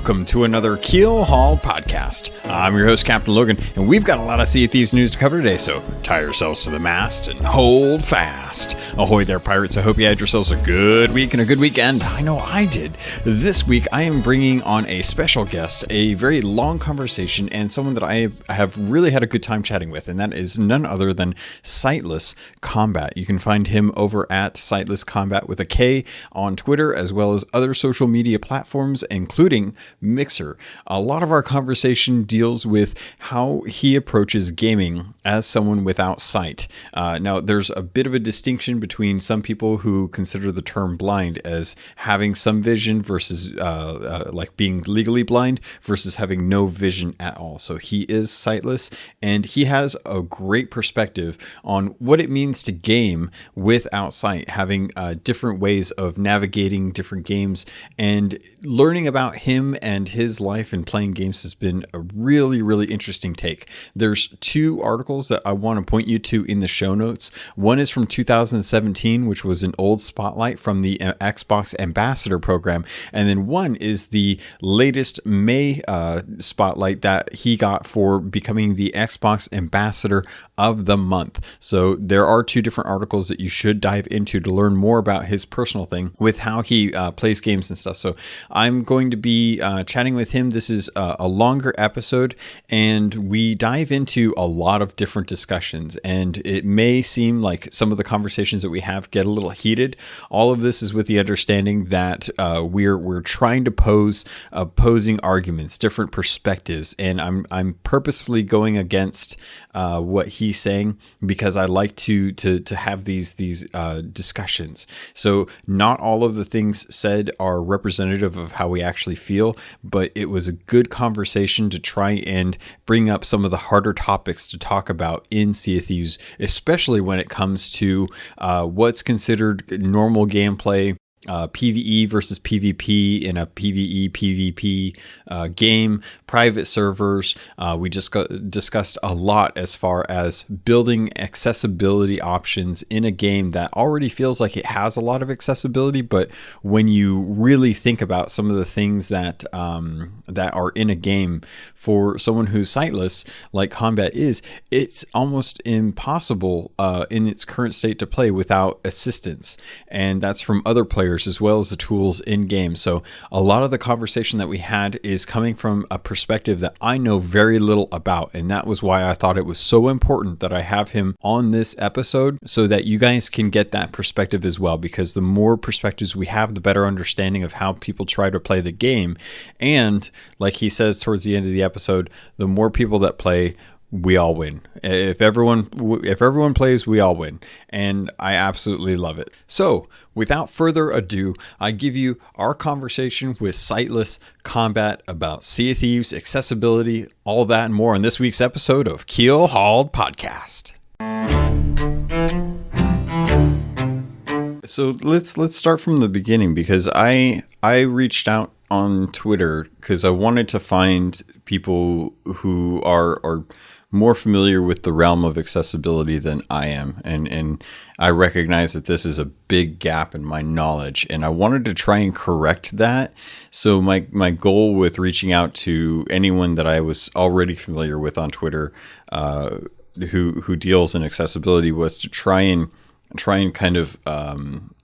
Welcome to another Keelhauled podcast. I'm your host, CaptainLogun, and we've got a lot of Sea of Thieves news to cover today, so tie yourselves to the mast and hold fast. Ahoy there, pirates. I hope you had yourselves a good week and a good weekend. I know I did. This week, I am bringing on a special guest, a very long conversation, and someone that I have really had a good time chatting with, and that is none other than SightlessKombat. You can find him over at SightlessKombat with a K on Twitter, as well as other social media platforms, including Mixer. A lot of our conversation deals with how he approaches gaming as someone without sight. Now, there's a bit of a distinction between some people who consider the term blind as having some vision versus like being legally blind versus having no vision at all. So he is sightless, and he has a great perspective on what it means to game without sight, having different ways of navigating different games, and learning about him and his life and playing games has been a really, really interesting take. There's two articles that I want to point you to in the show notes. One is from 2017, which was an old spotlight from the Xbox Ambassador program. And then one is the latest May spotlight that he got for becoming the Xbox Ambassador of the Month. So there are two different articles that you should dive into to learn more about his personal thing with how he plays games and stuff. So I'm going to be chatting with him. This is a longer episode, and we dive into a lot of different discussions, and it may seem like some of the conversations that we have get a little heated. All of this is with the understanding that we're trying to pose opposing arguments, different perspectives, and I'm purposefully going against what he's saying because I like to have these discussions. So not all of the things said are representative of how we actually feel, but it was a good conversation to try and bring up some of the harder topics to talk about in Sea of Thieves, especially when it comes to what's considered normal gameplay, PvE versus PvP in a PvE PvP game, private servers. We just discussed a lot as far as building accessibility options in a game that already feels like it has a lot of accessibility, but when you really think about some of the things that are in a game for someone who's sightless, like Kombat is, it's almost impossible in its current state to play without assistance, and that's from other players as well as the tools in game. So a lot of the conversation that we had is coming from a perspective that I know very little about, and that was why I thought it was so important that I have him on this episode so that you guys can get that perspective as well, because the more perspectives we have, the better understanding of how people try to play the game. And like he says towards the end of the episode, the more people that play, we all win. If everyone plays, we all win. And I absolutely love it. So without further ado, I give you our conversation with SightlessKombat about Sea of Thieves, accessibility, all that and more on this week's episode of Keelhauled Podcast. So let's start from the beginning, because I reached out on Twitter because I wanted to find people who are more familiar with the realm of accessibility than I am. And I recognize that this is a big gap in my knowledge, and I wanted to try and correct that. So my goal with reaching out to anyone that I was already familiar with on Twitter, who deals in accessibility, was to try and kind of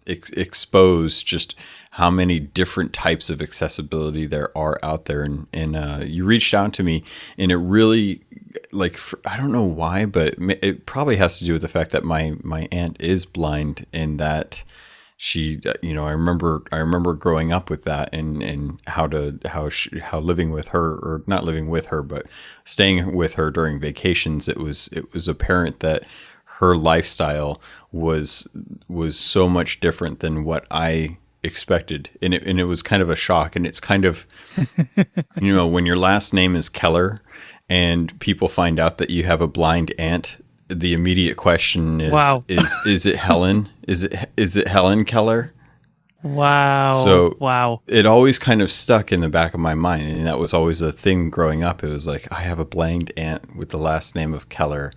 expose just how many different types of accessibility there are out there. And you reached out to me, and it really, I don't know why, but it probably has to do with the fact that my aunt is blind, and that she, I remember growing up with that, and how living with her, or not living with her, but staying with her during vacations, it was apparent that her lifestyle was so much different than what I expected, and it was kind of a shock. And it's kind of, when your last name is Keller and people find out that you have a blind aunt, the immediate question is, wow. is it Helen? Is it Helen Keller? Wow. So wow. It always kind of stuck in the back of my mind, and that was always a thing growing up. It was like, I have a blind aunt with the last name of Keller,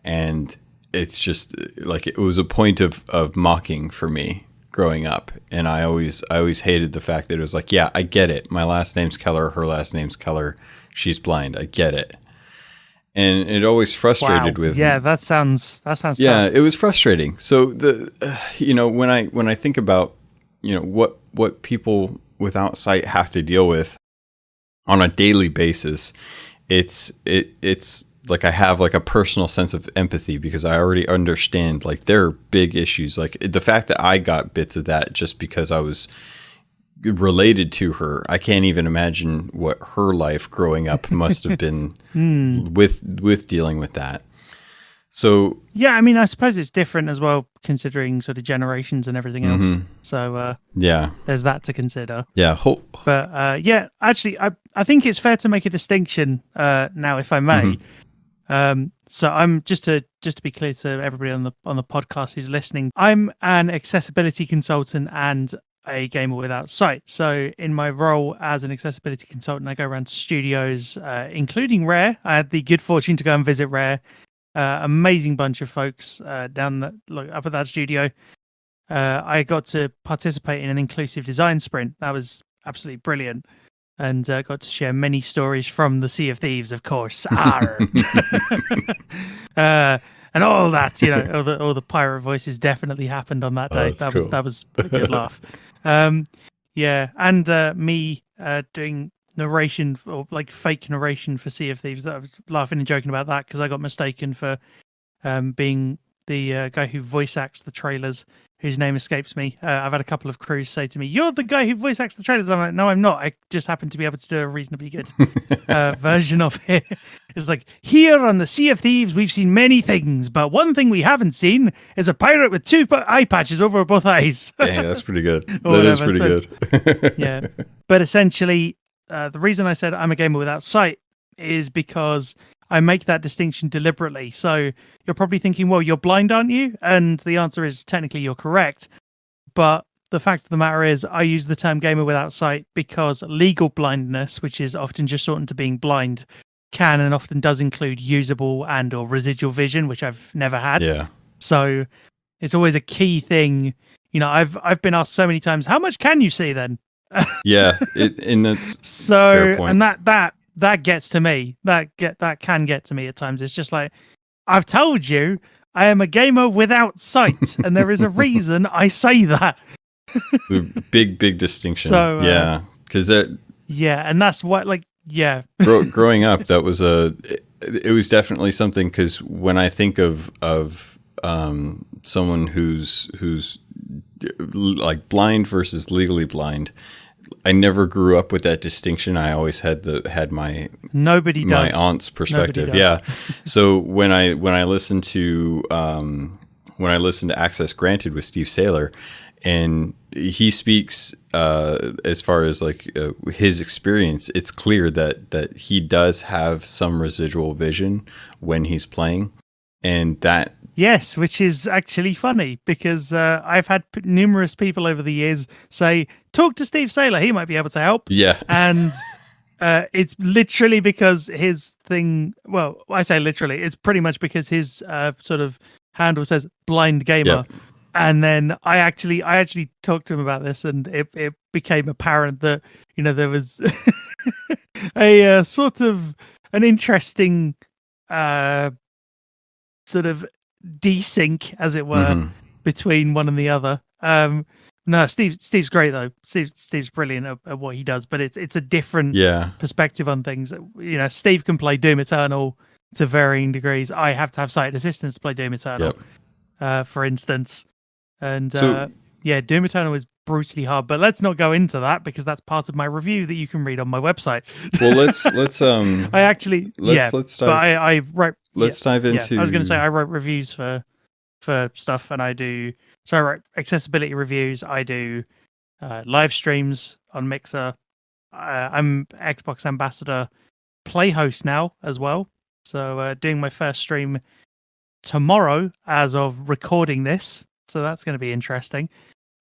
and it's just like, it was a point of mocking for me growing up, and I always hated the fact that it was like, yeah, I get it. My last name's Keller. Her last name's Keller. She's blind. I get it. And it always frustrated with me. That sounds yeah, tough. It was frustrating. So when I think about, what people without sight have to deal with on a daily basis, it's like I have like a personal sense of empathy because I already understand like there are big issues. Like the fact that I got bits of that just because I was related to her. I can't even imagine what her life growing up must have been with dealing with that. So yeah, I mean, I suppose it's different as well, considering sort of generations and everything else. So yeah, there's that to consider. Yeah, but yeah, actually, I think it's fair to make a distinction now, if I may. So I'm just to be clear to everybody on the podcast who's listening, I'm an accessibility consultant and a gamer without sight. So in my role as an accessibility consultant, I go around studios, including Rare. I had the good fortune to go and visit Rare. Amazing bunch of folks up at that studio. I got to participate in an inclusive design sprint. That was absolutely brilliant. And got to share many stories from the Sea of Thieves, of course. And all that, all the pirate voices definitely happened on that day. That was a good laugh. Yeah, and me doing narration or like fake narration for Sea of Thieves. I was laughing and joking about that because I got mistaken for being the guy who voice acts the trailers, whose name escapes me. I've had a couple of crews say to me, "You're the guy who voice acts the trailers." I'm like, "No, I'm not. I just happen to be able to do a reasonably good version of it." It's like, here on the Sea of Thieves, we've seen many things, but one thing we haven't seen is a pirate with two eye patches over both eyes. Dang, that's pretty good. That is pretty good. Yeah. But essentially, the reason I said I'm a gamer without sight is because I make that distinction deliberately. So you're probably thinking, well, you're blind, aren't you? And the answer is technically you're correct. But the fact of the matter is I use the term gamer without sight because legal blindness, which is often just shortened to being blind, can and often does include usable and or residual vision, which I've never had. Yeah. So it's always a key thing. I've been asked so many times, how much can you see then? Yeah. And that's so, fair point. And that gets to me. That can get to me at times. It's just like, I've told you, I am a gamer without sight, and there is a reason I say that. big distinction. So yeah, because and that's what growing up, that was it was definitely something. Because when I think of someone who's like blind versus legally blind, I never grew up with that distinction. I always had my aunt's perspective. Yeah. So when I listen to Access Granted with Steve Saylor, and he speaks as far as like his experience, it's clear that he does have some residual vision when he's playing, and that. Yes, which is actually funny because I've had numerous people over the years say, talk to Steve Saylor, he might be able to help. Yeah. And it's literally because his thing, well, I say literally, it's pretty much because his sort of handle says blind gamer. Yep. And then I actually talked to him about this, and it became apparent that, there was a sort of an interesting sort of desync, as it were, between one and the other. No, Steve's great though. Steve's brilliant at what he does, but it's a different perspective on things. Steve can play Doom Eternal to varying degrees. I have to have sighted assistance to play Doom Eternal, for instance. And Doom Eternal is brutally hard, but let's not go into that because that's part of my review that you can read on my website. Well, let's let's dive into. I was going to say I wrote reviews for stuff, and I write accessibility reviews. I do live streams on Mixer. I'm Xbox ambassador, play host now as well. So doing my first stream tomorrow as of recording this. So that's going to be interesting.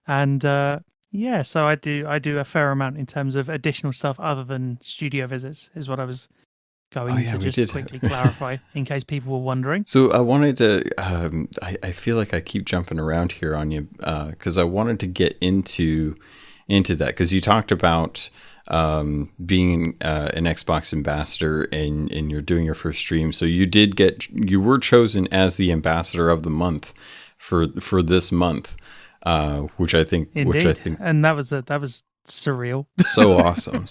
And so I do a fair amount in terms of additional stuff other than studio visits is what I was going to just quickly clarify in case people were wondering. So I wanted to, I feel like I keep jumping around here on you because I wanted to get into that because you talked about being an Xbox ambassador and you're doing your first stream. So you were chosen as the ambassador of the month for this month, which I think, and that was surreal. So awesome.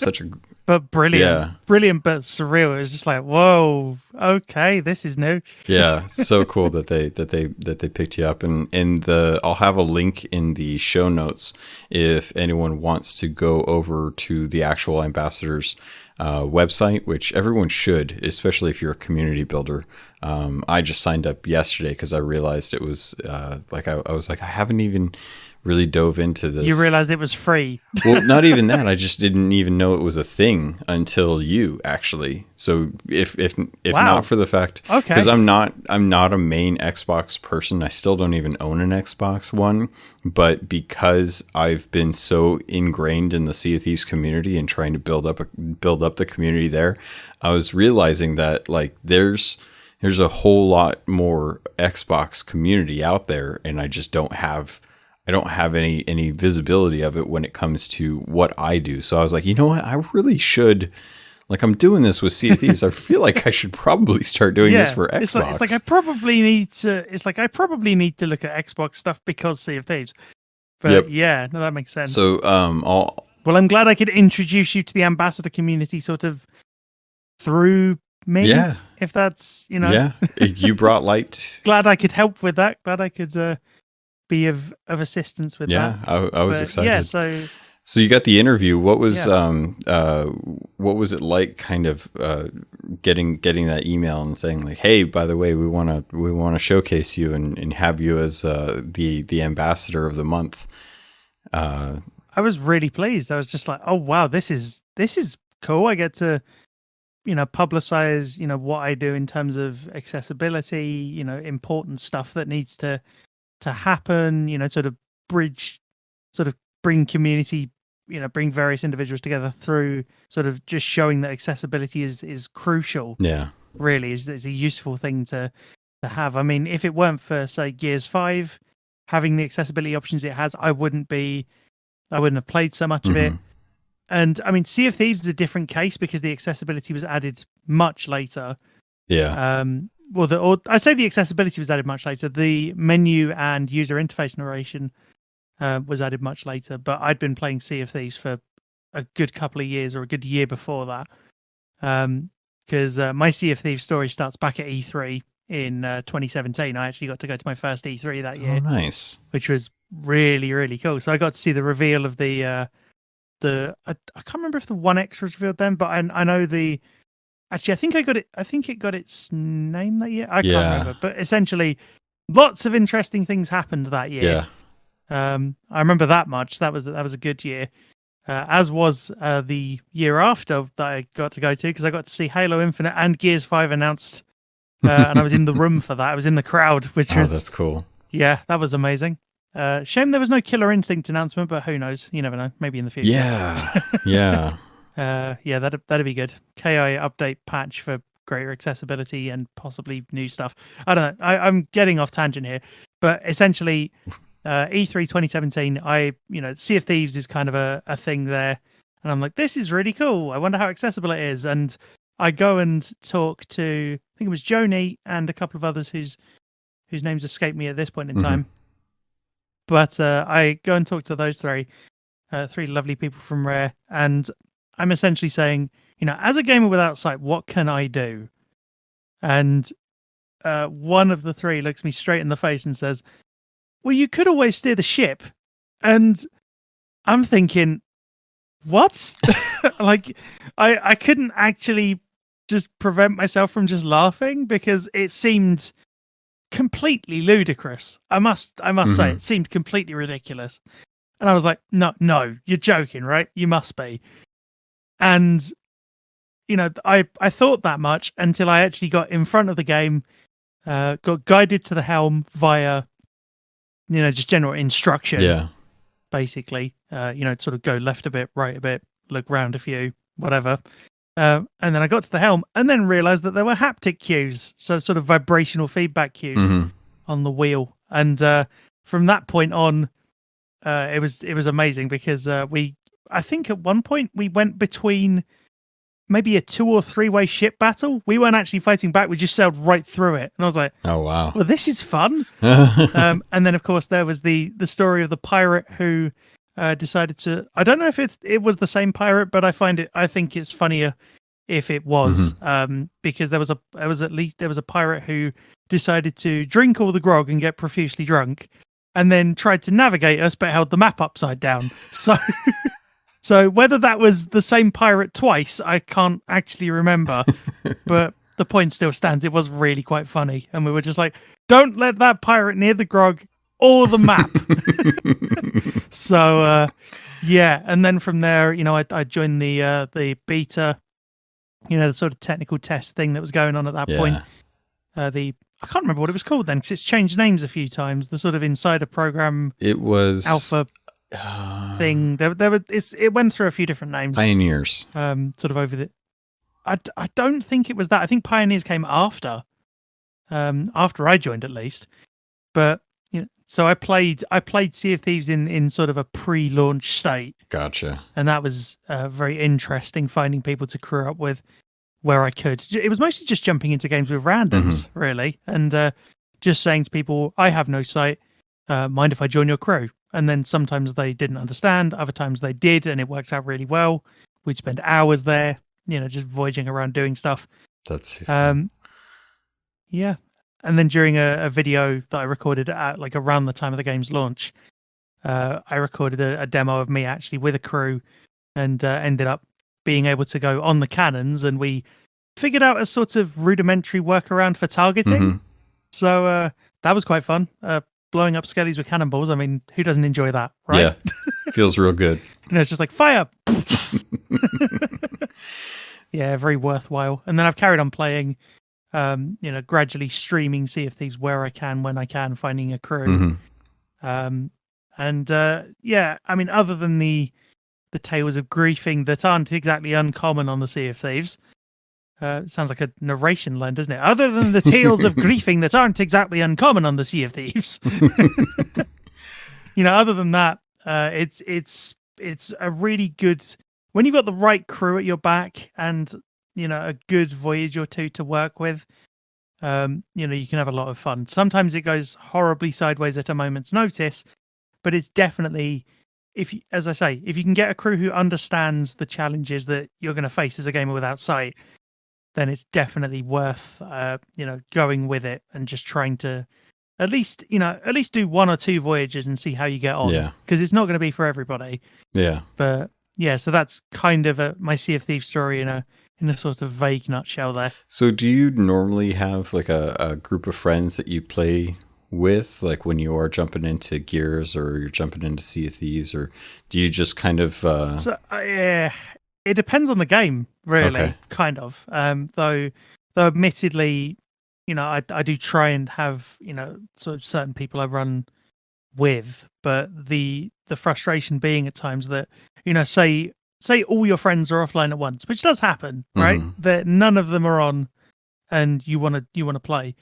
But brilliant, brilliant, but surreal. It was just like, whoa, okay, this is new. Yeah, so cool that they picked you up, and I'll have a link in the show notes if anyone wants to go over to the actual ambassador's website, which everyone should, especially if you're a community builder. I just signed up yesterday because I realized it was I was like, I haven't even really dove into this. You realized it was free. Well, not even that. I just didn't even know it was a thing until you actually. So if not for the fact, because I'm not a main Xbox person. I still don't even own an Xbox One, but because I've been so ingrained in the Sea of Thieves community and trying to build up the community there, I was realizing that like there's a whole lot more Xbox community out there, and I just don't have any visibility of it when it comes to what I do. So I was like, you know what? I really should, like, I'm doing this with Sea of Thieves. I feel like I should probably start doing this for Xbox. It's like I probably need to look at Xbox stuff because Sea of Thieves. But yeah, no, that makes sense. So well, I'm glad I could introduce you to the ambassador community sort of through me. Yeah. If that's, Yeah. You brought light. Glad I could help with that. Glad I could be of assistance with that. Yeah, I was excited. Yeah, so you got the interview. What was it like kind of getting that email and saying like, hey, by the way, we want to showcase you and have you as the ambassador of the month. I was really pleased. I was just like, oh wow, this is cool. I get to publicize what I do in terms of accessibility, important stuff that needs to happen, sort of bring community, bring various individuals together through sort of just showing that accessibility is crucial. Yeah, really is a useful thing to have. I mean, if it weren't for say Gears 5 having the accessibility options it has, I wouldn't have played so much of it. And I mean, Sea of Thieves is a different case because the accessibility was added much later. Yeah. I say the accessibility was added much later. The menu and user interface narration was added much later. But I'd been playing Sea of Thieves for a good couple of years, or a good year before that. Because my Sea of Thieves story starts back at E3 in 2017. I actually got to go to my first E3 that year. Oh, nice. Which was really, really cool. So I got to see the reveal of I can't remember if the 1X was revealed then, but I know the. Actually, I think it got its name that year. I can't remember, but essentially, lots of interesting things happened that year. Yeah. I remember that much. That was a good year. As was the year after that I got to go to, because I got to see Halo Infinite and Gears 5 announced, and I was in the room for that. I was in the crowd, which was that's cool. Yeah, that was amazing. Shame there was no Killer Instinct announcement, but who knows? You never know. Maybe in the future. Yeah. Yeah. Yeah, that'd be good. KI update patch for greater accessibility and possibly new stuff. I don't know. I'm getting off tangent here, but essentially, E3 2017. Sea of Thieves is kind of a thing there, and I'm like, this is really cool. I wonder how accessible it is. And I go and talk to, I think it was Joni and a couple of others whose names escape me at this point in time. But I go and talk to those three lovely people from Rare, and I'm essentially saying, as a gamer without sight, what can I do? And one of the three looks me straight in the face and says, well, you could always steer the ship. And I'm thinking, what? Like, I couldn't actually just prevent myself from just laughing because it seemed completely ludicrous. I must say, it seemed completely ridiculous. And I was like, no, you're joking, right? You must be. And, I thought that much until I actually got in front of the game, got guided to the helm via, just general instruction. Yeah. Basically, sort of go left a bit, right a bit, look round a few, whatever. And then I got to the helm and then realized that there were haptic cues, so sort of vibrational feedback cues on the wheel. And from that point on, it was amazing because I think at one point we went between maybe a 2 or 3 way ship battle. We weren't actually fighting back; we just sailed right through it. And I was like, "Oh wow! Well, this is fun." And then of course there was the story of the pirate who decided to. I don't know if it was the same pirate, but I think it's funnier if it was, because there was a pirate who decided to drink all the grog and get profusely drunk, and then tried to navigate us, but held the map upside down. So whether that was the same pirate twice, I can't actually remember, but the point still stands. It was really quite funny, and we were just like, "Don't let that pirate near the grog or the map." So yeah, and then from there, I joined the beta. The sort of technical test thing that was going on at that point. I can't remember what it was called then because it's changed names a few times. The sort of insider program. It was alpha thing. It went through a few different names. Pioneers. Sort of over the. I don't think it was that. I think Pioneers came after I joined at least. But so I played Sea of Thieves in sort of a pre-launch state. Gotcha. And that was very interesting, finding people to crew up with where I could. It was mostly just jumping into games with randoms, really, and just saying to people, "I have no sight. Mind if I join your crew?" And then sometimes they didn't understand. Other times they did, and it worked out really well. We'd spend hours there, just voyaging around doing stuff. That's yeah. And then during a video that I recorded at around the time of the game's launch, I recorded a demo of me actually with a crew, and ended up being able to go on the cannons, and we figured out a sort of rudimentary workaround for targeting. So that was quite fun. Blowing up skellies with cannonballs. I mean, who doesn't enjoy that, right? Yeah, feels real good. It's just like fire. Yeah, very worthwhile. And then I've carried on playing. Gradually streaming Sea of Thieves where I can, when I can, finding a crew. Yeah, I mean, other than the tales of griefing that aren't exactly uncommon on the Sea of Thieves, it sounds like a narration line, doesn't it? Other than the tales of griefing that aren't exactly uncommon on the Sea of Thieves, other than that, it's a really good when you've got the right crew at your back and a good voyage or two to work with. You can have a lot of fun. Sometimes it goes horribly sideways at a moment's notice, but it's definitely, if you can get a crew who understands the challenges that you're going to face as a gamer without sight, then it's definitely worth going with it and just trying to at least do 1 or 2 voyages and see how you get on. Yeah, because it's not going to be for everybody. Yeah, but yeah, so that's kind of my Sea of Thieves story in a sort of vague nutshell there. So do you normally have like a group of friends that you play with, like when you are jumping into Gears or you're jumping into Sea of Thieves, or do you just kind of... it depends on the game, really. Okay. Kind of. Though admittedly, I do try and have, sort of certain people I run with, but the frustration being at times that, say all your friends are offline at once, which does happen, right? That none of them are on, and you want to play.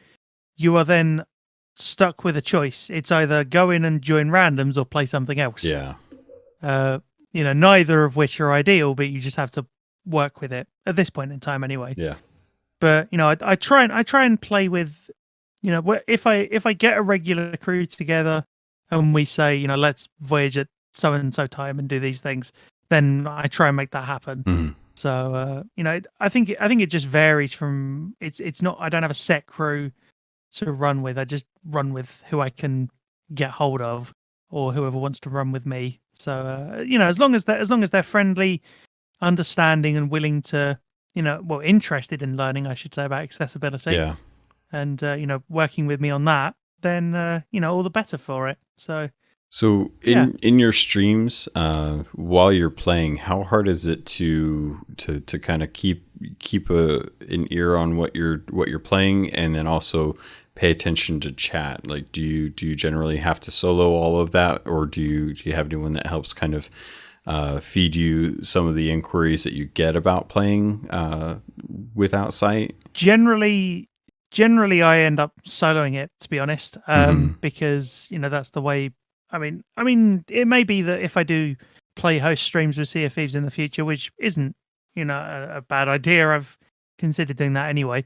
You are then stuck with a choice. It's either go in and join randoms or play something else. Yeah. Neither of which are ideal, but you just have to work with it at this point in time, anyway. Yeah. But I try and play with, if I get a regular crew together and we say, let's voyage at so and so time and do these things, then I try and make that happen. So I think it just varies from it's not, I don't have a set crew to run with. I just run with who I can get hold of or whoever wants to run with me. So as long as they're friendly, understanding, and willing to, interested in learning, I should say, about accessibility. Yeah. And working with me on that, then all the better for it. So in your streams, while you're playing, how hard is it to kind of keep an ear on what you're playing, and then also pay attention to chat? Like, do you generally have to solo all of that, or do you have anyone that helps kind of feed you some of the inquiries that you get about playing without sight? Generally, I end up soloing it, to be honest, because that's the way. I mean, it may be that if I do play host streams with Sea of Thieves in the future, which isn't a bad idea. I've considered doing that anyway.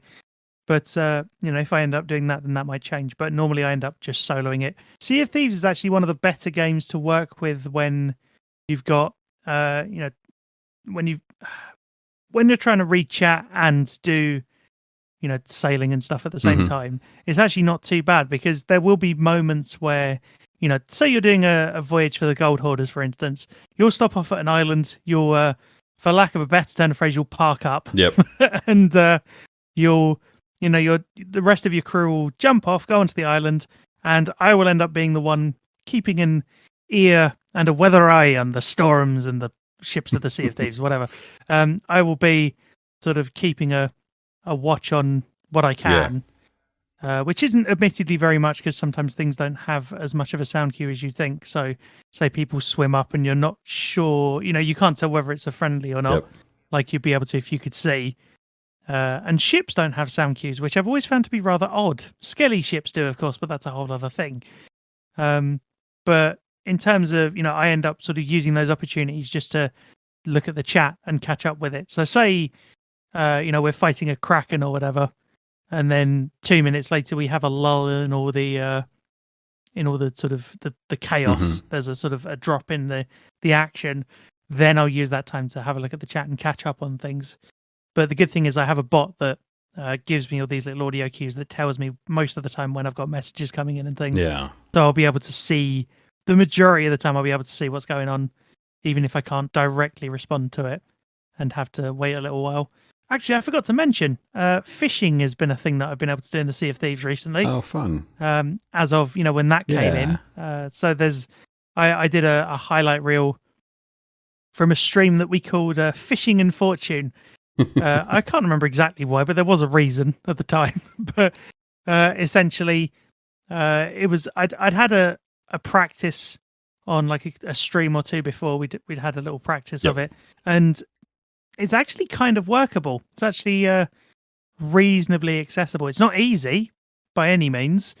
But if I end up doing that, then that might change. But normally I end up just soloing it. Sea of Thieves is actually one of the better games to work with when you've got when you're trying to read chat and do sailing and stuff at the same time. It's actually not too bad, because there will be moments where say you're doing a voyage for the gold hoarders, for instance. You'll stop off at an island. You'll for lack of a better turn of phrase, you'll park up. Yep. And the rest of your crew will jump off, go onto the island, and I will end up being the one keeping an ear and a weather eye on the storms and the ships of the Sea of Thieves, whatever. I will be sort of keeping a watch on what I can, which isn't admittedly very much, because sometimes things don't have as much of a sound cue as you think. So, say people swim up and you're not sure, you can't tell whether it's a friendly or not, like you'd be able to if you could see. And ships don't have sound cues, which I've always found to be rather odd. Skelly ships do, of course, but that's a whole other thing. But in terms of, I end up sort of using those opportunities just to look at the chat and catch up with it. So say, we're fighting a kraken or whatever, and then 2 minutes later we have a lull in all the sort of the chaos. There's a sort of a drop in the action. Then I'll use that time to have a look at the chat and catch up on things. But the good thing is I have a bot that gives me all these little audio cues that tells me most of the time when I've got messages coming in and things. Yeah. So I'll be able to see, the majority of the time I'll be able to see what's going on, even if I can't directly respond to it and have to wait a little while. Actually, I forgot to mention, fishing has been a thing that I've been able to do in the Sea of Thieves recently. Oh, fun. As of, when that came in. So I did a highlight reel from a stream that we called Fishing and Fortune. I can't remember exactly why, but there was a reason at the time. But essentially, it was I'd had a practice on like a stream or two before. We'd had a little practice of it, and it's actually kind of workable. It's actually reasonably accessible. It's not easy by any means,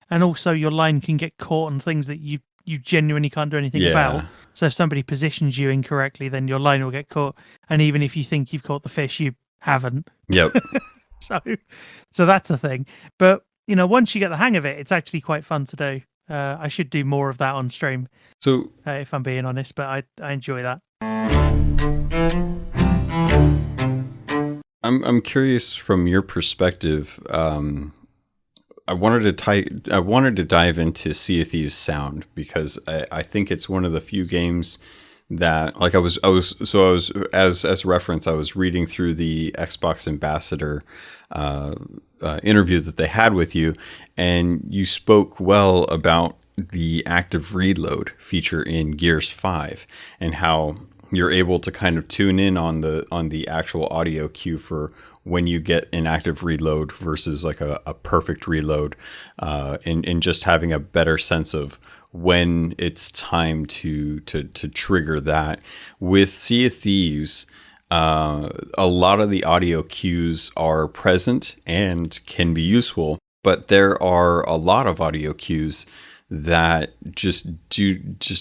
and also your line can get caught on things that you genuinely can't do anything about. So if somebody positions you incorrectly, then your line will get caught. And even if you think you've caught the fish, you haven't. Yep. So that's the thing. But, once you get the hang of it, it's actually quite fun to do. I should do more of that on stream. So if I'm being honest, but I enjoy that. I'm curious from your perspective. I wanted to dive into Sea of Thieves sound, because I think it's one of the few games that, like, I was as reference, I was reading through the Xbox Ambassador interview that they had with you, and you spoke well about the active reload feature in Gears 5 and how you're able to kind of tune in on the actual audio cue for when you get an active reload versus like a perfect reload, and just having a better sense of when it's time to trigger that. With Sea of Thieves, a lot of the audio cues are present and can be useful, but there are a lot of audio cues that just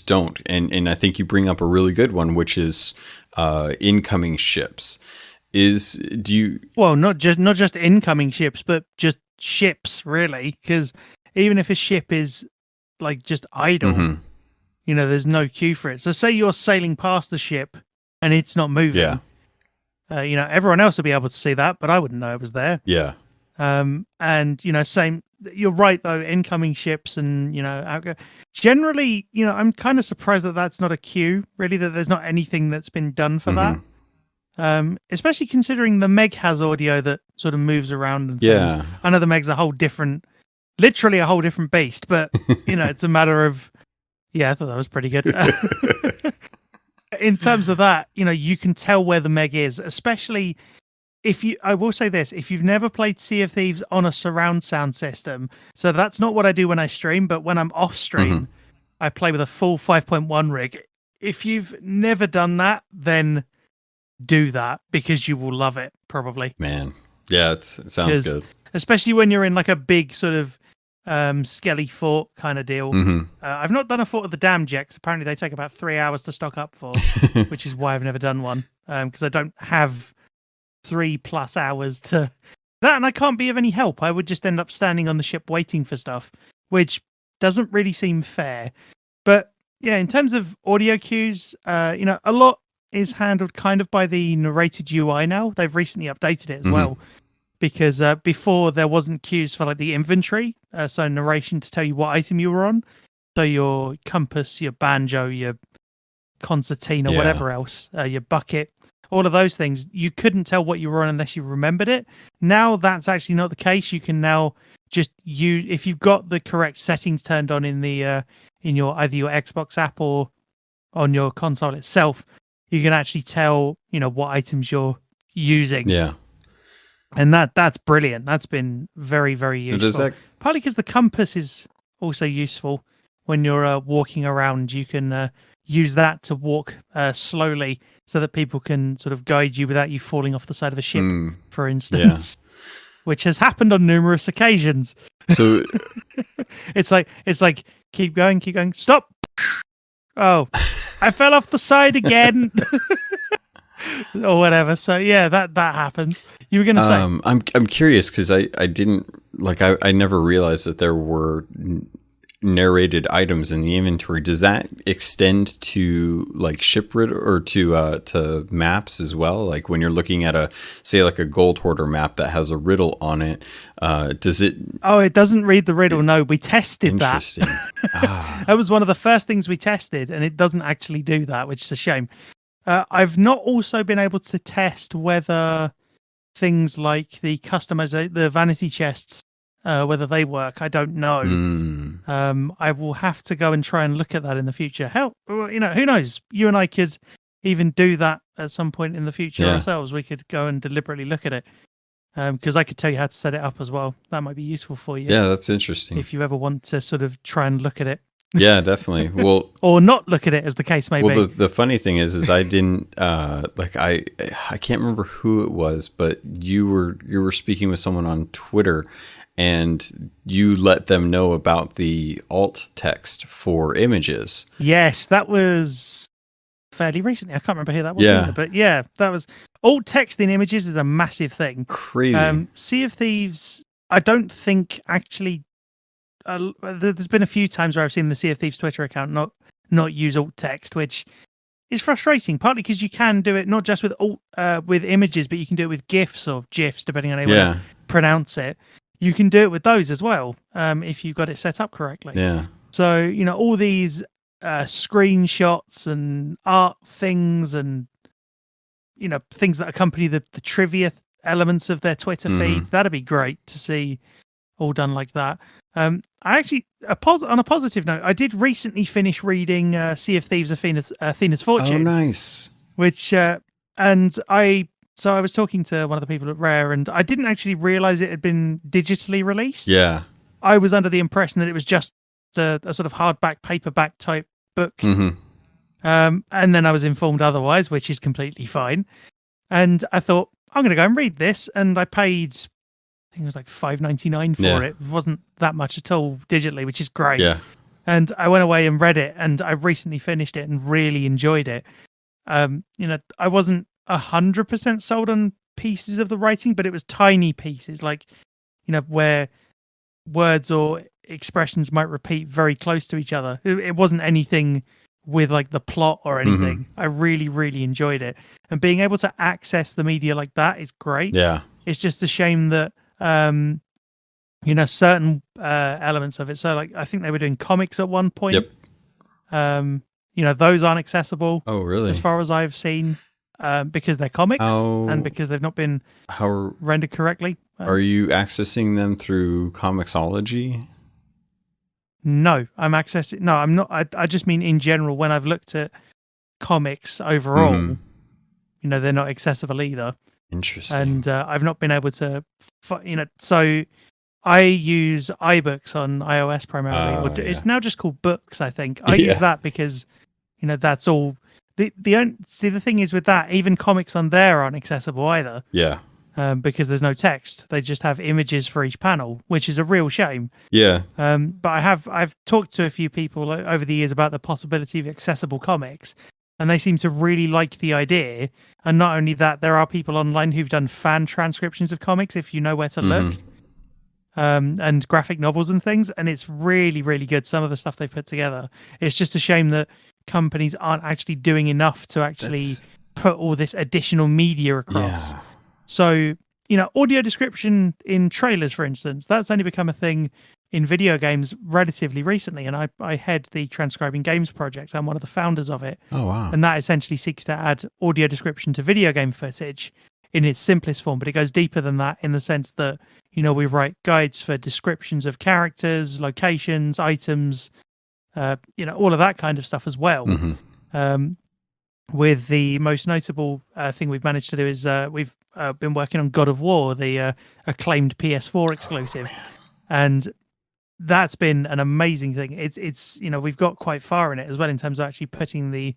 don't. And I think you bring up a really good one, which is incoming ships. Well, not just incoming ships, but just ships, really, because even if a ship is like just idle, there's no cue for it. So say you're sailing past the ship and it's not moving. Everyone else will be able to see that, but I wouldn't know it was there. And same. You're right though. Incoming ships and generally, I'm kind of surprised that that's not a cue. Really, that there's not anything that's been done for that. Especially considering the Meg has audio that sort of moves around and things. I know the Meg's literally a whole different beast, but it's a matter of I thought that was pretty good. In terms of that, you can tell where the Meg is, especially I will say this, if you've never played Sea of Thieves on a surround sound system, so that's not what I do when I stream, but when I'm off stream, I play with a full 5.1 rig. If you've never done that, then do that because you will love it, probably. Man. Yeah, it sounds good. Especially when you're in like a big sort of skelly fort kind of deal. I've not done a Fort of the Damned yet, 'cause apparently they take about 3 hours to stock up for, which is why I've never done one, because I don't have 3+ hours to that, and I can't be of any help. I would just end up standing on the ship waiting for stuff, which doesn't really seem fair. But yeah, in terms of audio cues, a lot is handled kind of by the narrated UI now. They've recently updated it as well, because before there wasn't cues for like the inventory, so narration to tell you what item you were on. So your compass, your banjo, your concertina, whatever else, your bucket, all of those things, you couldn't tell what you were on unless you remembered it. Now that's actually not the case. You can now just use, if you've got the correct settings turned on in the in your either your Xbox app or on your console itself, you can actually tell what items you're using. Yeah. And that's brilliant. That's been very, very useful. Partly because the compass is also useful when you're walking around. You can use that to walk slowly so that people can sort of guide you without you falling off the side of a ship, for instance, which has happened on numerous occasions. So it's like keep going, stop. Oh, I fell off the side again. Or whatever. So yeah, that happens. You were going to say? I'm curious because I didn't I never realized that there were narrated items in the inventory. Does that extend to like ship or to maps as well? Like when you're looking at a gold hoarder map that has a riddle on it, does it? Oh, it doesn't read the riddle. No, we tested that. Interesting. That was one of the first things we tested, and it doesn't actually do that, which is a shame. I've not also been able to test whether things like the the vanity chests, whether they work. I don't know. I will have to go and try and look at that in the future. Who knows? You and I could even do that at some point in the future ourselves. We could go and deliberately look at it. Because I could tell you how to set it up as well. That might be useful for you. Yeah, that's interesting. If you ever want to sort of try and look at it. Yeah, definitely. Well, or not look at it, as the case may be. Well, the funny thing is I didn't I can't remember who it was, but you were speaking with someone on Twitter, and you let them know about the alt text for images. Yes, that was fairly recently. I can't remember who that was either, but yeah, that was alt text in images is a massive thing. Crazy. Sea of Thieves, I don't think actually. There's been a few times where I've seen the Sea of Thieves Twitter account not use alt text, which is frustrating. Partly because you can do it not just with with images, but you can do it with GIFs or GIFs, depending on how you pronounce it. You can do it with those as well, if you've got it set up correctly. Yeah. So all these screenshots and art things and things that accompany the trivia elements of their Twitter feeds. That'd be great to see all done like that. I actually, on a positive note, I did recently finish reading Sea of Thieves: Athena's Fortune. Oh, nice. Which and I was talking to one of the people at Rare, and I didn't actually realize it had been digitally released. Yeah, I was under the impression that it was just a sort of hardback, paperback type book. And then I was informed otherwise, which is completely fine. And I thought, I'm going to go and read this, and I paid, I think it was like $5.99 for it. It wasn't that much at all digitally, which is great. Yeah. And I went away and read it, and I recently finished it and really enjoyed it. I wasn't 100% sold on pieces of the writing, but it was tiny pieces, like, where words or expressions might repeat very close to each other. It wasn't anything with like the plot or anything. I really, really enjoyed it. And being able to access the media like that is great. Yeah. It's just a shame that, certain elements of it. So like, I think they were doing comics at one point. Yep. Those aren't accessible. Oh, really? As far as I've seen, because they're comics and because they've not been rendered correctly. Are you accessing them through Comixology? No, I'm accessing. No, I'm not. I just mean in general, when I've looked at comics overall, they're not accessible either. Interesting. And I've not been able to, so I use iBooks on iOS primarily, it's now just called Books, I think. I use that because, that's all. The thing is with that, even comics on there aren't accessible either. Yeah. Because there's no text. They just have images for each panel, which is a real shame. Yeah. But I've talked to a few people over the years about the possibility of accessible comics, and they seem to really like the idea. And not only that, there are people online who've done fan transcriptions of comics, if you know where to look, and graphic novels and things. And it's really, really good, some of the stuff they put together. It's just a shame that companies aren't actually doing enough to actually put all this additional media across. Yeah. So, audio description in trailers, for instance, that's only become a thing in video games relatively recently. And I head the Transcribing Games project. I'm one of the founders of it. Oh, wow. And that essentially seeks to add audio description to video game footage in its simplest form. But it goes deeper than that in the sense that, we write guides for descriptions of characters, locations, items, all of that kind of stuff as well. With the most notable thing we've managed to do is we've been working on God of War, the acclaimed PS4 exclusive, and that's been an amazing thing. It's we've got quite far in it as well in terms of actually putting the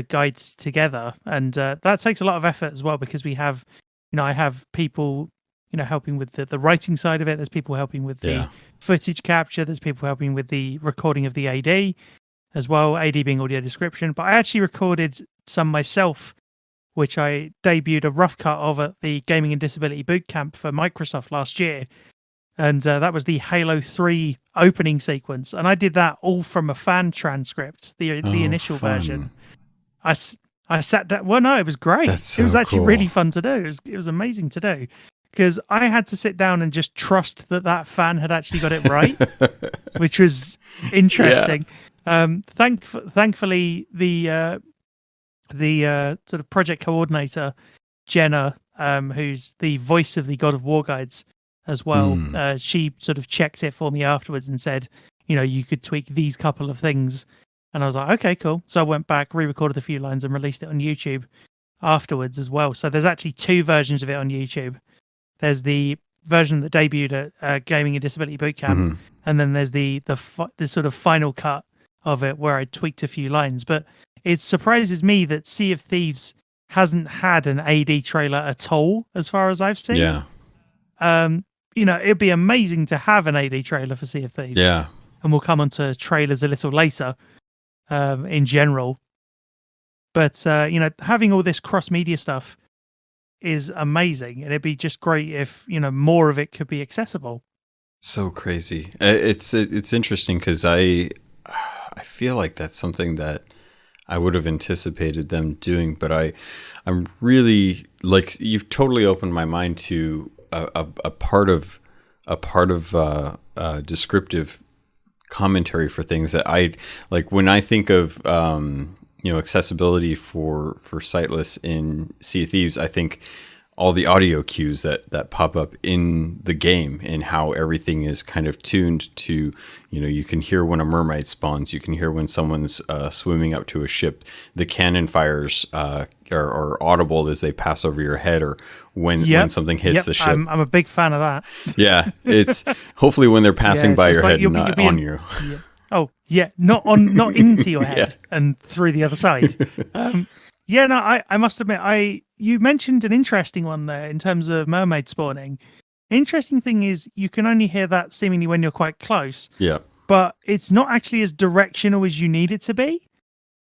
guides together, and that takes a lot of effort as well because we have, I have people helping with the writing side of it. There's people helping with the footage capture. There's people helping with the recording of the AD. As well, AD being audio description, but I actually recorded some myself, which I debuted a rough cut of at the Gaming and Disability Bootcamp for Microsoft last year, and that was the Halo 3 opening sequence, and I did that all from a fan transcript, the initial version. I sat down. Well, no, it was great. It was actually really fun to do. It was amazing to do because I had to sit down and just trust that fan had actually got it right, which was interesting. Yeah. Thankfully, the sort of project coordinator, Jenna, who's the voice of the God of War guides as well, she sort of checked it for me afterwards and said, you could tweak these couple of things. And I was like, okay, cool. So I went back, re-recorded a few lines and released it on YouTube afterwards as well. So there's actually two versions of it on YouTube. There's the version that debuted at Gaming and Disability Bootcamp, and then there's the sort of final cut of it where I tweaked a few lines. But it surprises me that Sea of Thieves hasn't had an AD trailer at all as far as I've seen. Yeah. It'd be amazing to have an AD trailer for Sea of Thieves. Yeah. And we'll come on to trailers a little later in general. But having all this cross media stuff is amazing, and it'd be just great if more of it could be accessible. So crazy. It's interesting because I feel like that's something that I would have anticipated them doing, but I'm really like, you've totally opened my mind to a part of descriptive commentary for things that I like. When I think of accessibility for Sightless in Sea of Thieves, I think all the audio cues that pop up in the game and how everything is kind of tuned to, you can hear when a mermaid spawns, you can hear when someone's swimming up to a ship, the cannon fires are audible as they pass over your head, or when something hits the ship. I'm a big fan of that. Yeah, it's hopefully when they're passing by your head and not on you. Yeah. Oh yeah, not into your head and through the other side. I must admit, you mentioned an interesting one there in terms of mermaid spawning. Interesting thing is you can only hear that seemingly when you're quite close. Yeah. But it's not actually as directional as you need it to be.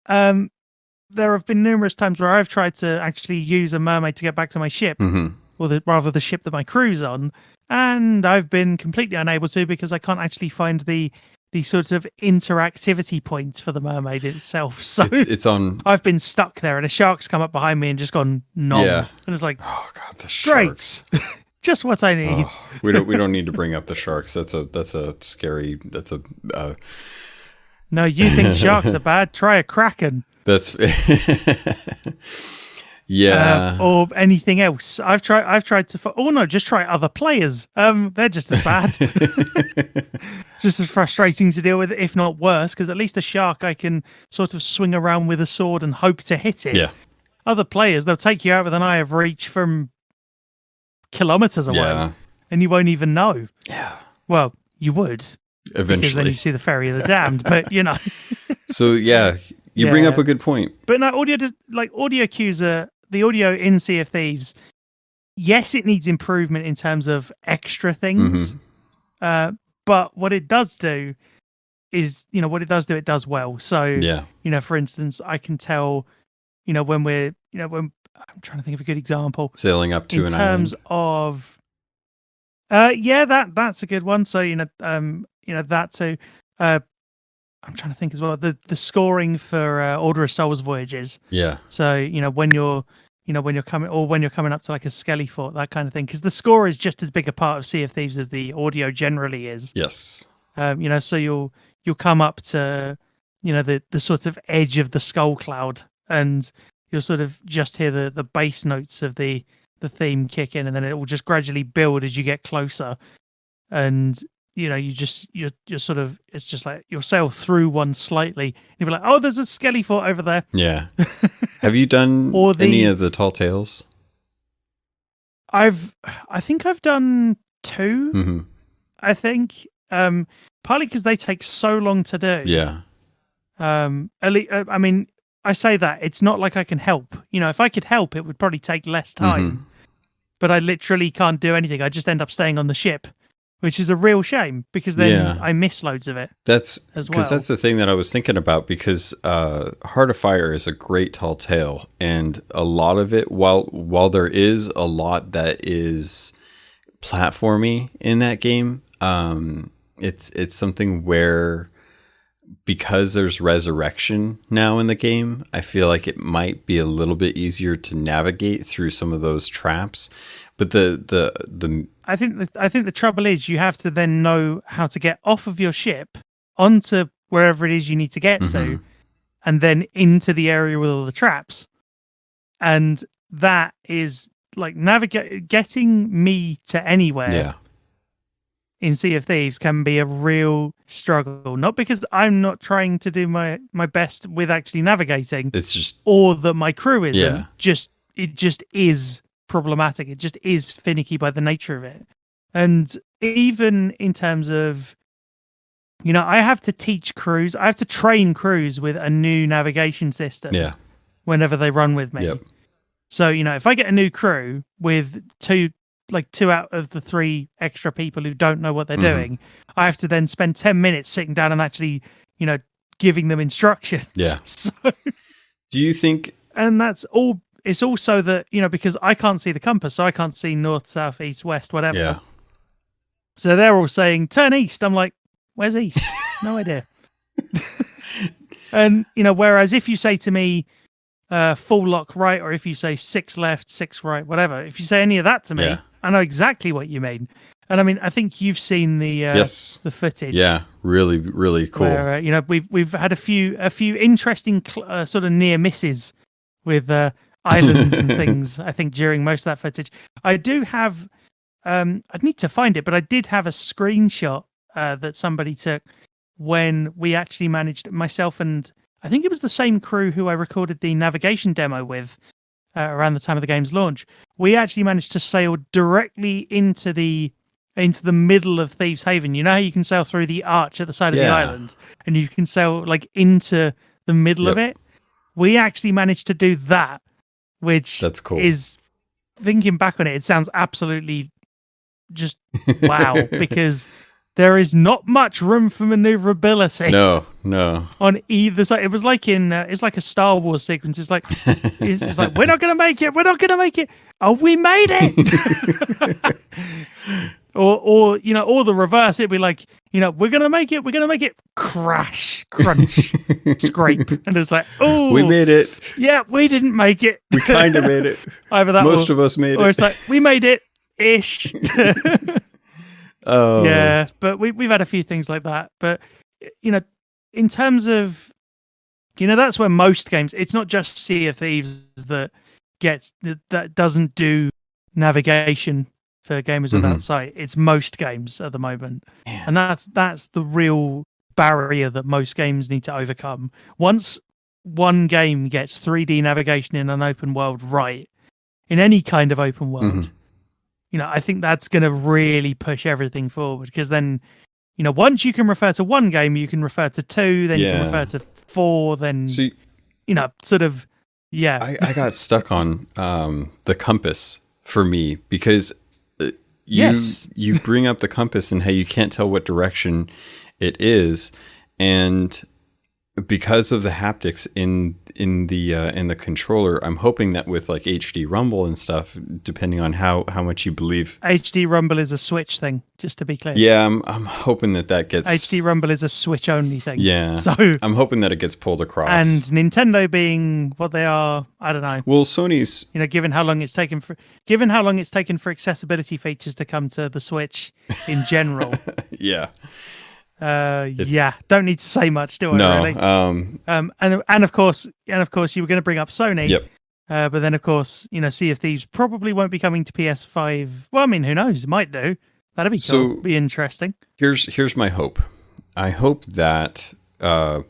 There have been numerous times where I've tried to actually use a mermaid to get back to my ship, or rather the ship that my crew's on, and I've been completely unable to because I can't actually find the sort of interactivity points for the mermaid itself. So it's on. I've been stuck there, and a shark's come up behind me and just gone nom. Yeah. And it's like, oh god, the sharks. Great, just what I need. Oh, we don't need to bring up the sharks. That's a scary. No, you think sharks are bad? Try a kraken. That's yeah. Or anything else. I've tried to. Oh no, just try other players. They're just as bad. Just as frustrating to deal with, if not worse. Because at least a shark, I can sort of swing around with a sword and hope to hit it. Yeah. Other players, they'll take you out with an eye of reach from kilometers away, and you won't even know. Yeah. Well, you would Eventually, because then you see the Ferry of the Damned. But So you bring up a good point. But no, audio cues are the audio in Sea of Thieves. Yes, it needs improvement in terms of extra things. But what it does do is, it does well. So, for instance, I can tell, when when I'm trying to think of a good example. Sailing up to an island. In terms of, that's a good one. So, that too. I'm trying to think as well. The scoring for Order of Souls voyages. Yeah. So, when you're coming up to like a skelly fort, that kind of thing, because the score is just as big a part of Sea of Thieves as the audio generally is. Yes. So you'll come up to, the sort of edge of the skull cloud, and you'll sort of just hear the bass notes of the theme kick in, and then it will just gradually build as you get closer. And you're sort of, it's just like you'll sail through one slightly. You'll be like, oh, there's a skelly fort over there. Yeah. Have you done any of the Tall Tales? I think I've done 2. Mm-hmm. I think, partly because they take so long to do. Yeah. I mean, I say that it's not like I can help. If I could help, it would probably take less time. But I literally can't do anything. I just end up staying on the ship, which is a real shame because then I miss loads of it. That's the thing that I was thinking about, because Heart of Fire is a great tall tale, and a lot of it, while there is a lot that is platformy in that game, it's something where, because there's resurrection now in the game, I feel like it might be a little bit easier to navigate through some of those traps. But I think the trouble is you have to then know how to get off of your ship onto wherever it is you need to get to, and then into the area with all the traps. And that is like getting me to anywhere in Sea of Thieves can be a real struggle. Not because I'm not trying to do my best with actually navigating. It's just, or that my crew isn't. It just is problematic. It just is finicky by the nature of it. And even in terms of, I have to teach crews, I have to train crews with a new navigation system whenever they run with me. Yep. So, if I get a new crew with two out of the 3 extra people who don't know what they're doing, I have to then spend 10 minutes sitting down and actually, giving them instructions. Yeah. So, do you think... And that's all... It's also that, because I can't see the compass, so I can't see north, south, east, west, whatever. Yeah. So they're all saying, turn east. I'm like, where's east? No idea. And, whereas if you say to me, full lock right, or if you say 6 left, 6 right, whatever, if you say any of that to me, I know exactly what you mean. And I mean, I think you've seen the footage. Yeah, really, really cool. Where, we've had a few interesting sort of near misses with islands and things, I think, during most of that footage. I do have, I'd need to find it, but I did have a screenshot that somebody took when we actually managed, myself and I think it was the same crew who I recorded the navigation demo with around the time of the game's launch. We actually managed to sail directly into the middle of Thieves Haven. You know how you can sail through the arch at the side of the island, and you can sail like into the middle of it? We actually managed to do that, which that's cool. Is, thinking back on it, it sounds absolutely just wow, because there is not much room for maneuverability. No. On either side. It was like it's like a Star Wars sequence. It's like, we're not going to make it. We're not going to make it. Oh, we made it. or the reverse. It'd be like, we're going to make it. We're going to make it. Crash, crunch, scrape. And it's like, oh, we made it. Yeah, we didn't make it. We kind of made it. Either that Most of us made it. Or it's like, we made it ish. Oh yeah, but we've had a few things like that. But in terms of, that's where most games. It's not just Sea of Thieves that doesn't do navigation for gamers without sight. It's most games at the moment, and that's the real barrier that most games need to overcome. Once one game gets 3D navigation in an open world right, in any kind of open world. I think that's going to really push everything forward, because then, once you can refer to one game, you can refer to two, then you can refer to four, then, See, sort of, yeah. I got stuck on the compass for me, because you bring up the compass and how you can't tell what direction it is, and because of the haptics in the controller, I'm hoping that with like HD rumble and stuff, depending on how much you believe. HD rumble is a Switch thing, just to be clear. Yeah, I'm hoping that gets HD rumble is a Switch only thing. Yeah, so I'm hoping that it gets pulled across. And Nintendo being what they are, I don't know. Well, Sony's, given how long it's taken for accessibility features to come to the Switch in general. Yeah. Don't need to say much, do I? No. Really? And of course, you were going to bring up Sony. Yep. But then, of course, Sea of Thieves probably won't be coming to PS5. Well, I mean, who knows? It might do. That'd be cool. Be interesting. Here's my hope. I hope that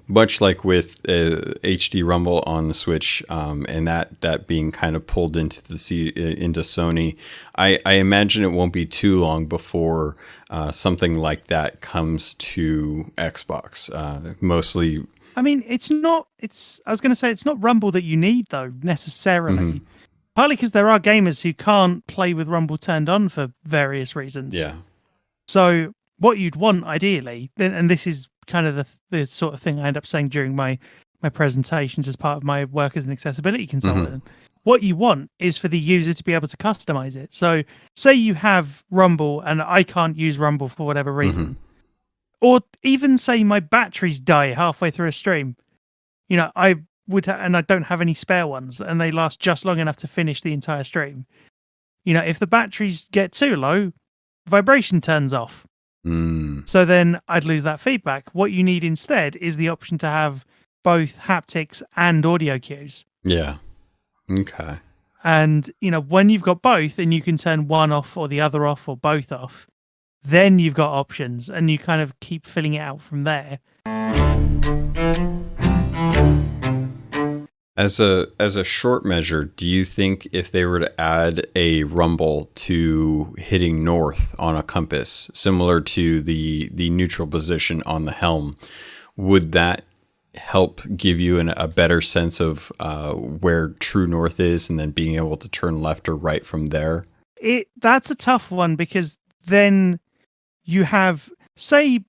much like with HD Rumble on the Switch, and that being kind of pulled into Sony, I imagine it won't be too long before something like that comes to Xbox. Mostly, I mean, I was going to say it's not Rumble that you need though necessarily. Mm-hmm. Partly because there are gamers who can't play with Rumble turned on for various reasons. Yeah. So what you'd want ideally, and this is kind of the sort of thing I end up saying during my presentations as part of my work as an accessibility consultant. Mm-hmm. What you want is for the user to be able to customize it. So say you have Rumble and I can't use Rumble for whatever reason, mm-hmm. or even say my batteries die halfway through a stream, I would, and I don't have any spare ones and they last just long enough to finish the entire stream. If the batteries get too low, vibration turns off. So then I'd lose that feedback. What you need instead is the option to have both haptics and audio cues. Yeah. Okay. And, when you've got both and you can turn one off or the other off or both off, then you've got options and you kind of keep filling it out from there. As a short measure, do you think if they were to add a rumble to hitting north on a compass, similar to the neutral position on the helm, would that help give you a better sense of where true north is, and then being able to turn left or right from there? That's a tough one, because then you have, say,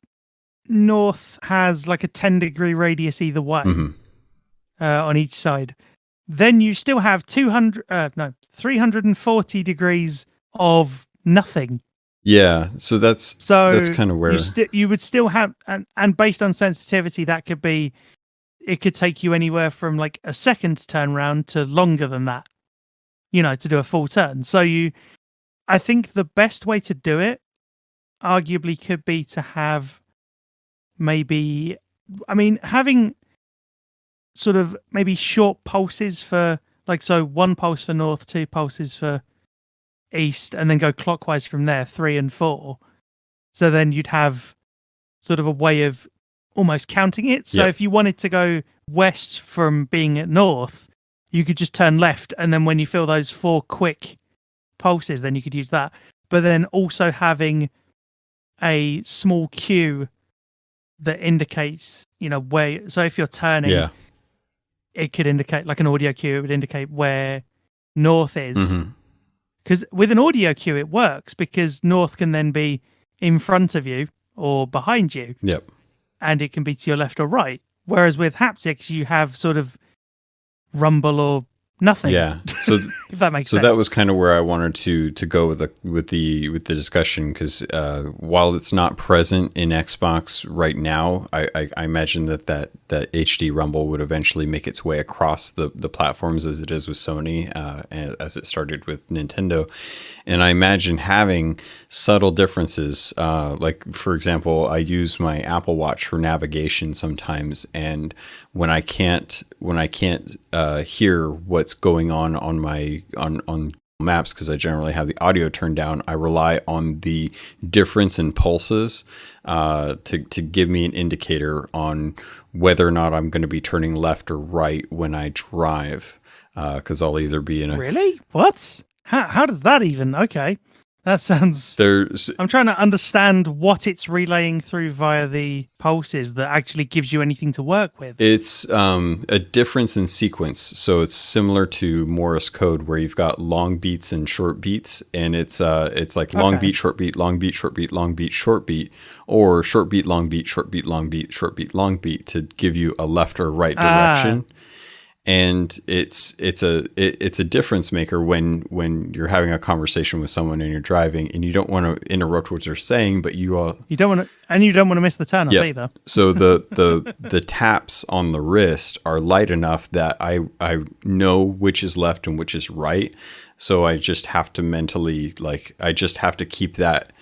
north has like a 10-degree radius either way. Mm-hmm. On each side, then you still have 340 degrees of nothing. Yeah, so that's kind of where you would still have, and based on sensitivity, that could be, it could take you anywhere from like a second to turn around to longer than that, to do a full turn. So I think the best way to do it, arguably, could be to have having sort of maybe short pulses for, like, so one pulse for north, two pulses for east, and then go clockwise from there, 3 and 4. So then you'd have sort of a way of almost counting it. So if you wanted to go west from being at north, you could just turn left, and then when you feel those 4 quick pulses, then you could use that. But then also having a small cue that indicates, where, so if you're turning, it could indicate, like an audio cue, it would indicate where north is. Because with an audio cue, it works, because north can then be in front of you or behind you. Yep. And it can be to your left or right. Whereas with haptics, you have sort of rumble or nothing. Yeah. So if that makes sense. So that was kind of where I wanted to go with the discussion, because while it's not present in Xbox right now, I imagine that HD Rumble would eventually make its way across the platforms, as it is with Sony, and as it started with Nintendo. And I imagine having subtle differences, like, for example, I use my Apple Watch for navigation sometimes, and when I can't hear what's going on my on maps, because I generally have the audio turned down, I rely on the difference in pulses to give me an indicator on whether or not I'm going to be turning left or right when I drive, because I'll either be in a... Really? What? How does that even... Okay. That sounds... I'm trying to understand what it's relaying through via the pulses that actually gives you anything to work with. It's a difference in sequence. So it's similar to Morse code where you've got long beats and short beats. And it's like long beat, short beat, long beat, short beat, long beat, short beat, or short beat, long beat, short beat, long beat, short beat, long beat to give you a left or right direction. And it's a difference maker when you're having a conversation with someone and you're driving and you don't want to interrupt what they're saying, but you don't want to miss the turn off either. So the taps on the wrist are light enough that I know which is left and which is right. So I just have to mentally I just have to keep that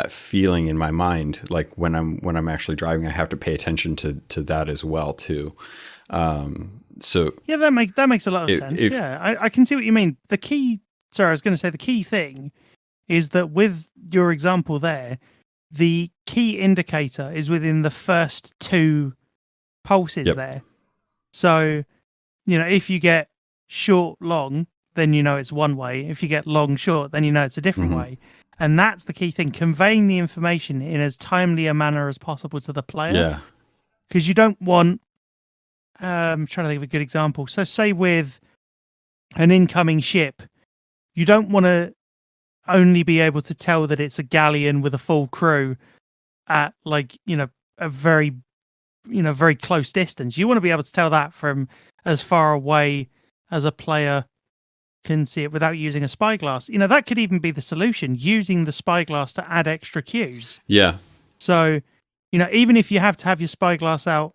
feeling in my mind. Like when I'm actually driving, I have to pay attention to that as well too. So yeah, that makes a lot of sense. I can see what you mean. The key thing is that with your example there, the key indicator is within the first two pulses there. So, if you get short, long, then it's one way. If you get long, short, then it's a different way. And that's the key thing, conveying the information in as timely a manner as possible to the player. Yeah. Because you don't want... I'm trying to think of a good example. So say with an incoming ship, you don't want to only be able to tell that it's a galleon with a full crew at a very close distance. You want to be able to tell that from as far away as a player can see it without using a spyglass. That could even be the solution, using the spyglass to add extra cues. Yeah. So, even if you have to have your spyglass out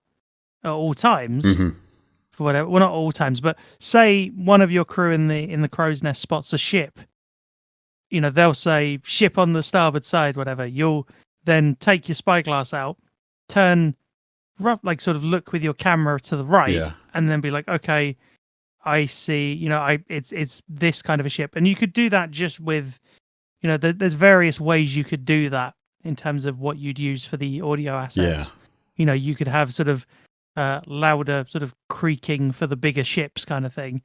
at all times, for whatever, well, not all times, but say one of your crew in the crow's nest spots a ship, they'll say ship on the starboard side, whatever. You'll then take your spyglass out, turn, sort of look with your camera to the right, and then be like, okay, I see, it's this kind of a ship. And you could do that just with, there's various ways you could do that in terms of what you'd use for the audio assets. You could have sort of louder sort of creaking for the bigger ships kind of thing.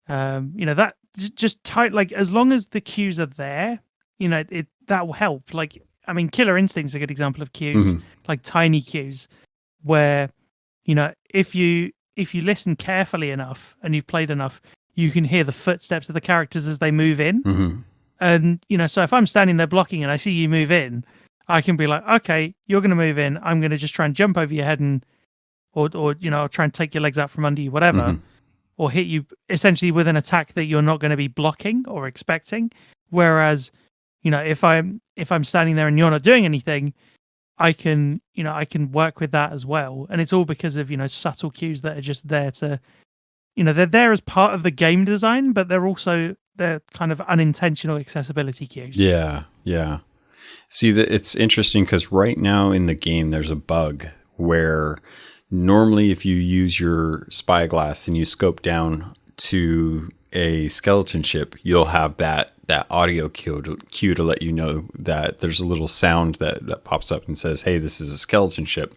That just tight, as long as the cues are there, that will help. Killer Instinct's a good example of cues, like tiny cues, where, if you listen carefully enough and you've played enough, you can hear the footsteps of the characters as they move in. And, so if I'm standing there blocking and I see you move in, I can be like, okay, you're going to move in. I'm going to just try and jump over your head and or I'll try and take your legs out from under you, whatever, or hit you essentially with an attack that you're not going to be blocking or expecting. Whereas, if I'm standing there and you're not doing anything, I can work with that as well. And it's all because of, subtle cues that are just there to, they're there as part of the game design, but they're kind of unintentional accessibility cues. Yeah. Yeah. See, it's interesting because right now in the game, there's a bug where normally if you use your spyglass and you scope down to a skeleton ship, you'll have that audio cue to let you know that there's a little sound that pops up and says, hey, this is a skeleton ship.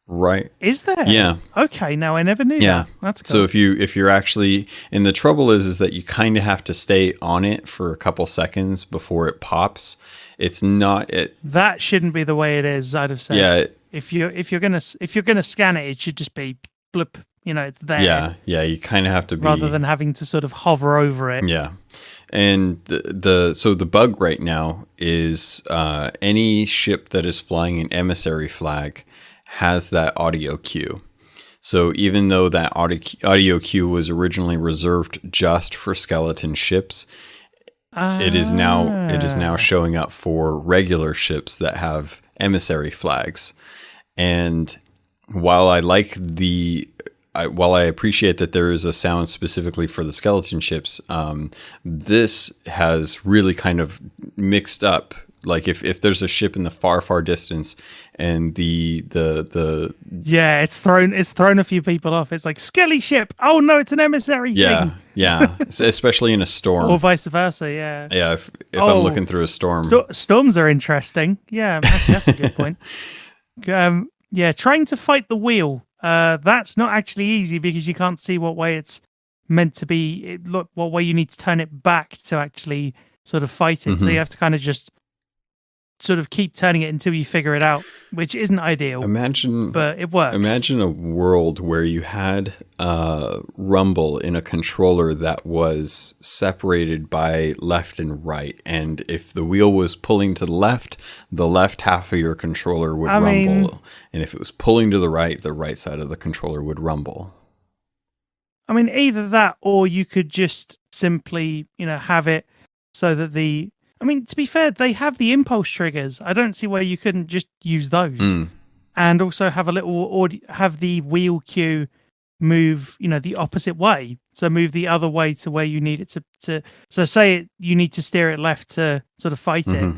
Right. Is there? Yeah. Okay. Now I never knew that. That's cool. So if you're actually, and the trouble is that you kind of have to stay on it for a couple seconds before it pops. It's not it. That shouldn't be the way it is. I'd have said. Yeah. If you're gonna scan it, it should just be blip. It's there. Yeah. Yeah. You kind of have to be, rather than having to sort of hover over it. Yeah. And so the bug right now is any ship that is flying an emissary flag has that audio cue. So even though that audio cue was originally reserved just for skeleton ships, it is now showing up for regular ships that have emissary flags. And while I appreciate that there is a sound specifically for the skeleton ships, this has really kind of mixed up. Like if there's a ship in the far distance and the it's thrown a few people off. It's like skelly ship. Oh no, it's an emissary thing. Yeah, especially in a storm or vice versa. Yeah. If I'm looking through a storm, storms are interesting. Yeah, that's a good point. Trying to fight the wheel. That's not actually easy because you can't see what way it's meant to be. What way you need to turn it back to actually sort of fight it. So you have to kind of just sort of keep turning it until you figure it out, which isn't ideal. But it works. Imagine a world where you had rumble in a controller that was separated by left and right, and if the wheel was pulling to the left half of your controller would rumble, and if it was pulling to the right side of the controller would rumble. I mean, either that, or you could just simply, have it so that to be fair, they have the impulse triggers. I don't see why you couldn't just use those, and also have a little have the wheel cue move, the opposite way. So move the other way to where you need it to. So say you need to steer it left to sort of fight it.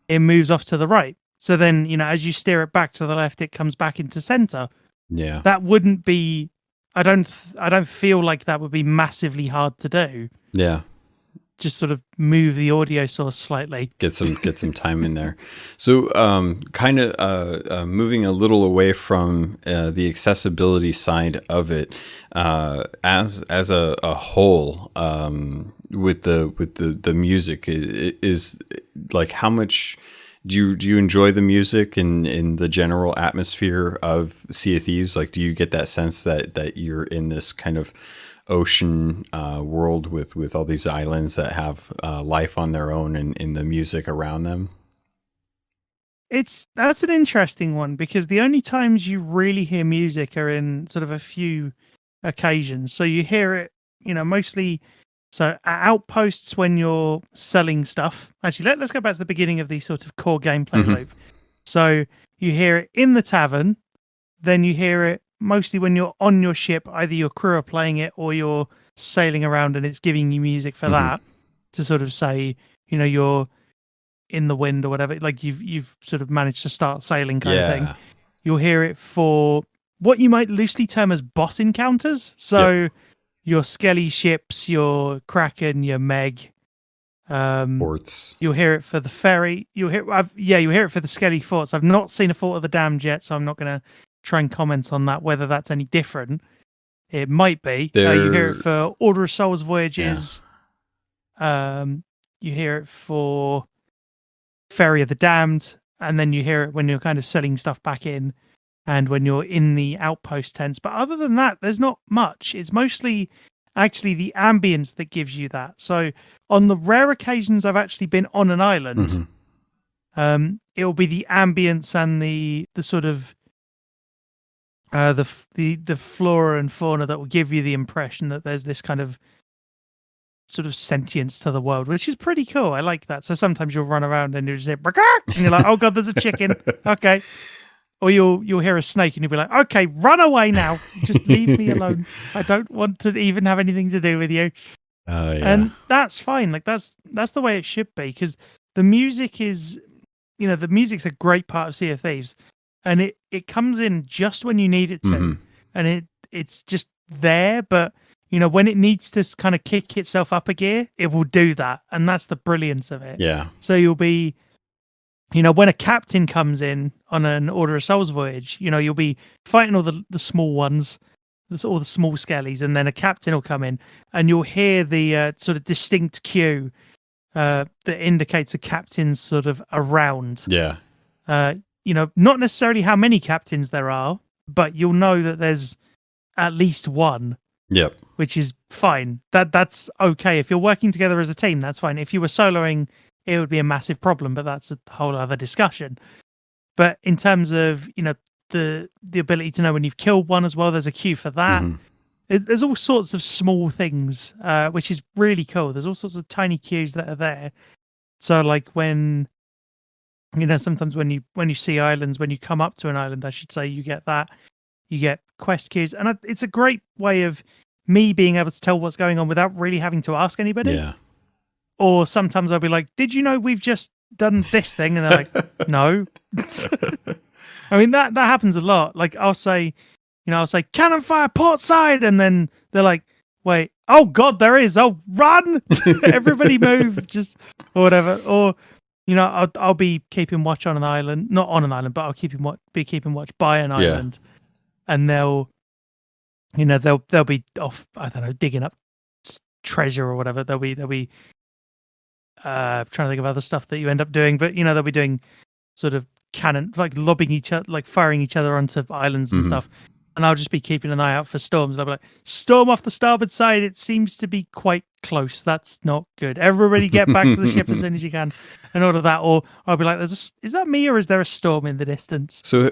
It moves off to the right. So then, as you steer it back to the left, it comes back into center. Yeah, that wouldn't be. I don't feel like that would be massively hard to do. Yeah. Just sort of move the audio source slightly. Get some time in there. So kind of moving a little away from the accessibility side of it, as a whole, with the music, is like, how much do you enjoy the music in the general atmosphere of Sea of Thieves? Like, do you get that sense that you're in this kind of ocean world with all these islands that have life on their own and in the music around them? That's an interesting one, because the only times you really hear music are in sort of a few occasions. So you hear it, mostly at outposts when you're selling stuff. Actually, let's go back to the beginning of the sort of core gameplay loop. So you hear it in the tavern, then you hear it mostly when you're on your ship, either your crew are playing it or you're sailing around and it's giving you music for that, to sort of say, you're in the wind or whatever, like you've sort of managed to start sailing kind of thing. You'll hear it for what you might loosely term as boss encounters. So your Skelly ships, your Kraken, your Meg, forts. You'll hear it for the ferry. You'll hear it for the Skelly forts. I've not seen a Fort of the Damned yet, so I'm not going to try and comment on that, whether that's any different. It might be. You hear it for Order of Souls voyages. You hear it for Ferry of the Damned, and then you hear it when you're kind of selling stuff back in, and when you're in the outpost tents. But other than that, there's not much. It's mostly actually the ambience that gives you that. So on the rare occasions I've actually been on an island, it will be the ambience and the sort of the flora and fauna that will give you the impression that there's this kind of sort of sentience to the world, which is pretty cool. I like that. So sometimes you'll run around and you'll just say, and you're like, oh god, there's a chicken. Okay. Or you'll hear a snake and you'll be like, okay, run away now. Just leave me alone. I don't want to even have anything to do with you. And that's fine. Like that's the way it should be, because the music is, the music's a great part of Sea of Thieves. And it comes in just when you need it to. And it's just there, but when it needs to kind of kick itself up a gear, it will do that. And that's the brilliance of it. Yeah. So you'll be, when a captain comes in on an Order of Souls voyage, you'll be fighting all the small ones, all the small skellies, and then a captain will come in and you'll hear the sort of distinct cue that indicates a captain's sort of around. Yeah. Not necessarily how many captains there are, but you'll know that there's at least one. Yep. Which is fine. That's okay. If you're working together as a team, that's fine. If you were soloing, it would be a massive problem, but that's a whole other discussion. But in terms of, the ability to know when you've killed one as well, there's a cue for that. There's all sorts of small things, which is really cool. There's all sorts of tiny cues that are there. So like when, sometimes when you see islands, when you come up to an island, I should say, you get that. You get quest queues. And it's a great way of me being able to tell what's going on without really having to ask anybody. Yeah. Or sometimes I'll be like, did you know we've just done this thing? And they're like, no. I mean, that happens a lot. Like I'll say, cannon fire port side. And then they're like, wait, oh God, there is. Oh, run. Everybody move. Just, or whatever. Or, I'll be keeping watch on an island, not on an island, but I'll be keeping watch by an island. And they'll be off, I don't know, digging up treasure or whatever. They'll be trying to think of other stuff that you end up doing, but they'll be doing sort of cannon, like lobbing each other, like firing each other onto islands and stuff. And I'll just be keeping an eye out for storms. I'll be like, storm off the starboard side. It seems to be quite close. That's not good. Everybody get back to the ship as soon as you can, and all of that. Or I'll be like, is that me or is there a storm in the distance? So,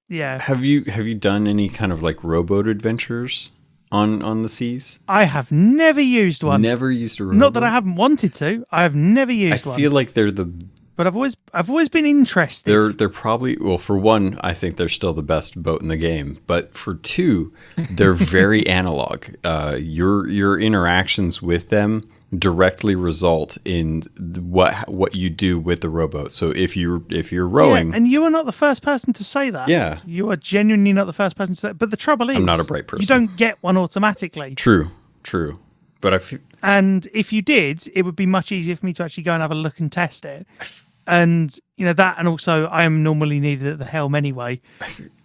yeah. Have you done any kind of like rowboat adventures on the seas? I have never used one. Never used a rowboat? Not that I haven't wanted to. I have never used one. I feel like they're but I've always been interested. They're probably, well, for one, I think they're still the best boat in the game. But for two, they're very analog. Your interactions with them directly result in what you do with the rowboat. So if you're rowing, and you are not the first person to say that. Yeah, you are genuinely not the first person to say that. But the trouble is, I'm not a bright person. You don't get one automatically. True. But and if you did, it would be much easier for me to actually go and have a look and test it. And that, and also I am normally needed at the helm anyway.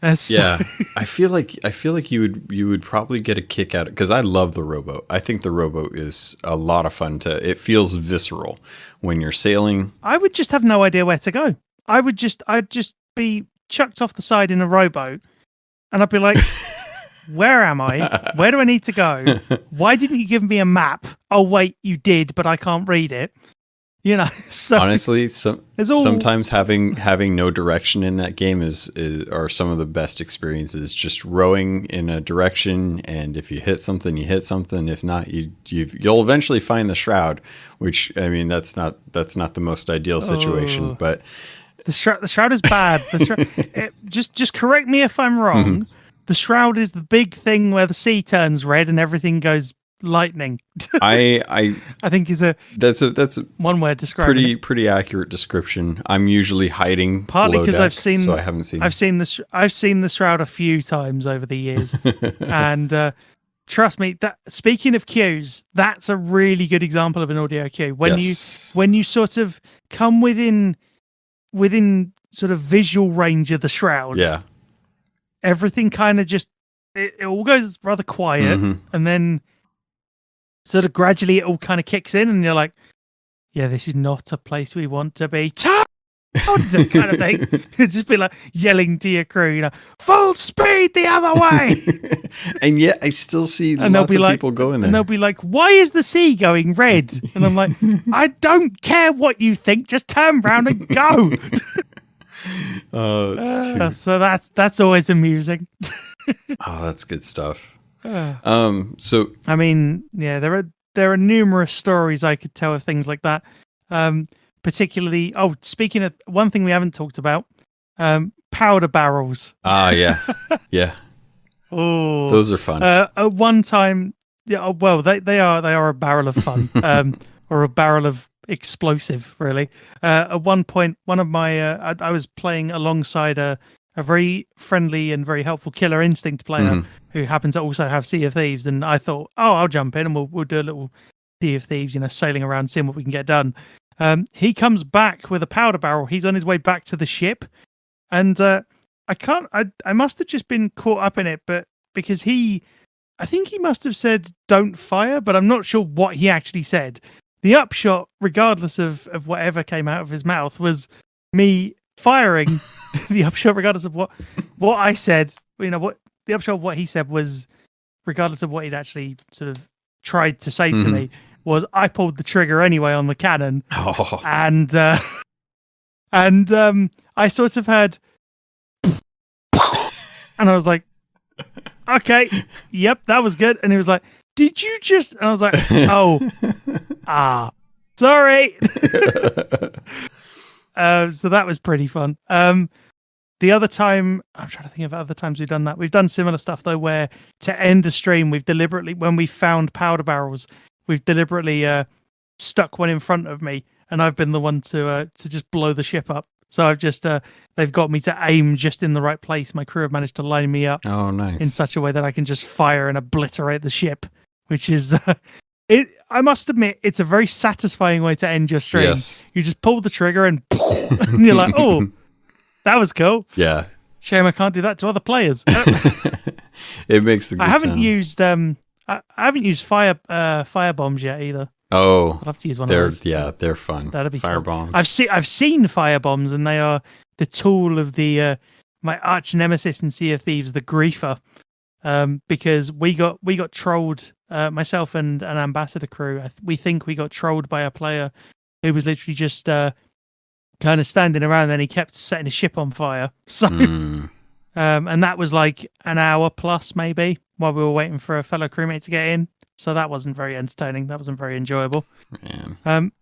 Yeah, I feel like you would probably get a kick out of it, because I love the rowboat. I think the rowboat is a lot of fun. It feels visceral when you're sailing. I would just have no idea where to go. I'd just be chucked off the side in a rowboat, and I'd be like, where am I? Where do I need to go? Why didn't you give me a map? Oh wait, you did, but I can't read it. So honestly, sometimes having no direction in that game are some of the best experiences. Just rowing in a direction, and if you hit something, you hit something. If not, you'll eventually find the shroud. Which, I mean, that's not the most ideal situation, but the shroud is bad. Just correct me if I'm wrong. The shroud is the big thing where the sea turns red and everything goes lightning. I think that's a one word describing pretty accurate description. I'm usually hiding partly because I haven't seen. I've seen the shroud a few times over the years, and trust me, that speaking of cues, that's a really good example of an audio cue. When you sort of come within sort of visual range of the shroud, everything kind of just it all goes rather quiet, and then sort of gradually it all kind of kicks in, and you're like, yeah, this is not a place we want to be. Kind of thing. Just be like yelling to your crew, full speed the other way. And yet I still see lots of people going there. And they'll be like, why is the sea going red? And I'm like, I don't care what you think, just turn around and go. So that's always amusing. Oh, that's good stuff. So I mean, yeah, there are numerous stories I could tell of things like that. Particularly, speaking of one thing we haven't talked about, powder barrels. Yeah. Oh, those are fun. At one time, well, they are a barrel of fun, or a barrel of explosive, really. At one point, one of my I was playing alongside a very friendly and very helpful Killer Instinct player who happens to also have Sea of Thieves, and I thought, I'll jump in and we'll do a little Sea of Thieves, sailing around, seeing what we can get done. He comes back with a powder barrel. He's on his way back to the ship, and I must have just been caught up in it, but because I think he must have said don't fire, but I'm not sure what he actually said. The upshot, regardless of whatever came out of his mouth, was me firing. The upshot, regardless of what I said, what the upshot of what he said was, regardless of what he'd actually sort of tried to say to me, was I pulled the trigger anyway on the cannon, and I sort of heard, and I was like, okay, yep, that was good. And he was like, did you just? And I was like, sorry. So that was pretty fun. The other time, I'm trying to think of other times we've done that. We've done similar stuff though, where to end a stream, we've deliberately, when we found powder barrels, we've deliberately stuck one in front of me, and I've been the one to just blow the ship up. So I've just they've got me to aim just in the right place. My crew have managed to line me up. Oh, nice. In such a way that I can just fire and obliterate the ship, which is it. I must admit, it's a very satisfying way to end your stream. Yes. You just pull the trigger and you're like, oh, that was cool. Yeah. Shame I can't do that to other players. It makes a good I haven't sound. used I haven't used fire bombs yet either. Oh, I'd love to use one of those. They're fun. That'd be firebombs. Fun. I've seen firebombs, and they are the tool of the my arch nemesis in Sea of Thieves, the Griefer. Because we got trolled, myself and an ambassador crew. We think we got trolled by a player who was literally just kind of standing around, and he kept setting his ship on fire. So, and that was like an hour plus maybe while we were waiting for a fellow crewmate to get in. So that wasn't very entertaining. That wasn't very enjoyable. Man.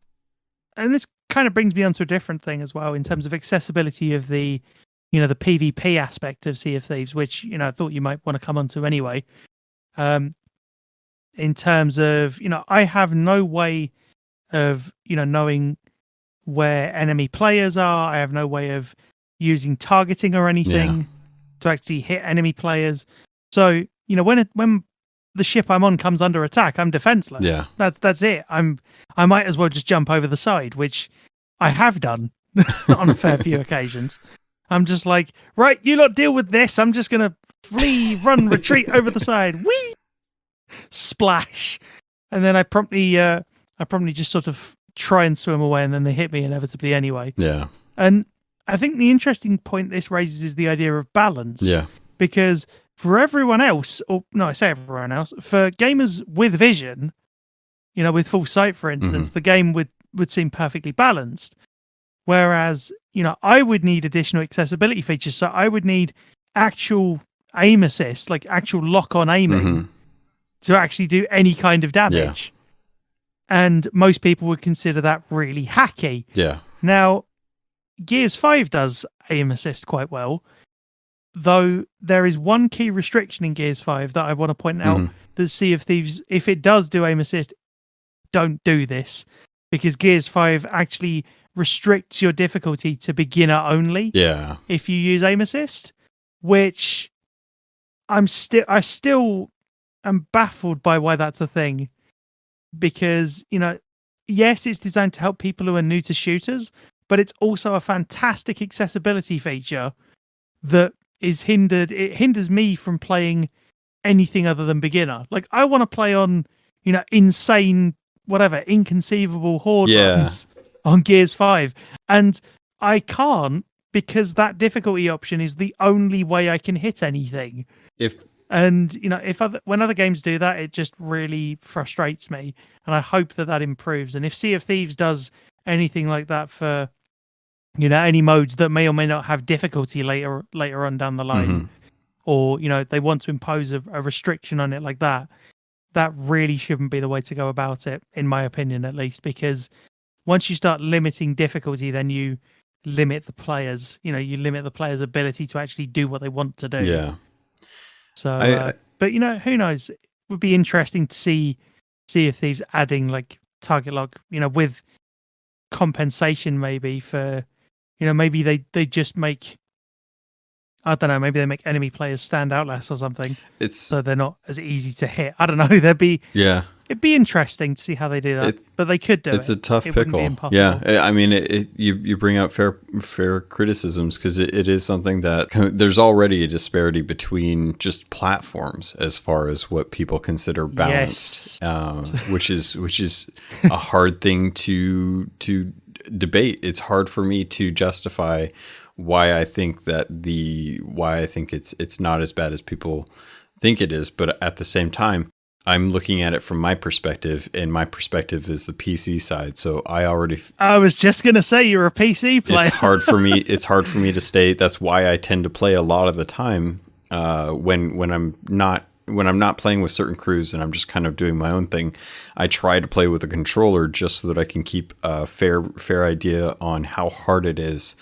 And this kind of brings me on to a different thing as well in terms of accessibility of the PvP aspect of Sea of Thieves, which, I thought you might want to come onto anyway. In terms of, I have no way of, knowing where enemy players are. I have no way of using targeting or anything to actually hit enemy players. So, when the ship I'm on comes under attack, I'm defenseless. Yeah. That's it. I might as well just jump over the side, which I have done on a fair few occasions. I'm just like, right, you lot deal with this. I'm just gonna flee, run, retreat over the side. Whee! Splash. And then I promptly just sort of try and swim away, and then they hit me inevitably anyway. Yeah. And I think the interesting point this raises is the idea of balance. Yeah. Because for everyone else, or no, I say everyone else, for gamers with vision, with full sight, for instance, the game would seem perfectly balanced. Whereas, I would need additional accessibility features. So I would need actual aim assist, like actual lock-on aiming to actually do any kind of damage. Yeah. And most people would consider that really hacky. Yeah. Now, Gears 5 does aim assist quite well, though there is one key restriction in Gears 5 that I want to point out that Sea of Thieves, if it does do aim assist, don't do this, because Gears 5 actually restricts your difficulty to beginner only. Yeah. If you use aim assist, which I still am baffled by why that's a thing, because yes, it's designed to help people who are new to shooters, but it's also a fantastic accessibility feature that is hindered. It hinders me from playing anything other than beginner. Like, I want to play on insane, whatever, inconceivable horde runs on Gears 5, and I can't, because that difficulty option is the only way I can hit anything. When other games do that, it just really frustrates me, and I hope that improves. And if Sea of Thieves does anything like that for any modes that may or may not have difficulty later on down the line, or they want to impose a restriction on it like that, that really shouldn't be the way to go about it, in my opinion, at least, because once you start limiting difficulty, then you limit the players. You limit the players' ability to actually do what they want to do. Yeah. So, but who knows? It would be interesting to see Sea of Thieves adding like target lock, with compensation maybe for, maybe they just make, I don't know, maybe they make enemy players stand out less or something. So they're not as easy to hit. I don't know. It'd be interesting to see how they do that, but they could do it. It's a tough pickle. Yeah, I mean, you bring out fair criticisms, because it is something that there's already a disparity between just platforms as far as what people consider balanced, which is a hard thing to debate. It's hard for me to justify why I think it's not as bad as people think it is, but at the same time, I'm looking at it from my perspective, and my perspective is the PC side. So I was just going to say, you're a PC player. It's hard for me to state. That's why I tend to play a lot of the time when I'm not playing with certain crews and I'm just kind of doing my own thing. I try to play with a controller just so that I can keep a fair idea on how hard it is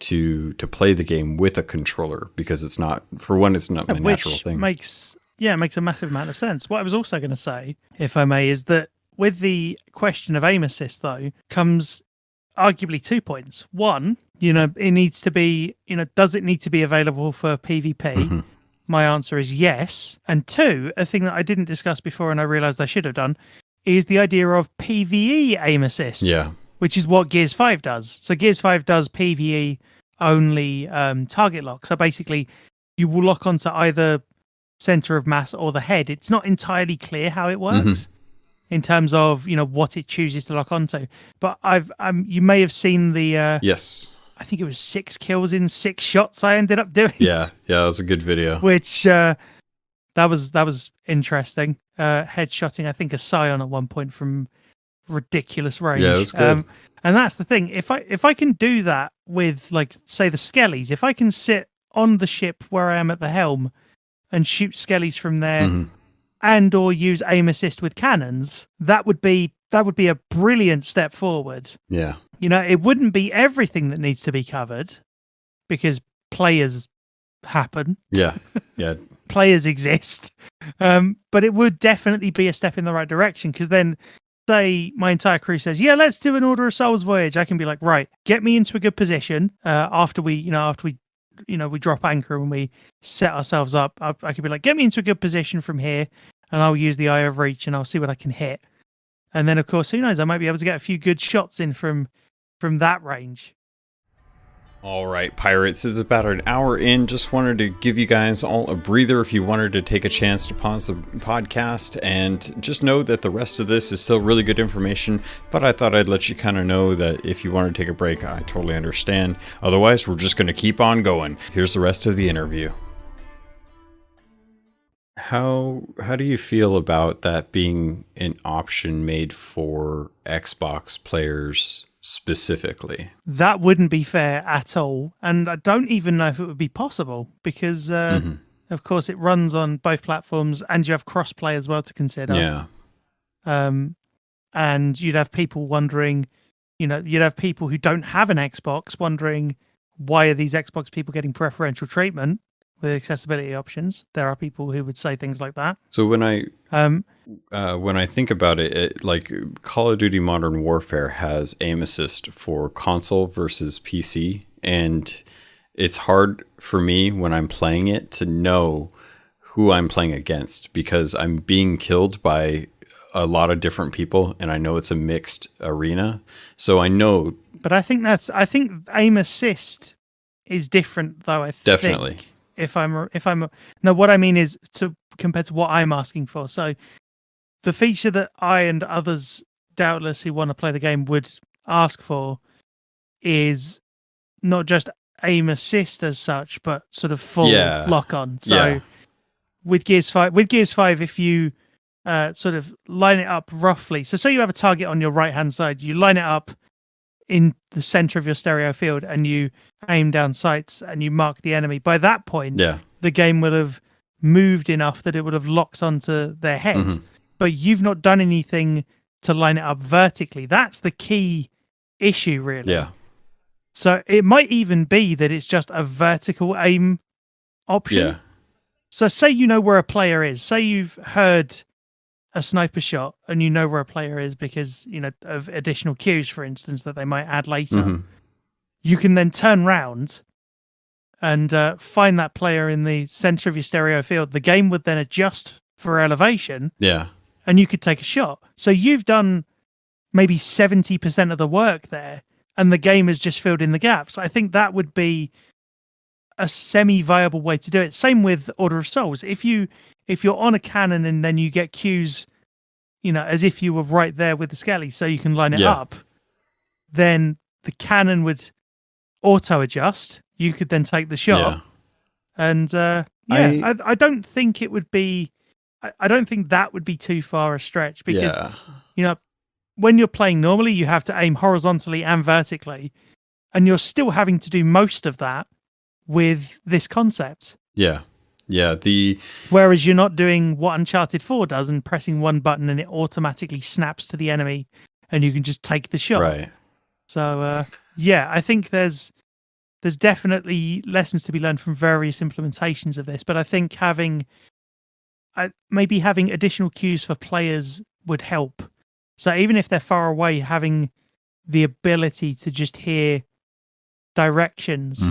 to play the game with a controller, because it's not my natural thing. It makes a massive amount of sense. What I was also going to say, if I may, is that with the question of aim assist, though, comes arguably 2 points. One, it needs to be, does it need to be available for PvP? My answer is yes. And two, a thing that I didn't discuss before and I realized I should have done, is the idea of PvE aim assist. Yeah. Which is what Gears 5 does. So Gears 5 does PvE only target lock. So basically, you will lock onto either center of mass or the head. It's not entirely clear how it works. in terms of what it chooses to lock onto. But you may have seen the yes, I think it was 6 kills in 6 shots I ended up doing. Yeah, that was a good video. Which that was interesting. Headshotting I think a Scion at one point from ridiculous range. Yeah, it was good. And that's the thing. If I can do that with, like, say, the Skellies, if I can sit on the ship where I am at the helm and shoot Skellies from there, and or use aim assist with cannons, that would be a brilliant step forward. Yeah. It wouldn't be everything that needs to be covered, because players happen. Yeah. Yeah. Players exist. But it would definitely be a step in the right direction, because then, say my entire crew says, yeah, let's do an Order of Souls voyage. I can be like, right, get me into a good position after we drop anchor and we set ourselves up. I could be like, get me into a good position from here, and I'll use the Eye of Reach and I'll see what I can hit. And then, of course, who knows? I might be able to get a few good shots in from that range. All right, Pirates, it's about an hour in. Just wanted to give you guys all a breather if you wanted to take a chance to pause the podcast, and just know that the rest of this is still really good information, but I thought I'd let you kind of know that if you want to take a break, I totally understand. Otherwise, we're just going to keep on going. Here's the rest of the interview. How do you feel about that being an option made for Xbox players specifically? That wouldn't be fair at all, and I don't even know if it would be possible, because of course it runs on both platforms, and you have cross-play as well to consider. Yeah. And you'd have people wondering, you'd have people who don't have an Xbox wondering, why are these Xbox people getting preferential treatment with accessibility options? There are people who would say things like that. So when I think about it, like Call of Duty Modern Warfare has aim assist for console versus PC, and it's hard for me when I'm playing it to know who I'm playing against, because I'm being killed by a lot of different people, and I know it's a mixed arena, so I know. But I think aim assist is different, though. Definitely. What I mean is, compared to what I'm asking for. So the feature that I and others, doubtless, who want to play the game would ask for is not just aim assist as such, but sort of full lock on. So with Gears 5, if you sort of line it up roughly. So say you have a target on your right-hand side, you line it up in the center of your stereo field and you aim down sights and you mark the enemy. By that point, the game will have moved enough that it would have locked onto their head, but you've not done anything to line it up vertically. That's the key issue, really. Yeah. So it might even be that it's just a vertical aim option. Yeah. So say you know where a player is. Say you've heard a sniper shot and you know where a player is because, of additional cues, for instance, that they might add later. You can then turn round and find that player in the center of your stereo field. The game would then adjust for elevation. Yeah. And you could take a shot. So you've done maybe 70% of the work there, and the game has just filled in the gaps. I think that would be a semi-viable way to do it. Same with Order of Souls. If you're on a cannon and then you get cues, as if you were right there with the Skelly, so you can line it up, then the cannon would auto-adjust. You could then take the shot. And I don't think it would be... I don't think that would be too far a stretch, because, when you're playing normally, you have to aim horizontally and vertically, and you're still having to do most of that with this concept. Yeah. Yeah. Whereas you're not doing what Uncharted 4 does and pressing one button and it automatically snaps to the enemy and you can just take the shot. Right. So, I think there's definitely lessons to be learned from various implementations of this, but I think maybe having additional cues for players would help. So even if they're far away, having the ability to just hear directions,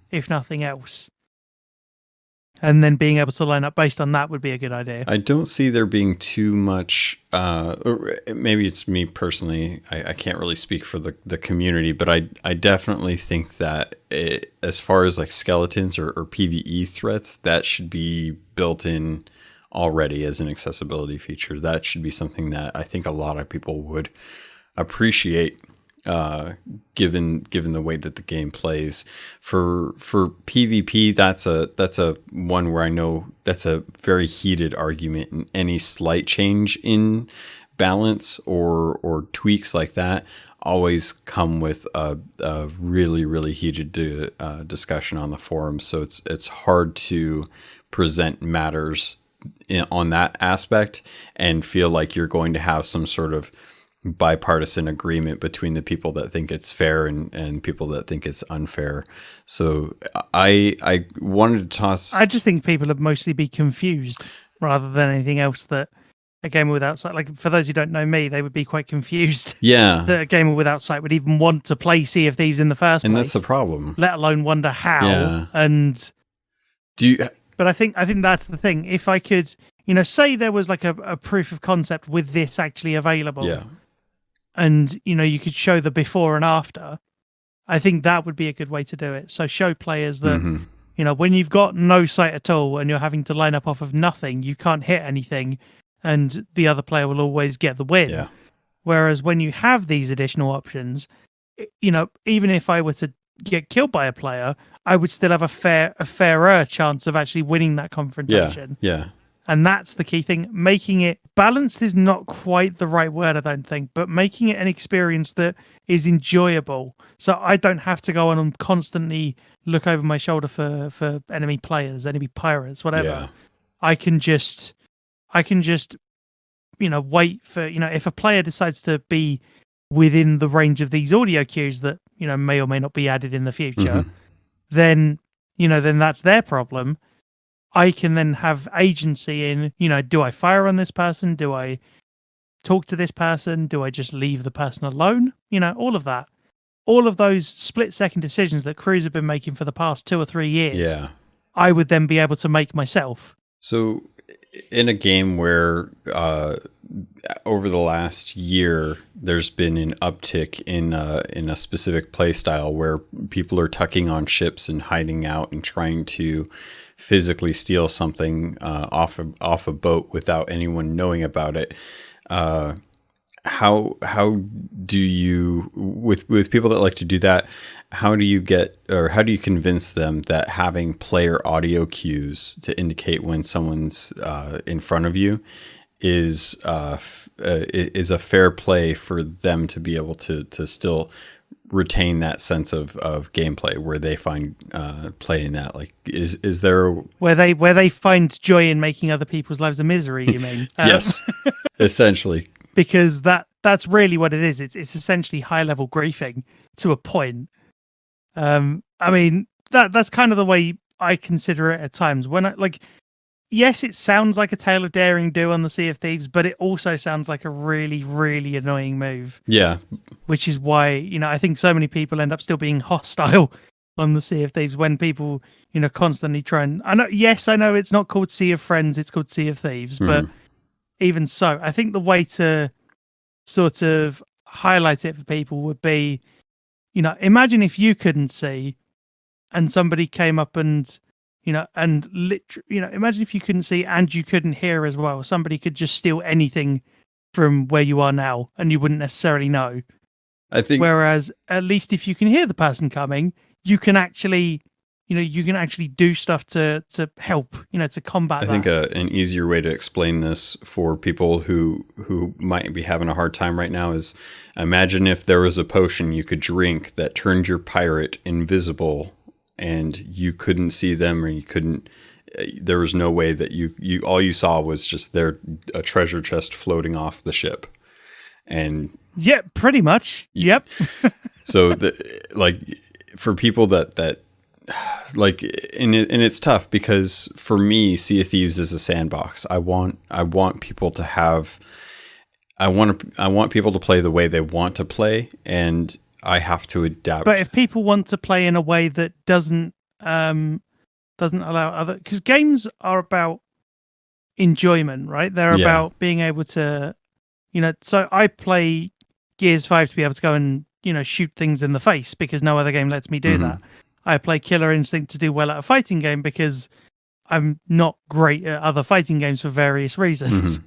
if nothing else, and then being able to line up based on that would be a good idea. I don't see there being too much, or maybe it's me personally, I can't really speak for the community, but I definitely think that as far as like skeletons or PvE threats, that should be built in already as an accessibility feature. That should be something that I think a lot of people would appreciate, given the way that the game plays. For PvP, that's a one where I know that's a very heated argument, and any slight change in balance or tweaks like that always come with a really, really heated discussion on the forums. So it's hard to present matters on that aspect and feel like you're going to have some sort of bipartisan agreement between the people that think it's fair and people that think it's unfair. So I wanted to toss... I just think people would mostly be confused rather than anything else, that a gamer without sight, like for those who don't know me, they would be quite confused. Yeah. That a gamer without sight would even want to play Sea of Thieves in the first place. And that's the problem. Let alone wonder how. Yeah. And but I think that's the thing. If I could, say there was like a proof of concept with this actually available. Yeah. And, you could show the before and after. I think that would be a good way to do it. So show players that, when you've got no sight at all and you're having to line up off of nothing, you can't hit anything, and the other player will always get the win. Yeah. Whereas when you have these additional options, even if I were to get killed by a player, I would still have a fairer chance of actually winning that confrontation. Yeah. And that's the key thing. Making it balanced is not quite the right word, I don't think, but making it an experience that is enjoyable. So I don't have to go on and constantly look over my shoulder for enemy players, enemy pirates, whatever. Yeah. I can just, wait for, if a player decides to be within the range of these audio cues that, may or may not be added in the future, then that's their problem. I can then have agency in, do I fire on this person? Do I talk to this person? Do I just leave the person alone? All of that. All of those split-second decisions that crews have been making for the past 2 or 3 years, Yeah. I would then be able to make myself. So in a game where over the last year, there's been an uptick in a specific play style where people are tucking on ships and hiding out and trying to physically steal something off a boat without anyone knowing about it. How do you, with people that like to do that, how do you convince them that having player audio cues to indicate when someone's in front of you is a fair play for them to be able to still retain that sense of gameplay where they find playing that? Like, is there where they find joy in making other people's lives a misery, you mean? Yes, essentially. Because that's really what it is. It's essentially high level griefing to a point. I mean, that's kind of the way I consider it at times. When yes, it sounds like a Tale of Daring Do on the Sea of Thieves, but it also sounds like a really, really annoying move. Yeah. Which is why, I think so many people end up still being hostile on the Sea of Thieves when people, constantly try and... I know it's not called Sea of Friends, it's called Sea of Thieves, but even so, I think the way to sort of highlight it for people would be, imagine if you couldn't see and somebody came up and... imagine if you couldn't see and you couldn't hear as well. Somebody could just steal anything from where you are now and you wouldn't necessarily know. I think. Whereas at least if you can hear the person coming, you can actually, do stuff to help, to combat that. I think an easier way to explain this for people who might be having a hard time right now is, imagine if there was a potion you could drink that turned your pirate invisible and you couldn't see them, or there was no way that you all you saw was just a treasure chest floating off the ship. And yeah, pretty much. Yep. So for people that like, and it's tough because for me, Sea of Thieves is a sandbox. I want people to have, I want people to play the way they want to play, and I have to adapt. But if people want to play in a way that doesn't allow other, because games are about enjoyment, right? They're about being able to, so I play Gears 5 to be able to go and, shoot things in the face because no other game lets me do that. I play Killer Instinct to do well at a fighting game because I'm not great at other fighting games for various reasons.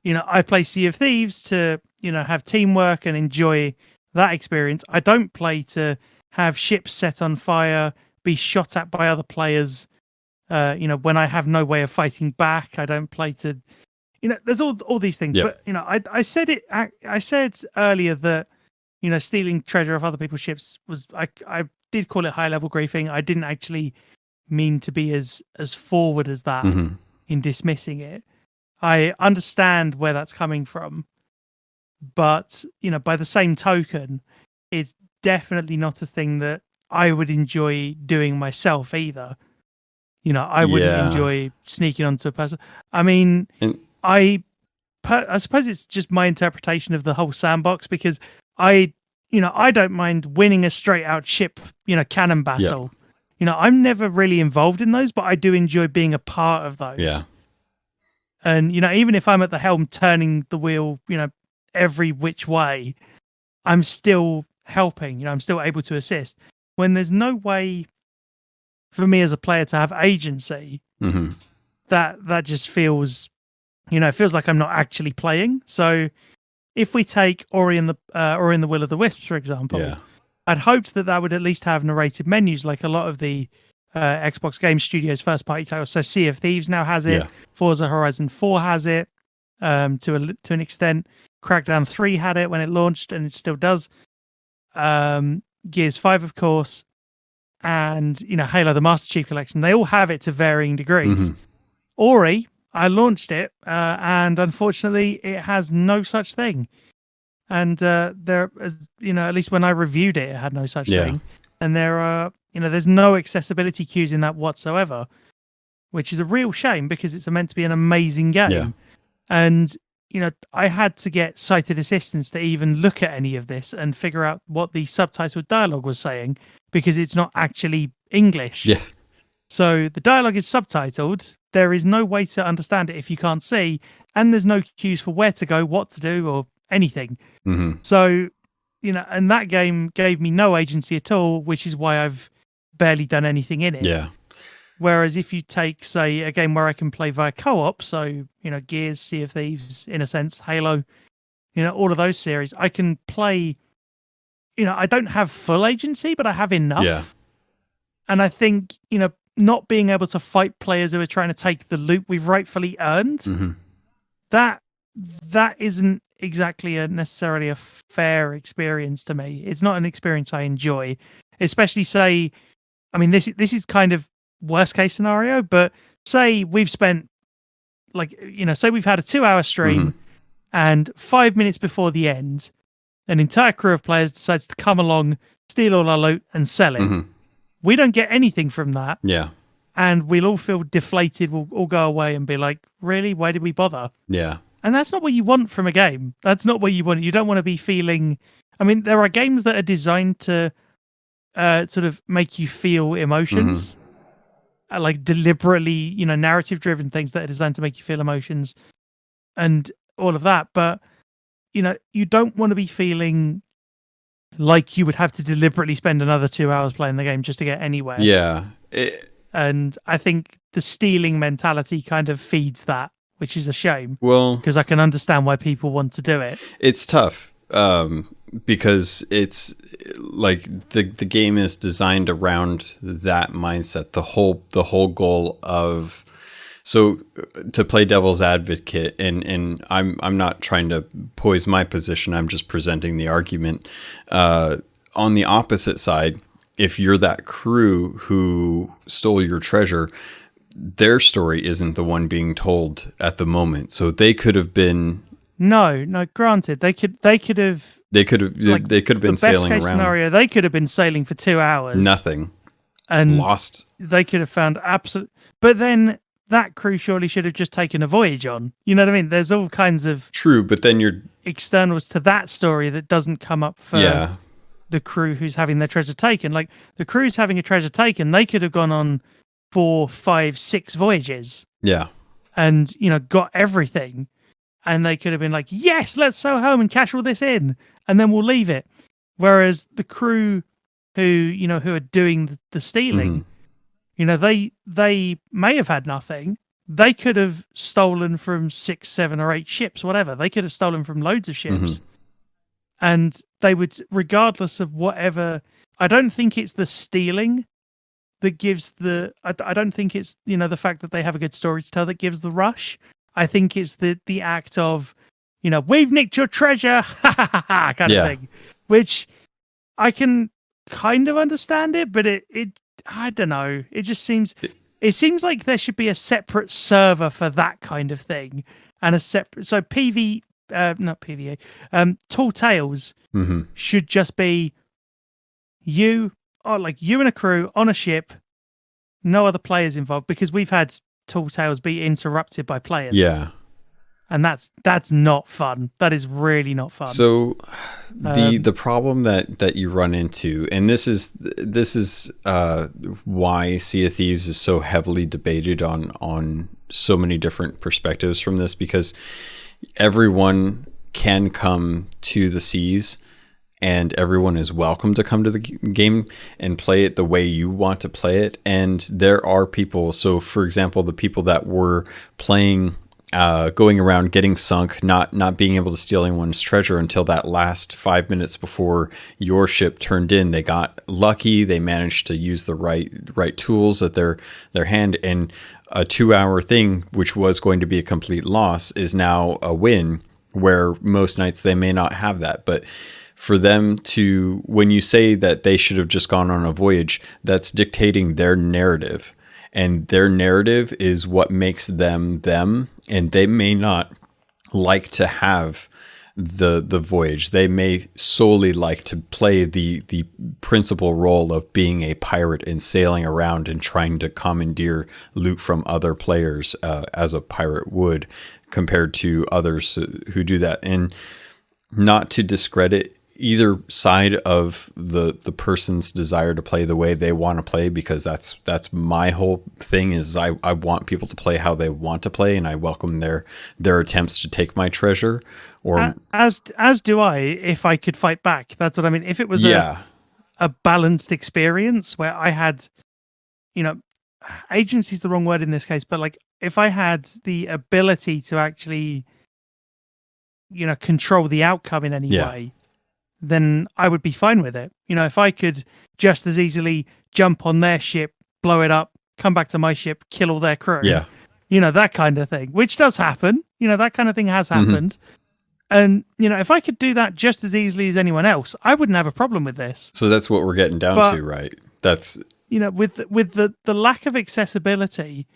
I play Sea of Thieves to, have teamwork and enjoy that experience. I don't play to have ships set on fire, be shot at by other players. When I have no way of fighting back, I don't play to, there's all these things. Yep. But, I said earlier that, stealing treasure off other people's ships was, I did call it high level griefing. I didn't actually mean to be as forward as that in dismissing it. I understand where that's coming from, but by the same token, it's definitely not a thing that I would enjoy doing myself either. I wouldn't enjoy sneaking onto a person. I mean, I suppose it's just my interpretation of the whole sandbox, because I don't mind winning a straight out ship, cannon battle. I'm never really involved in those, but I do enjoy being a part of those. Yeah. And, even if I'm at the helm turning the wheel, every which way, I'm still helping, I'm still able to assist. When there's no way for me as a player to have agency, that just feels, feels like I'm not actually playing. So if we take Ori and the Will of the Wisps, for example, I'd hoped that would at least have narrated menus like a lot of the Xbox Game Studios first-party titles. So Sea of Thieves now has it. Forza Horizon 4 has it to an extent. Crackdown 3 had it when it launched, and it still does. Gears 5, of course, and Halo: The Master Chief Collection. They all have it to varying degrees. Ori, I launched it, and unfortunately, it has no such thing. And there, at least when I reviewed it, it had no such thing. And there are, there's no accessibility cues in that whatsoever, which is a real shame because it's meant to be an amazing game. And I had to get sighted assistance to even look at any of this and figure out what the subtitled dialogue was saying, because it's not actually English. So the dialogue is subtitled. There is no way to understand it if you can't see, and there's no cues for where to go, what to do, or anything. So, and that game gave me no agency at all, which is why I've barely done anything in it. Whereas if you take, say, a game where I can play via co-op, so, Gears, Sea of Thieves, in a sense, Halo, all of those series, I can play, I don't have full agency, but I have enough. And I think, not being able to fight players who are trying to take the loot we've rightfully earned, that isn't exactly necessarily a fair experience to me. It's not an experience I enjoy, especially say, I mean, this is kind of worst case scenario, but say we've spent say we've had a 2-hour stream and 5 minutes before the end, an entire crew of players decides to come along, steal all our loot and sell it. We don't get anything from that. And we'll all feel deflated. We'll all go away and be like, really? Why did we bother? And that's not what you want from a game. That's not what you want. You don't want to be feeling... I mean, there are games that are designed to sort of make you feel emotions. Like deliberately, narrative-driven things that are designed to make you feel emotions and all of that. But, you don't want to be feeling like you would have to deliberately spend another 2 hours playing the game just to get anywhere. And I think the stealing mentality kind of feeds that, which is a shame. Well, because I can understand why people want to do it. It's tough because it's like the game is designed around that mindset. The whole goal of, so to play devil's advocate, and I'm not trying to poise my position. I'm just presenting the argument. On the opposite side, if you're that crew who stole your treasure, their story isn't the one being told at the moment. So they could have been... No, granted, they could have been sailing around. Scenario, they could have been sailing for 2 hours. Nothing. And lost. They could have found absolute... But then that crew surely should have just taken a voyage on. You know what I mean? There's all kinds of... True, but then you're... externals to that story that doesn't come up for the crew who's having their treasure taken. Like, the crew's having a treasure taken, they could have gone on 4, 5, 6 voyages. And, got everything. And they could have been like, yes, let's sail home and cash all this in, and then we'll leave it. Whereas the crew who are doing the stealing, they may have had nothing. They could have stolen from 6, 7, or 8 ships, whatever. They could have stolen from loads of ships, and they would, regardless of whatever. I don't think it's the stealing that gives the. I don't think it's the fact that they have a good story to tell that gives the rush. I think it's the act of, we've nicked your treasure, kind of thing, which I can kind of understand it, but it I don't know. It just seems. It seems like there should be a separate server for that kind of thing, and a separate. So not PVA. Tall Tales should just be you and a crew on a ship, no other players involved, because we've had Tall Tales be interrupted by players. Yeah. And that's not fun. That is really not fun. So the problem that you run into, and this is why Sea of Thieves is so heavily debated on so many different perspectives from this, because everyone can come to the seas and everyone is welcome to come to the game and play it the way you want to play it. And there are people, so for example, the people that were playing going around getting sunk, not being able to steal anyone's treasure until that last 5 minutes before your ship turned in. They got lucky. They managed to use the right tools at their hand, and a 2-hour thing, which was going to be a complete loss, is now a win, where most nights they may not have that. But for them to, when you say that they should have just gone on a voyage, that's dictating their narrative. And their narrative is what makes them them, and they may not like to have the voyage. They may solely like to play the principal role of being a pirate and sailing around and trying to commandeer loot from other players, as a pirate would, compared to others who do that. And not to discredit either side of the person's desire to play the way they want to play, because that's my whole thing, is I want people to play how they want to play, and I welcome their attempts to take my treasure. Or as do I, if I could fight back. That's what I mean. If it was a balanced experience where I had, agency is the wrong word in this case, but like if I had the ability to actually, control the outcome in any way, then I would be fine with it. If I could just as easily jump on their ship, blow it up, come back to my ship, kill all their crew. Yeah. That kind of thing, which does happen. That kind of thing has happened. And, if I could do that just as easily as anyone else, I wouldn't have a problem with this. So that's what we're getting down to, right? That's, with the lack of accessibility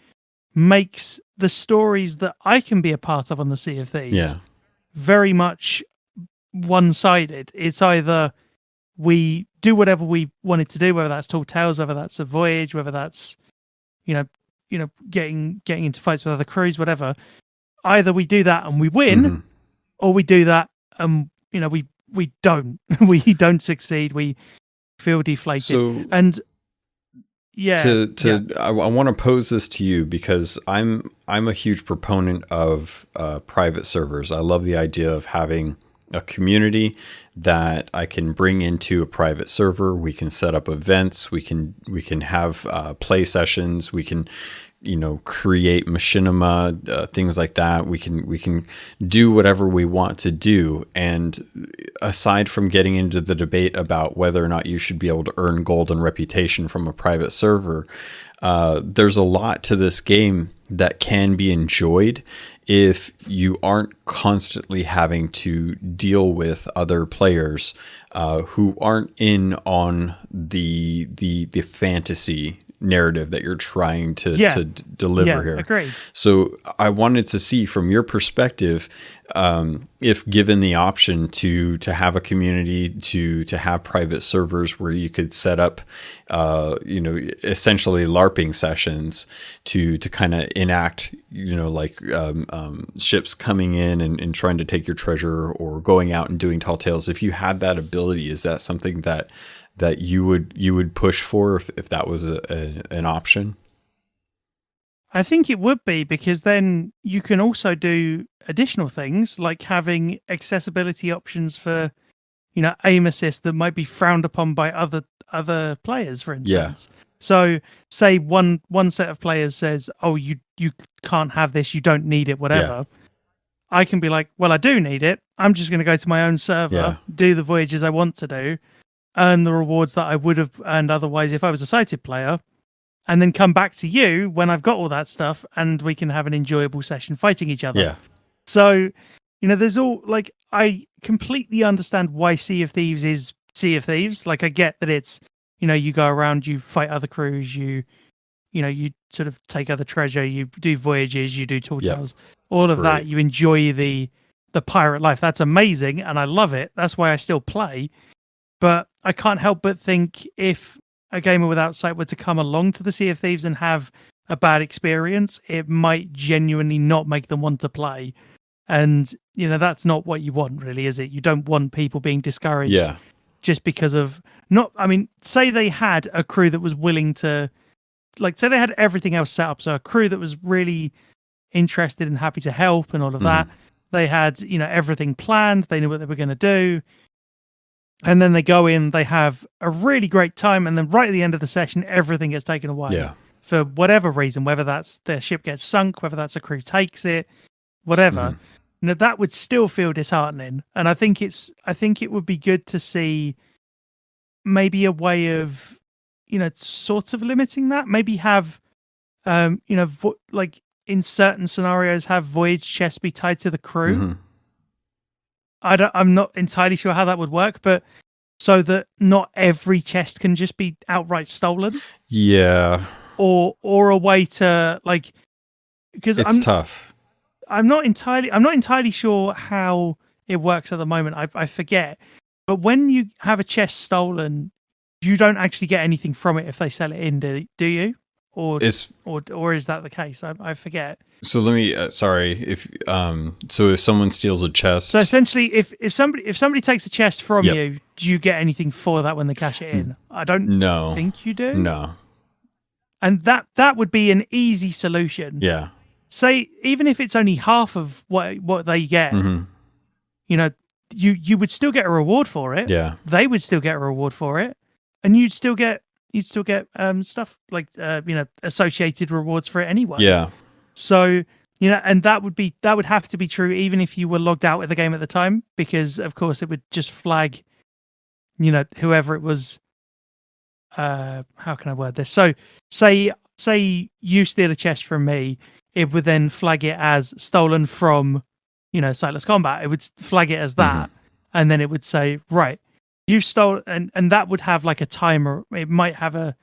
makes the stories that I can be a part of on the Sea of Thieves very much one-sided. It's either we do whatever we wanted to do, whether that's Tall Tales, whether that's a voyage, whether that's getting into fights with other crews, whatever. Either we do that and we win, or we do that and we don't we don't succeed. We feel deflated. So, and I want to pose this to you, because I'm a huge proponent of private servers. I love the idea of having a community that I can bring into a private server. We can set up events. We can have play sessions. We can, create machinima, things like that. We can do whatever we want to do. And aside from getting into the debate about whether or not you should be able to earn gold and reputation from a private server, there's a lot to this game that can be enjoyed if you aren't constantly having to deal with other players who aren't in on the fantasy narrative that you're trying to deliver here. Agreed. So I wanted to see from your perspective, if given the option to have a community, to have private servers where you could set up, essentially LARPing sessions to kind of enact, ships coming in and trying to take your treasure, or going out and doing tall tales. If you had that ability, is that something that you would push for if that was an option? I think it would be, because then you can also do additional things like having accessibility options for, aim assist that might be frowned upon by other players, for instance. So say one set of players says, "Oh, you can't have this. You don't need it. Whatever." Yeah. I can be like, "Well, I do need it. I'm just going to go to my own server, do the voyages I want to do, earn the rewards that I would have earned otherwise if I was a sighted player, and then come back to you when I've got all that stuff, and we can have an enjoyable session fighting each other." Yeah. So, there's all like, I completely understand why Sea of Thieves is Sea of Thieves. Like, I get that it's, you go around, you fight other crews, you sort of take other treasure, you do voyages, you do tall tales, all of that. You enjoy the pirate life. That's amazing, and I love it. That's why I still play. But I can't help but think if a gamer without sight were to come along to the Sea of Thieves and have a bad experience, it might genuinely not make them want to play. And, that's not what you want, really, is it? You don't want people being discouraged just because of say they had a crew that was willing to, say they had everything else set up. So a crew that was really interested and happy to help and all of that. They had, everything planned. They knew what they were going to do. And then they go in, they have a really great time. And then right at the end of the session, everything gets taken away. Yeah. For whatever reason, whether that's their ship gets sunk, whether that's a crew takes it, whatever. That would still feel disheartening. And I think it would be good to see maybe a way of, sort of limiting that. Maybe have, like in certain scenarios, have voyage chests be tied to the crew. I'm not entirely sure how that would work, but so that not every chest can just be outright stolen. Yeah. Or a way to, like, because it's tough. I'm not entirely sure how it works at the moment. I forget. But when you have a chest stolen, you don't actually get anything from it if they sell it in, do you? Or is that the case? I forget. So let me sorry, if someone steals a chest. So essentially, if somebody takes a chest from you, do you get anything for that when they cash it in? I don't think you do. No. And that would be an easy solution. Yeah. Say, even if it's only half of what they get, you would still get a reward for it. Yeah. They would still get a reward for it, and you'd still get stuff like associated rewards for it anyway. Yeah. So and that would have to be true even if you were logged out of the game at the time, because of course it would just flag, whoever it was. How can I word this? So say you steal a chest from me, it would then flag it as stolen from, SightlessKombat. It would flag it as that, and then it would say, right, you stole, and that would have like a timer. It might have a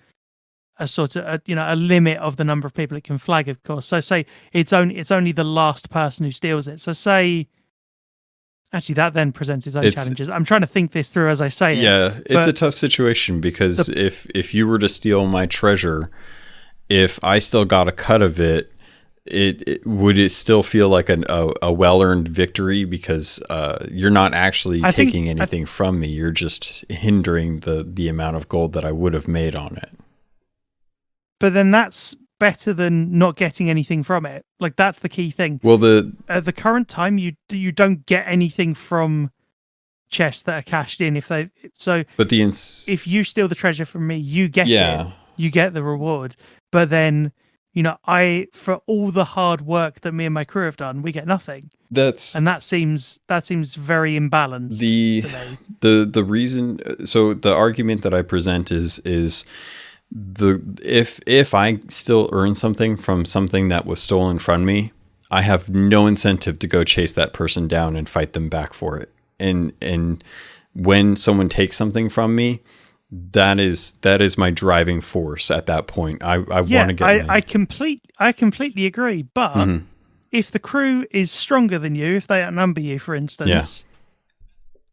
sort of a limit of the number of people it can flag, of course. So say it's only the last person who steals it. So say, actually, that then presents its own challenges. I'm trying to think this through as I say it. Yeah, it's a tough situation because if you were to steal my treasure, if I still got a cut of it, would it still feel like a well-earned victory, because you're not actually taking anything from me. You're just hindering the amount of gold that I would have made on it. But then that's better than not getting anything from it. Like, that's the key thing. Well, at the current time, you don't get anything from chests that are cashed in. If you steal the treasure from me, you get it. You get the reward. But then, for all the hard work that me and my crew have done, we get nothing. That seems very imbalanced to me. The reason, so the argument that I present is if I still earn something from something that was stolen from me, I have no incentive to go chase that person down and fight them back for it. And when someone takes something from me, that is my driving force at that point. I want to get. I completely agree. But if the crew is stronger than you, if they outnumber you, for instance,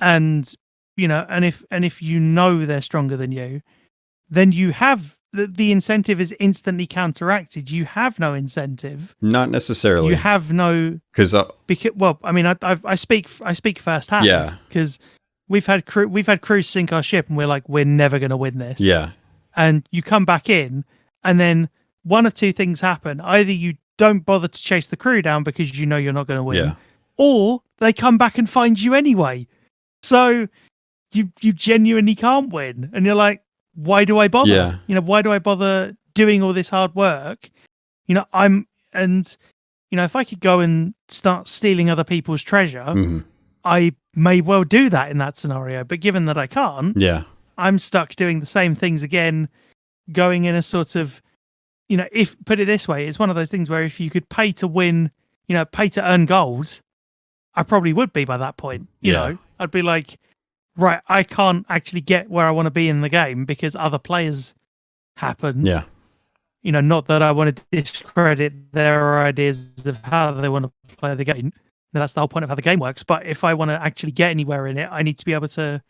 and if they're stronger than you, then you have the incentive is instantly counteracted. You have no incentive. Not necessarily. You have no because I speak firsthand. Yeah, because we've had crews sink our ship, and we're never going to win this. Yeah, and you come back in, and then one of two things happen: either you don't bother to chase the crew down because you're not going to win, or they come back and find you anyway. So you genuinely can't win, and you're like, why do I bother? Yeah. You know, why do I bother doing all this hard work? You know, if I could go and start stealing other people's treasure, I may well do that in that scenario. But given that I can't, I'm stuck doing the same things again, going in a sort of, you know, if put it this way, it's one of those things where if you could pay to win, you know, pay to earn gold, I probably would be by that point. You know, I'd be like, right, I can't actually get where I want to be in the game because other players happen. Yeah. You know, not that I want to discredit their ideas of how they want to play the game. No, that's the whole point of how the game works. But if I want to actually get anywhere in it, I need to be able to,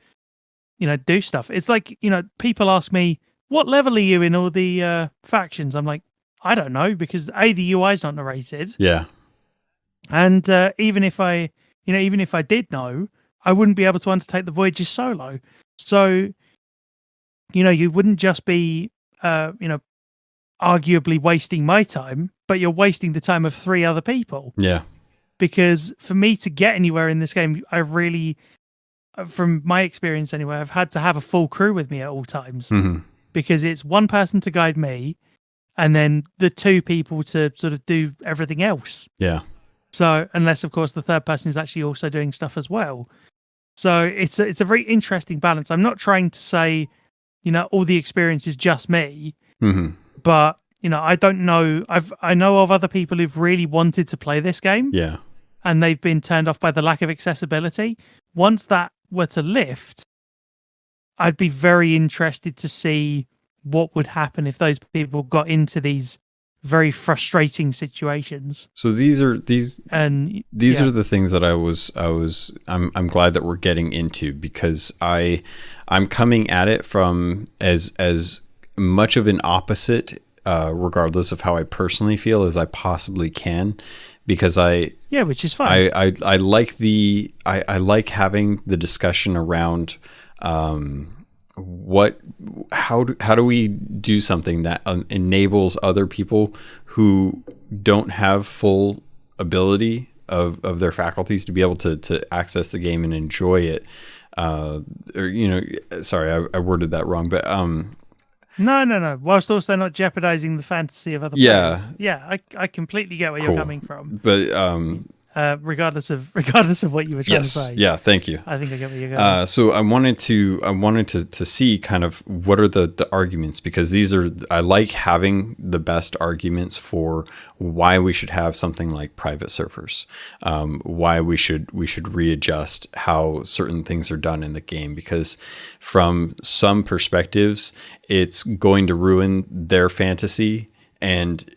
you know, do stuff. It's like, you know, people ask me, what level are you in all the factions? I'm like, I don't know, because the UI is not narrated. Yeah. And even if I did know, I wouldn't be able to undertake the voyages solo. So, you know, you wouldn't just be, you know, arguably wasting my time, but you're wasting the time of 3 other people. Yeah. Because for me to get anywhere in this game, I really, from my experience anyway, I've had to have a full crew with me at all times. Because it's one person to guide me and then the 2 people to sort of do everything else. Yeah. So unless, of course, the third person is actually also doing stuff as well. So it's a very interesting balance. I'm not trying to say, you know, all the experience is just me. But, you know, I don't know. I know of other people who've really wanted to play this game. Yeah. And they've been turned off by the lack of accessibility. Once that were to lift, I'd be very interested to see what would happen if those people got into these very frustrating situations. So these are the things that I'm glad that we're getting into, because I'm coming at it from as much of an opposite, regardless of how I personally feel, as I possibly can, because which is fine. I like having the discussion around how do we do something that enables other people who don't have full ability of their faculties to be able to access the game and enjoy it. Or, you know, sorry, I worded that wrong, but no. Whilst also not jeopardizing the fantasy of other players. Yeah, I completely get where you're coming from. But regardless of what you were trying to say. Yeah, thank you. I think I get where you're going. So I wanted to see kind of what are the arguments, because I like having the best arguments for why we should have something like private servers, why we should readjust how certain things are done in the game, because from some perspectives it's going to ruin their fantasy, and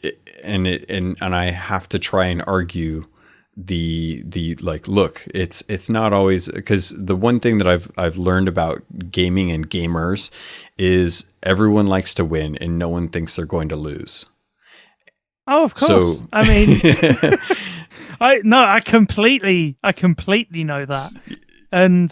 I have to try and argue the like, look, it's not always, because the one thing that I've learned about gaming and gamers is everyone likes to win and no one thinks they're going to lose. Oh, of course. So, I mean, I completely know that. And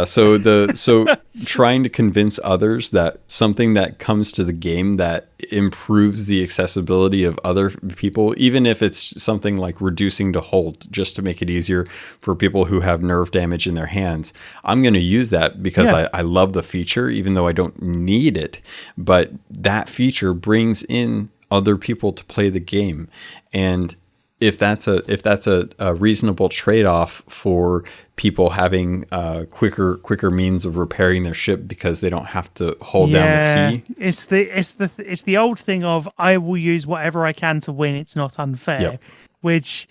so trying to convince others that something that comes to the game that improves the accessibility of other people, even if it's something like reducing to hold just to make it easier for people who have nerve damage in their hands, I'm going to use that because I love the feature, even though I don't need it. But that feature brings in other people to play the game, and if that's a reasonable trade-off for people having quicker means of repairing their ship because they don't have to hold down the key. It's the old thing of, I will use whatever I can to win. It's not unfair, which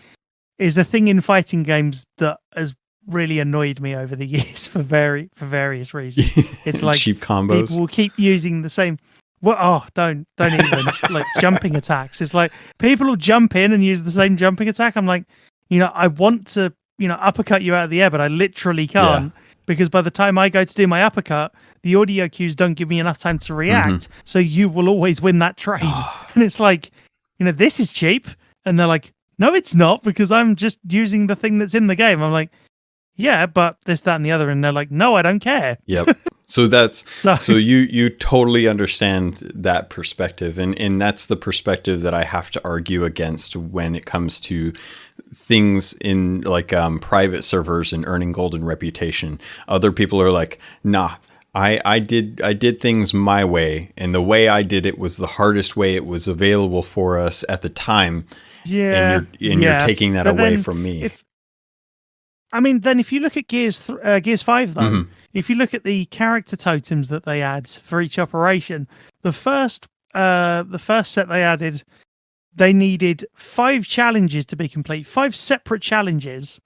is a thing in fighting games that has really annoyed me over the years for various reasons. It's like cheap combos. People will keep using the same. Well, don't even like jumping attacks. It's like people will jump in and use the same jumping attack. I'm like, you know, I want to, you know, uppercut you out of the air, but I literally can't, because by the time I go to do my uppercut, the audio cues don't give me enough time to react. So you will always win that trade. And it's like, you know, this is cheap. And they're like, no, it's not, because I'm just using the thing that's in the game. I'm like, yeah, but this, that, and the other. And they're like, no, I don't care. Yep. So so you totally understand that perspective. And that's the perspective that I have to argue against when it comes to things in like private servers and earning gold and reputation. Other people are like, nah, I did things my way, and the way I did it was the hardest way it was available for us at the time. Yeah, and you're taking that away from me. Then if you look at Gears 5 though, if you look at the character totems that they add for each operation, the first set they added, they needed 5 challenges to be complete, 5 separate challenges,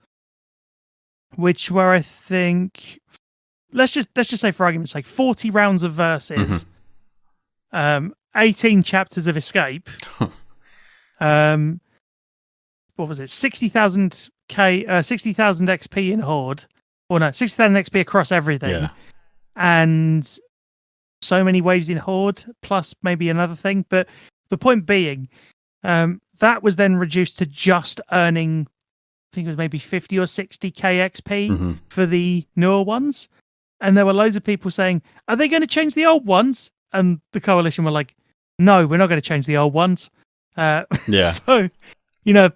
which were, I think, let's just say for argument's sake, 40 rounds of versus, 18 chapters of escape, what was it, 60,000 XP in Horde, or no, 60,000 XP across everything, and so many waves in Horde, plus maybe another thing. But the point being, that was then reduced to just earning, I think it was maybe 50 or 60k XP for the newer ones. And there were loads of people saying, are they going to change the old ones? And the coalition were like, no, we're not going to change the old ones. So,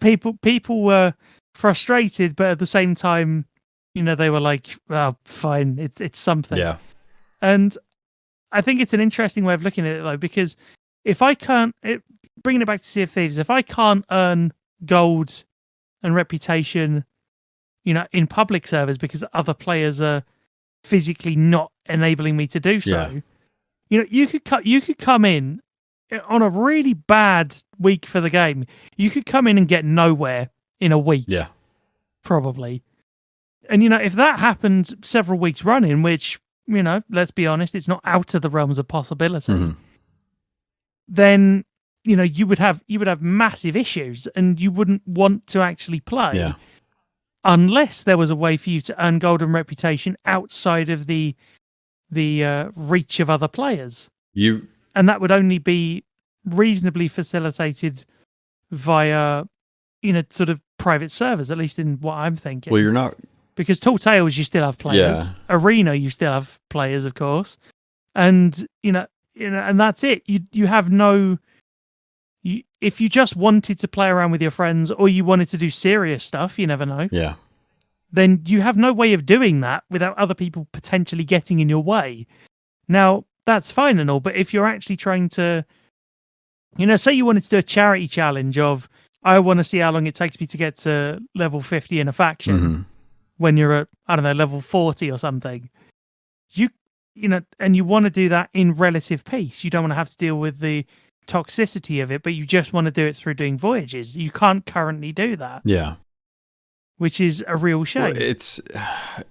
people were frustrated, but at the same time, they were like, oh, fine, it's something. Yeah. And I think it's an interesting way of looking at it, though, because if I can't, bringing it back to Sea of Thieves, if I can't earn gold and reputation, in public servers because other players are physically not enabling me to do so, you could come in on a really bad week for the game. You could come in and get nowhere in a week. Yeah. Probably. And, if that happened several weeks running, which, let's be honest, it's not out of the realms of possibility, then, you would have massive issues and you wouldn't want to actually play unless there was a way for you to earn gold and reputation outside of the reach of other players. And that would only be reasonably facilitated via, sort of private servers, at least in what I'm thinking. Well, you're not... Because Tall Tales, you still have players. Yeah. Arena, you still have players, of course. And, and that's it. You have no... if you just wanted to play around with your friends or you wanted to do serious stuff, you never know. Yeah. Then you have no way of doing that without other people potentially getting in your way. Now, that's fine and all, but if you're actually trying to, say you wanted to do a charity challenge of, I want to see how long it takes me to get to level 50 in a faction when you're at, I don't know, level 40 or something, and you want to do that in relative peace. You don't want to have to deal with the toxicity of it, but you just want to do it through doing voyages. You can't currently do that. Yeah. Which is a real shame. Well,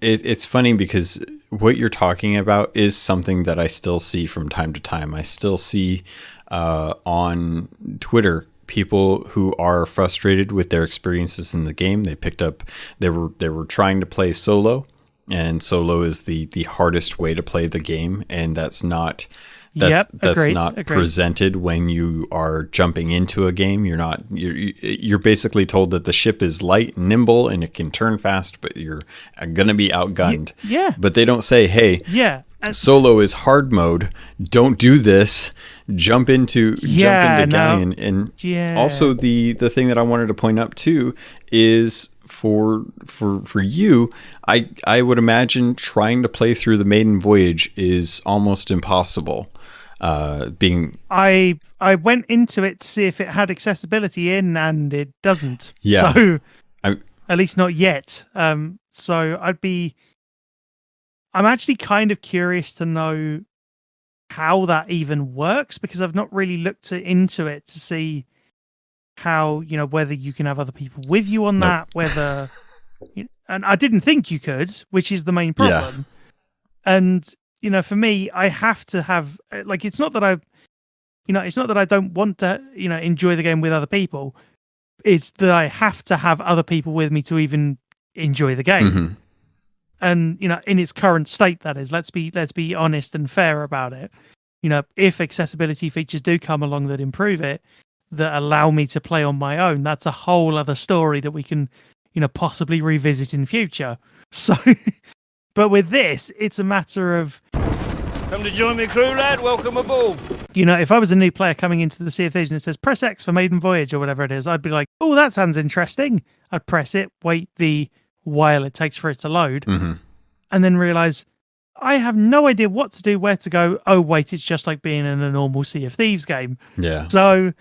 it's funny because what you're talking about is something that I still see from time to time. I still see on Twitter people who are frustrated with their experiences in the game. They were trying to play solo, and solo is the hardest way to play the game, and that's not agreed. Presented when you are jumping into a game. You're basically told that the ship is light and nimble and it can turn fast, but you're gonna be outgunned. But they don't say, hey, solo is hard mode, don't do this, jump into Galleon. And also the thing that I wanted to point up too is for you, I would imagine trying to play through the maiden voyage is almost impossible. I went into it to see if it had accessibility in, and it doesn't. Yeah. So at least not yet. So I'm actually kind of curious to know how that even works, because I've not really looked into it to see how, whether you can have other people with you on that, whether, and I didn't think you could, which is the main problem. Yeah. And, for me, I have to have, it's not that I don't want to, enjoy the game with other people. It's that I have to have other people with me to even enjoy the game. And, in its current state, that is, let's be honest and fair about it. If accessibility features do come along that improve it, that allow me to play on my own, that's a whole other story that we can, possibly revisit in future. So, but with this, it's a matter of, come to join me, crew, lad. Welcome aboard. If I was a new player coming into the Sea of Thieves and it says press X for maiden voyage or whatever it is, I'd be like, oh, that sounds interesting. I'd press it, wait the while it takes for it to load, and then realize, I have no idea what to do, where to go. Oh, wait, it's just like being in a normal Sea of Thieves game. Yeah. So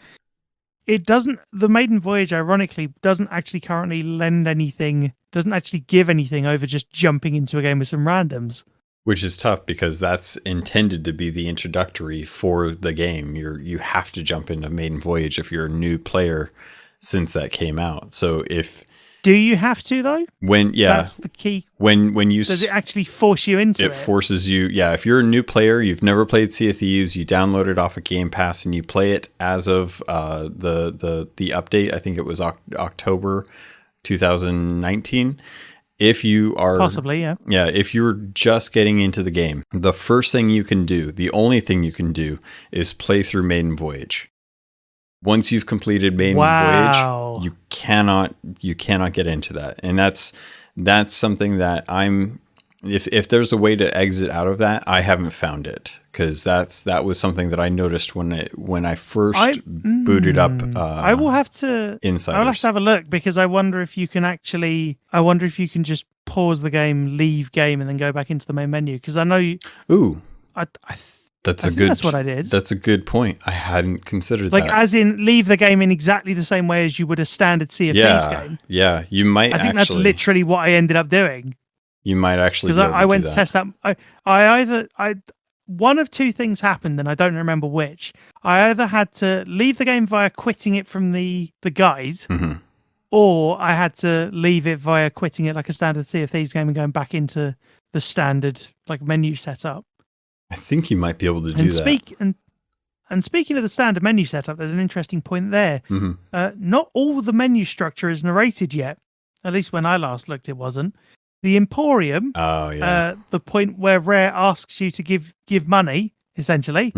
it doesn't, the Maiden Voyage, ironically, doesn't actually currently lend anything, doesn't actually give anything over just jumping into a game with some randoms. Which is tough because that's intended to be the introductory for the game. You have to jump into Maiden Voyage if you're a new player since that came out. So do you have to though? That's the key. When you does it actually force you into it? It forces you. Yeah, if you're a new player, you've never played Sea of Thieves, you download it off of Game Pass and you play it as of the update. I think it was October 2019. If you are possibly, yeah, if you're just getting into the game, the first thing you can do, the only thing you can do, is play through Maiden Voyage. Once you've completed Maiden Voyage, you cannot get into that, and that's something that if there's a way to exit out of that, I haven't found it, because that was something that I noticed when I first booted up. I will have to Insiders. I'll have to have a look, because I wonder if you can just pause the game, leave game, and then go back into the main menu. Because I know that's what I did. That's a good point. I hadn't considered that. Like, as in, leave the game in exactly the same way as you would a standard Sea of Thieves game. Yeah, you might. I think that's literally what I ended up doing. You might actually, because I went to test that. One of two things happened, and I don't remember which. I either had to leave the game via quitting it from the guide, or I had to leave it via quitting it like a standard Sea of Thieves game and going back into the standard like menu setup. I think you might be able to do that. And speaking of the standard menu setup, there's an interesting point there. Not all the menu structure is narrated yet. At least when I last looked, it wasn't. The Emporium, the point where Rare asks you to give money, essentially,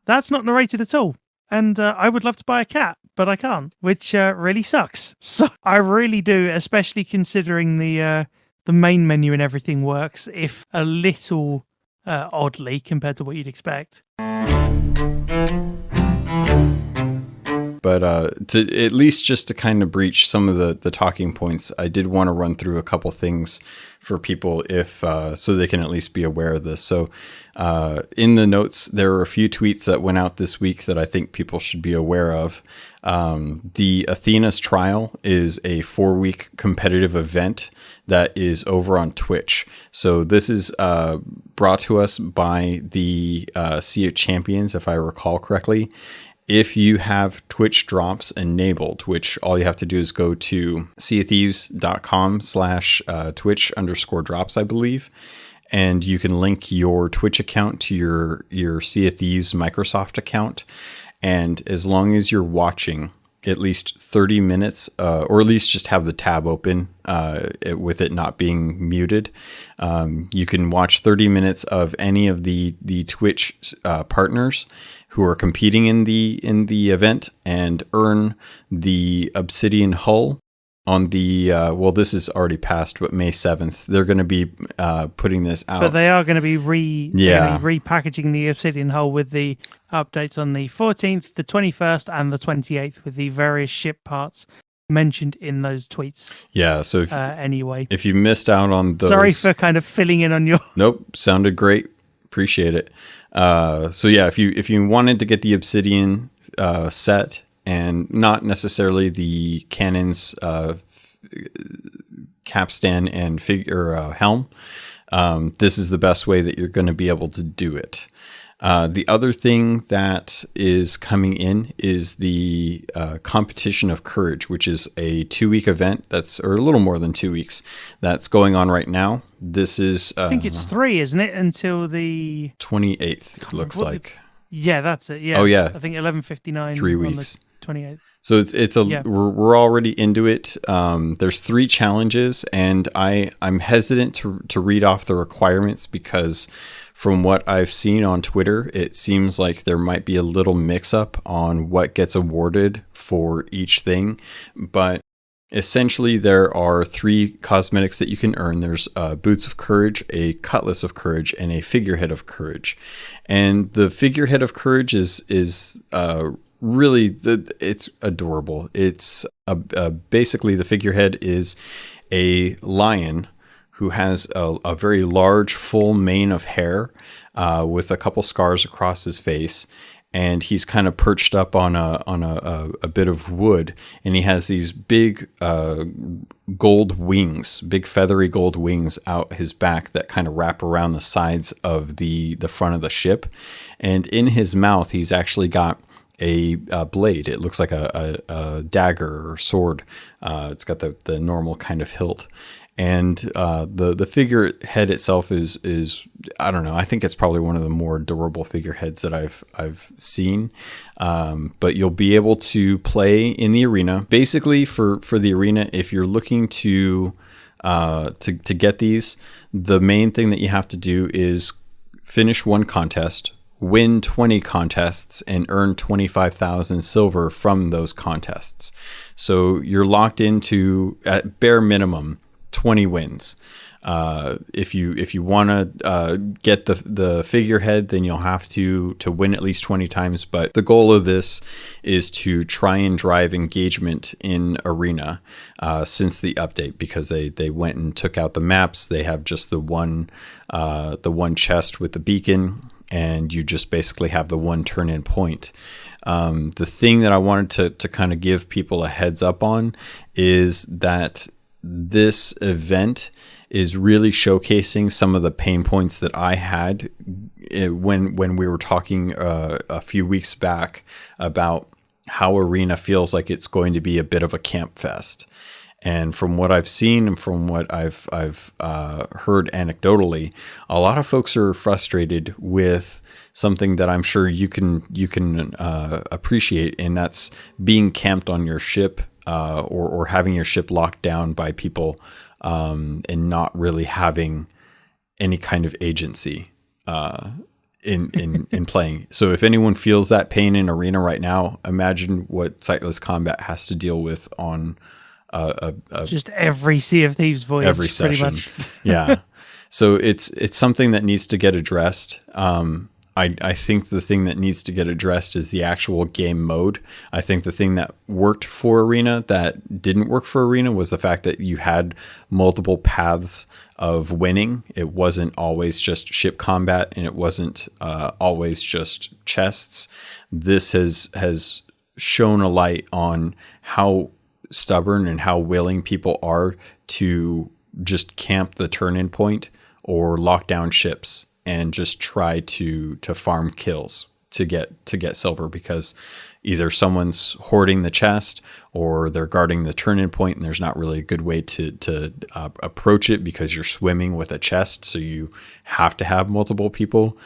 that's not narrated at all. And I would love to buy a cat, but I can't, which really sucks. So I really do, especially considering the main menu and everything works, if a little oddly compared to what you'd expect. But to at least just to kind of breach some of the talking points, I did want to run through a couple things for people so they can at least be aware of this. So in the notes, there are a few tweets that went out this week that I think people should be aware of. The Athena's Trial is a 4-week competitive event that is over on Twitch. So this is brought to us by the Sea of Champions, if I recall correctly. If you have Twitch drops enabled, which all you have to do is go to seaofthieves.com/Twitch_drops, I believe. And you can link your Twitch account to your Sea of Thieves Microsoft account. And as long as you're watching at least 30 minutes, or at least just have the tab open with it not being muted, you can watch 30 minutes of any of the Twitch partners who are competing in the event and earn the Obsidian hull on the this is already passed, but May 7th they're going to be putting this out. But they are going to be repackaging the Obsidian hull with the updates on the 14th, the 21st, and the 28th, with the various ship parts mentioned in those tweets. Yeah. So if you missed out on those, sorry for kind of filling in on your. Nope, sounded great. Appreciate it. So yeah, if you wanted to get the Obsidian set and not necessarily the cannons, capstan and helm, this is the best way that you're going to be able to do it. The other thing that is coming in is the Competition of Courage, which is a 2-week event or a little more than 2 weeks, that's going on right now. This is I think it's 3, isn't it, until the 28th, it looks like. Yeah, that's it. Yeah. Oh yeah. I think 11:59 3 weeks. On the 28th. So we're already into it. There's 3 challenges, and I'm hesitant to read off the requirements, because from what I've seen on Twitter, it seems like there might be a little mix-up on what gets awarded for each thing. But essentially, there are 3 cosmetics that you can earn. There's Boots of Courage, a Cutlass of Courage, and a Figurehead of Courage. And the Figurehead of Courage is really, it's adorable. It's basically, the figurehead is a lion who has a very large, full mane of hair with a couple scars across his face. And he's kind of perched up on a bit of wood, and he has these big gold wings, big feathery gold wings out his back that kind of wrap around the sides of the front of the ship. And in his mouth, he's actually got a blade. It looks like a dagger or sword. It's got the normal kind of hilt. And the figurehead itself is I don't know. I think it's probably one of the more durable figureheads that I've seen. But you'll be able to play in the arena. Basically, for the arena, if you're looking to get these, the main thing that you have to do is finish one contest, win 20 contests, and earn 25,000 silver from those contests. So you're locked into, at bare minimum, 20 wins. If you want to get the figurehead, then you'll have to win at least 20 times. But the goal of this is to try and drive engagement in arena since the update, because they went and took out the maps. They have just the one chest with the beacon, and you just basically have the one turn-in point. The thing that I wanted to kind of give people a heads up on is that this event is really showcasing some of the pain points that I had when we were talking a few weeks back about how Arena feels like it's going to be a bit of a camp fest. And from what I've seen and from what I've heard anecdotally, a lot of folks are frustrated with something that I'm sure you can appreciate, and that's being camped on your ship. Or having your ship locked down by people and not really having any kind of agency in playing. So if anyone feels that pain in Arena right now, imagine what SightlessKombat has to deal with on just every Sea of Thieves voyage, every session. Pretty much. Yeah. So it's something that needs to get addressed. I think the thing that needs to get addressed is the actual game mode. I think the thing that worked for Arena that didn't work for Arena was the fact that you had multiple paths of winning. It wasn't always just ship combat, and it wasn't always just chests. This has shown a light on how stubborn and how willing people are to just camp the turn-in point or lock down ships and just try to farm kills to get silver, because either someone's hoarding the chest or they're guarding the turn-in point, and there's not really a good way to approach it because you're swimming with a chest. So you have to have multiple people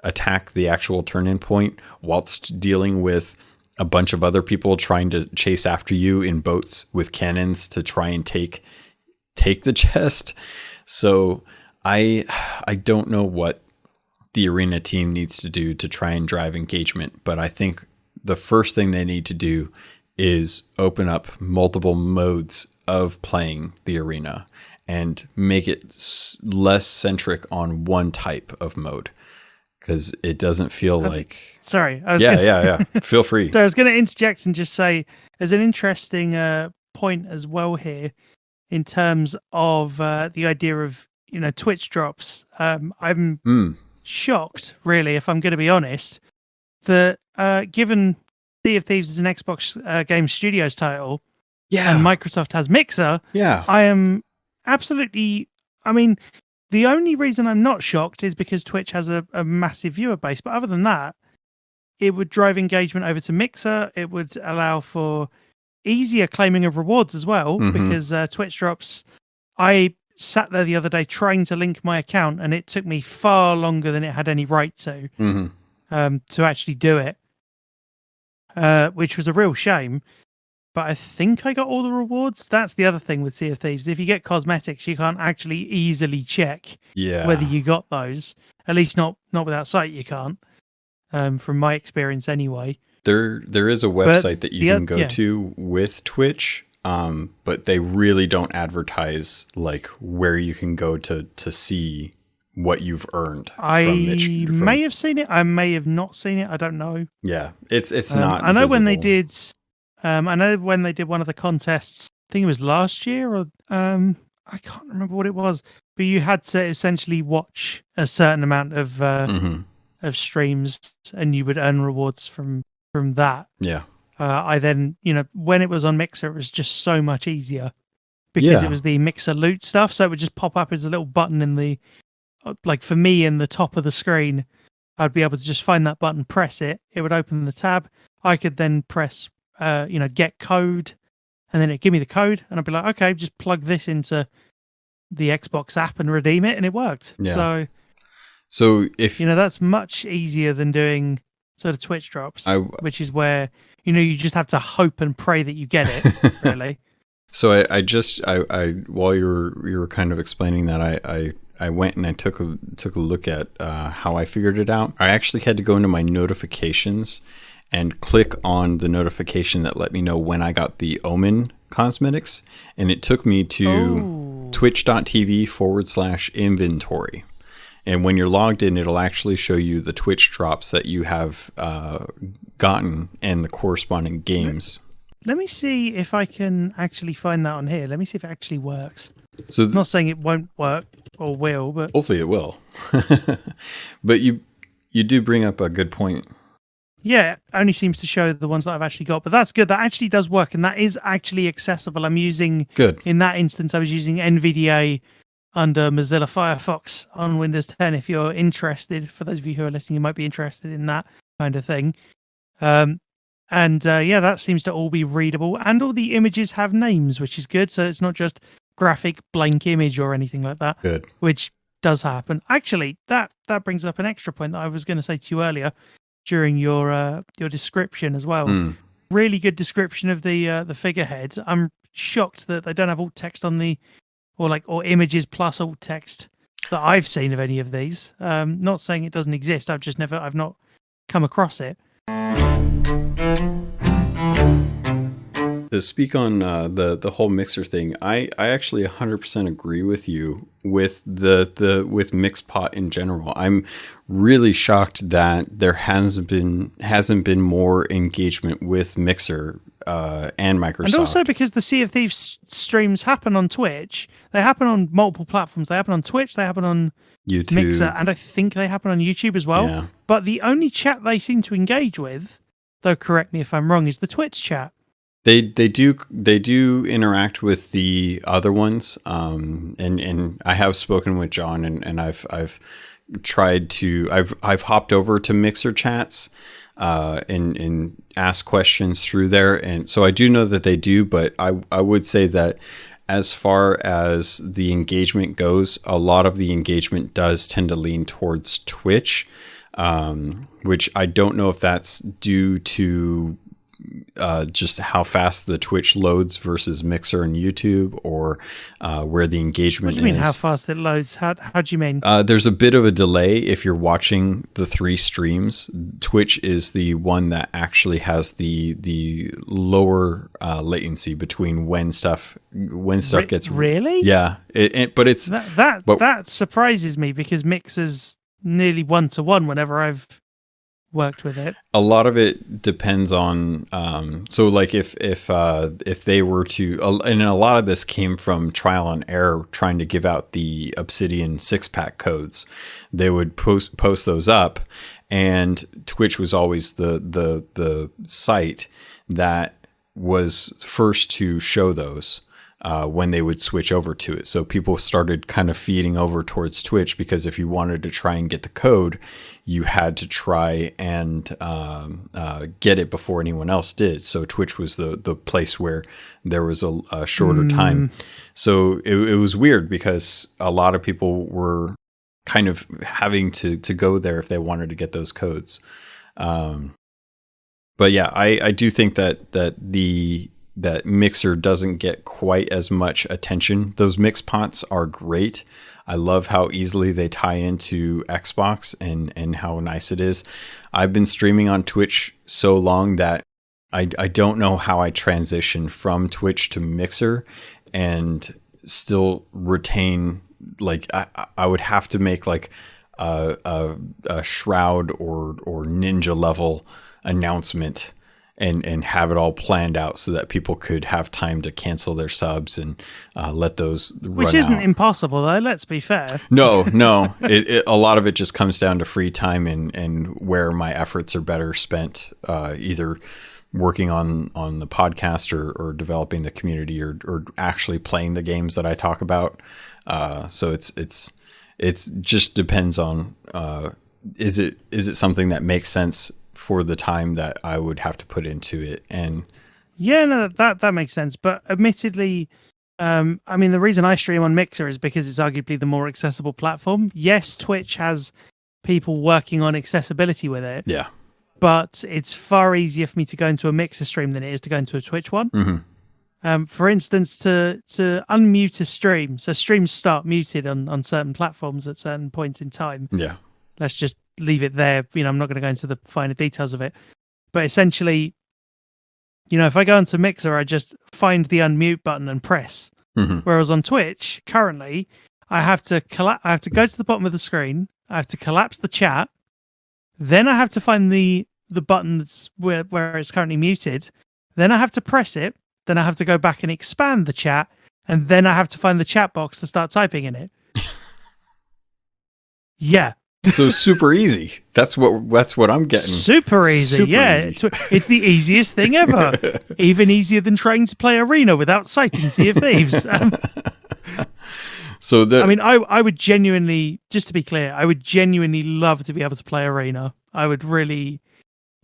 attack the actual turn-in point whilst dealing with a bunch of other people trying to chase after you in boats with cannons to try and take the chest. So I don't know what the Arena team needs to do to try and drive engagement, but I think the first thing they need to do is open up multiple modes of playing the Arena and make it less centric on one type of mode, because it doesn't feel like... Sorry. Yeah. Feel free. So I was going to interject and just say there's an interesting point as well here in terms of the idea of, Twitch drops. I'm shocked, really, if I'm going to be honest, that given Sea of Thieves is an Xbox Game Studios title, and Microsoft has Mixer, I am absolutely... I mean, the only reason I'm not shocked is because Twitch has a massive viewer base, but other than that, it would drive engagement over to Mixer. It would allow for easier claiming of rewards as well, because Twitch drops... I sat there the other day trying to link my account, and it took me far longer than it had any right to actually do it, which was a real shame. But I think I got all the rewards. That's the other thing with Sea of Thieves. If you get cosmetics, you can't actually easily check whether you got those. At least not without Sight, you can't. From my experience anyway. There is a website that you can go to with Twitch. But they really don't advertise like where you can go to see what you've earned. I may have seen it. I may have not seen it. I don't know. Yeah, it's not. I know visible. when they did. I know when they did one of the contests. I think it was last year, or I can't remember what it was. But you had to essentially watch a certain amount of streams, and you would earn rewards from that. Yeah. I then, when it was on Mixer, it was just so much easier because it was the Mixer loot stuff. So it would just pop up as a little button in the, like for me, in the top of the screen. I'd be able to just find that button, press it. It would open the tab. I could then press, get code, and then it'd give me the code, and I'd be like, okay, just plug this into the Xbox app and redeem it, and it worked. Yeah. So if that's much easier than doing sort of Twitch drops, which is where you just have to hope and pray that you get it. Really. So I while you were kind of explaining that, I went and I took a look at how I figured it out. I actually had to go into my notifications and click on the notification that let me know when I got the Omen cosmetics, and it took me to twitch.tv/inventory. And when you're logged in, it'll actually show you the Twitch drops that you have gotten and the corresponding games. Let me see if I can actually find that on here. Let me see if it actually works. So I'm not saying it won't work or will, but hopefully it will. But you do bring up a good point. Yeah, it only seems to show the ones that I've actually got, but that's good. That actually does work, and that is actually accessible. I'm using, in that instance, I was using NVDA under Mozilla Firefox on Windows 10. If you're interested, for those of you who are listening, you might be interested in that kind of thing. That seems to all be readable, and all the images have names, which is good. So it's not just graphic blank image or anything like that. Good. Which does happen. Actually, that brings up an extra point that I was going to say to you earlier during your description as well. Really good description of the figurehead. I'm shocked that they don't have alt text on the or images plus alt text that I've seen of any of these. Not saying it doesn't exist. I've not come across it. To speak on the whole Mixer thing, I actually 100% agree with you with with Mixpot in general. I'm really shocked that there hasn't been more engagement with Mixer and Microsoft. And also because the Sea of Thieves streams happen on Twitch, they happen on multiple platforms. They happen on Twitch, they happen on YouTube, Mixer, and I think they happen on YouTube as well. Yeah. But the only chat they seem to engage with, though correct me if I'm wrong, is the Twitch chat. They do interact with the other ones, and I have spoken with John, and I've tried to I've hopped over to Mixer chats and ask questions through there, and so I do know that they do, but I would say that as far as the engagement goes, a lot of the engagement does tend to lean towards Twitch, which I don't know if that's due to just how fast the Twitch loads versus Mixer and YouTube, or where the engagement is. What do you mean, how fast it loads? How do you mean? There's a bit of a delay if you're watching the 3 streams. Twitch is the one that actually has the lower latency between when stuff gets really. Yeah, but it's that surprises me because Mixer's nearly 1-to-1 whenever I've worked with it. A lot of it depends on so like if they were to, and a lot of this came from trial and error trying to give out the Obsidian 6-pack codes. They would post those up, and Twitch was always the site that was first to show those when they would switch over to it. So people started kind of feeding over towards Twitch, because if you wanted to try and get the code, you had to try and get it before anyone else did. So Twitch was the place where there was a shorter time. So it was weird because a lot of people were kind of having to go there if they wanted to get those codes. But yeah, I do think that Mixer doesn't get quite as much attention. Those mix pots are great. I love how easily they tie into Xbox and how nice it is. I've been streaming on Twitch so long that I don't know how I transition from Twitch to Mixer and still retain, like, I would have to make like a Shroud or Ninja level announcement and have it all planned out so that people could have time to cancel their subs and let those run Which isn't out. impossible, though, let's be fair. No. A lot of it just comes down to free time and where my efforts are better spent, either working on the podcast or developing the community or actually playing the games that I talk about. So it's just depends on, is it something that makes sense for the time that I would have to put into it? And yeah, no, that makes sense. But admittedly, I mean, the reason I stream on Mixer is because it's arguably the more accessible platform. Yes, Twitch has people working on accessibility with it. yeah. But it's far easier for me to go into a Mixer stream than it is to go into a Twitch one. Mm-hmm. For instance, to unmute a stream, so streams start muted on certain platforms at certain points in time. Yeah. Let's just leave it there. I'm not going to go into the finer details of it. But essentially, if I go into Mixer, I just find the unmute button and press. Mm-hmm. Whereas on Twitch, currently, I have to go to the bottom of the screen. I have to collapse the chat. Then I have to find the button that's where it's currently muted. Then I have to press it. Then I have to go back and expand the chat. And then I have to find the chat box to start typing in it. Yeah. So super easy. That's what I'm getting. Super easy. Super yeah. easy. It's the easiest thing ever. Even easier than trying to play Arena without Sight in Sea of Thieves. So I mean, I would genuinely, just to be clear, I would genuinely love to be able to play Arena. I would really,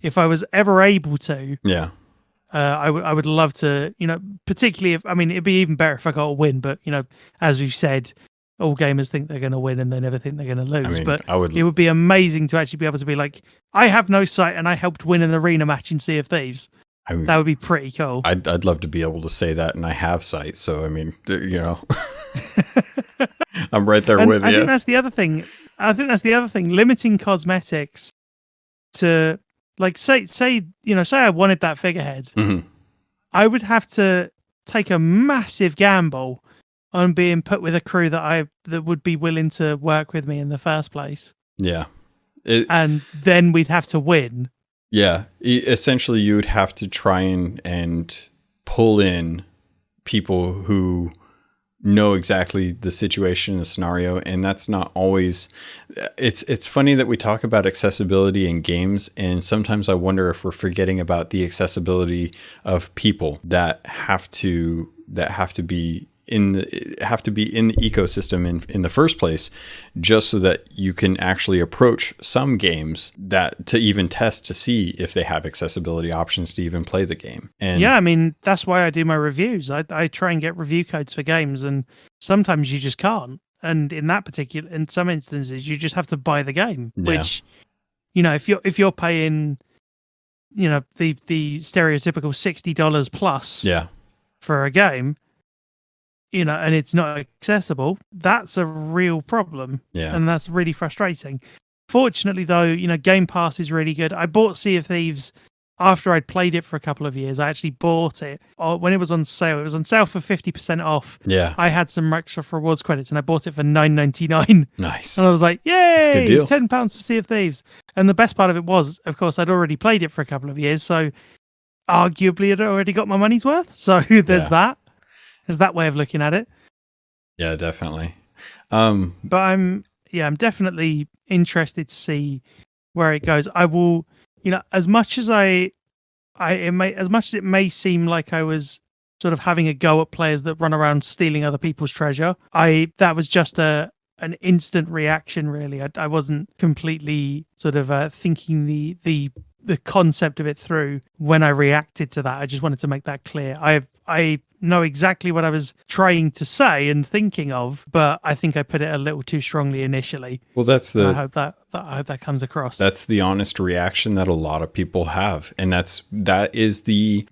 if I was ever able to. Yeah. I would love to, particularly it'd be even better if I got a win, but as we've said, all gamers think they're going to win and they never think they're going to lose. But it would be amazing to actually be able to be like, I have no sight and I helped win an arena match in Sea of Thieves. That would be pretty cool. I'd love to be able to say that, and I have sight. So I mean, I'm right there with you. I think that's the other thing. Limiting cosmetics to, like, say I wanted that figurehead. Mm-hmm. I would have to take a massive gamble on being put with a crew that would be willing to work with me in the first place. Yeah. And then we'd have to win. Yeah. Essentially, you would have to try and pull in people who know exactly the situation, the scenario, and that's not always. It's funny that we talk about accessibility in games, and sometimes I wonder if we're forgetting about the accessibility of people that have to be in the ecosystem in the first place, just so that you can actually approach some games that to even test to see if they have accessibility options to even play the game. And yeah, I mean, that's why I do my reviews. I try and get review codes for games, and sometimes you just can't. And in some instances, you just have to buy the game, which, if you're paying, the stereotypical $60 plus for a game, and it's not accessible, that's a real problem. Yeah. And that's really frustrating. Fortunately, though, Game Pass is really good. I bought Sea of Thieves after I'd played it for a couple of years. I actually bought it when it was on sale. It was on sale for 50% off. Yeah. I had some Microsoft Rewards credits, and I bought it for $9.99. Nice. And I was like, yay, that's a good deal. £10 for Sea of Thieves. And the best part of it was, of course, I'd already played it for a couple of years, so arguably I'd already got my money's worth. So there's that. There's that way of looking at it. Yeah, definitely. But I'm definitely interested to see where it goes. I will, as much as it may seem like I was sort of having a go at players that run around stealing other people's treasure, that was just an instant reaction, really. I wasn't completely sort of thinking the concept of it through when I reacted to that. I just wanted to make that clear. I know exactly what I was trying to say and thinking of, but I think I put it a little too strongly initially. Well, I hope that comes across. That's the honest reaction that a lot of people have, and that's the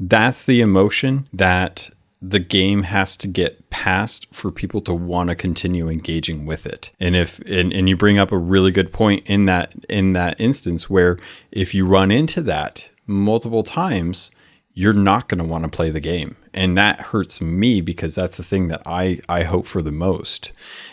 emotion that the game has to get past for people to want to continue engaging with it. And and you bring up a really good point in that instance, where if you run into that multiple times, you're not going to want to play the game. And that hurts me, because that's the thing that I hope for the most.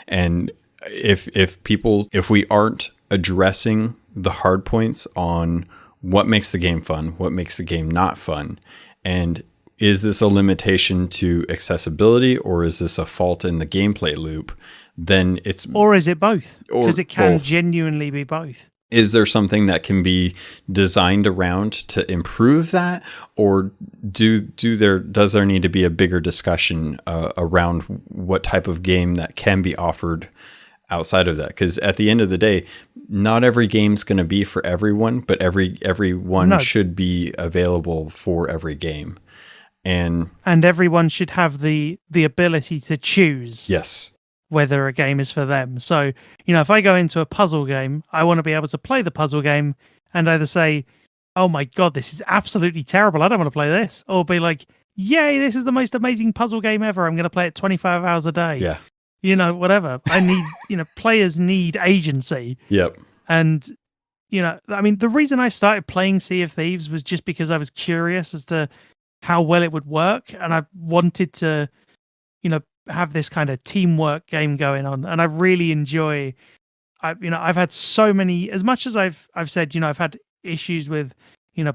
And if we aren't addressing the hard points on what makes the game fun, what makes the game not fun, and is this a limitation to accessibility, or is this a fault in the gameplay loop? Then it's... Or is it both? Because it can both. genuinely be both. Is there something that can be designed around to improve that, or does there need to be a bigger discussion around what type of game that can be offered outside of that? Because at the end of the day, not every game's going to be for everyone, but everyone should be available for every game, and everyone should have the ability to choose. Yes. Whether a game is for them. So, if I go into a puzzle game, I want to be able to play the puzzle game and either say, oh my God, this is absolutely terrible, I don't want to play this. Or be like, yay, this is the most amazing puzzle game ever, I'm going to play it 25 hours a day. Yeah. Whatever. I need, players need agency. Yep. And, the reason I started playing Sea of Thieves was just because I was curious as to how well it would work. And I wanted to, have this kind of teamwork game going on, and I really enjoy. I've had so many. As much as I've said, I've had issues with,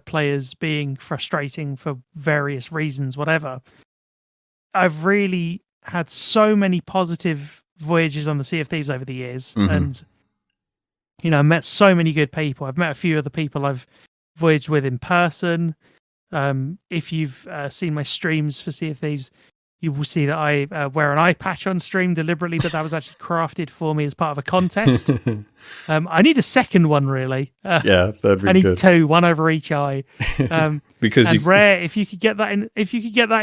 players being frustrating for various reasons, whatever. I've really had so many positive voyages on the Sea of Thieves over the years, and I met so many good people. I've met a few other people I've voyaged with in person. If you've seen my streams for Sea of Thieves, you will see that I wear an eye patch on stream deliberately, but that was actually crafted for me as part of a contest. I need a second one, really. Yeah, that'd be I need good. two, one over each eye. Because rare, if you could get that in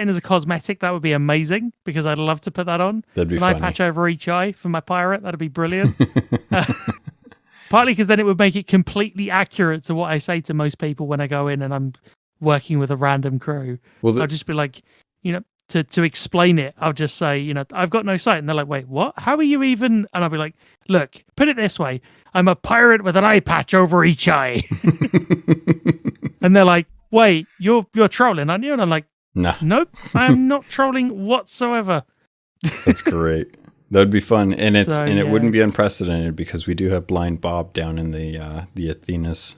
as a cosmetic, that would be amazing. Because I'd love to put that on. That'd be an funny. Eye patch over each eye for my pirate. That'd be brilliant. Partly because then it would make it completely accurate to what I say to most people when I go in and I'm working with a random crew. I'll just be like, to explain it, I'll just say, I've got no sight. And they're like, wait, what? How are you even? And I'll be like, look, put it this way. I'm a pirate with an eye patch over each eye. And they're like, wait, you're trolling, aren't you? And I'm like, nah. Nope, I'm not trolling whatsoever. That's great. That'd be fun. And it yeah. wouldn't be unprecedented because we do have Blind Bob down in the Athena's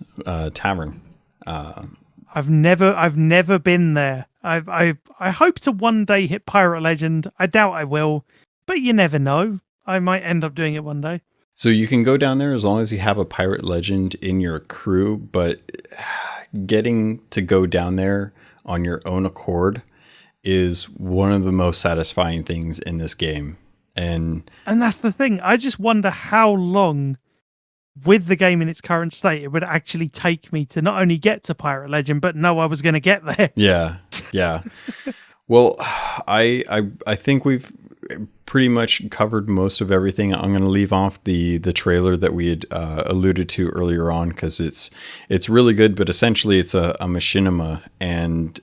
tavern. I've never been there. I hope to one day hit Pirate Legend. I doubt I will, but you never know. I might end up doing it one day. So you can go down there as long as you have a Pirate Legend in your crew, but getting to go down there on your own accord is one of the most satisfying things in this game. And that's the thing. I just wonder how long, with the game in its current state, it would actually take me to not only get to Pirate Legend, but know I was going to get there. Yeah. Well, I think we've pretty much covered most of everything. I'm going to leave off the trailer that we had alluded to earlier on because it's really good, but essentially it's a machinima, and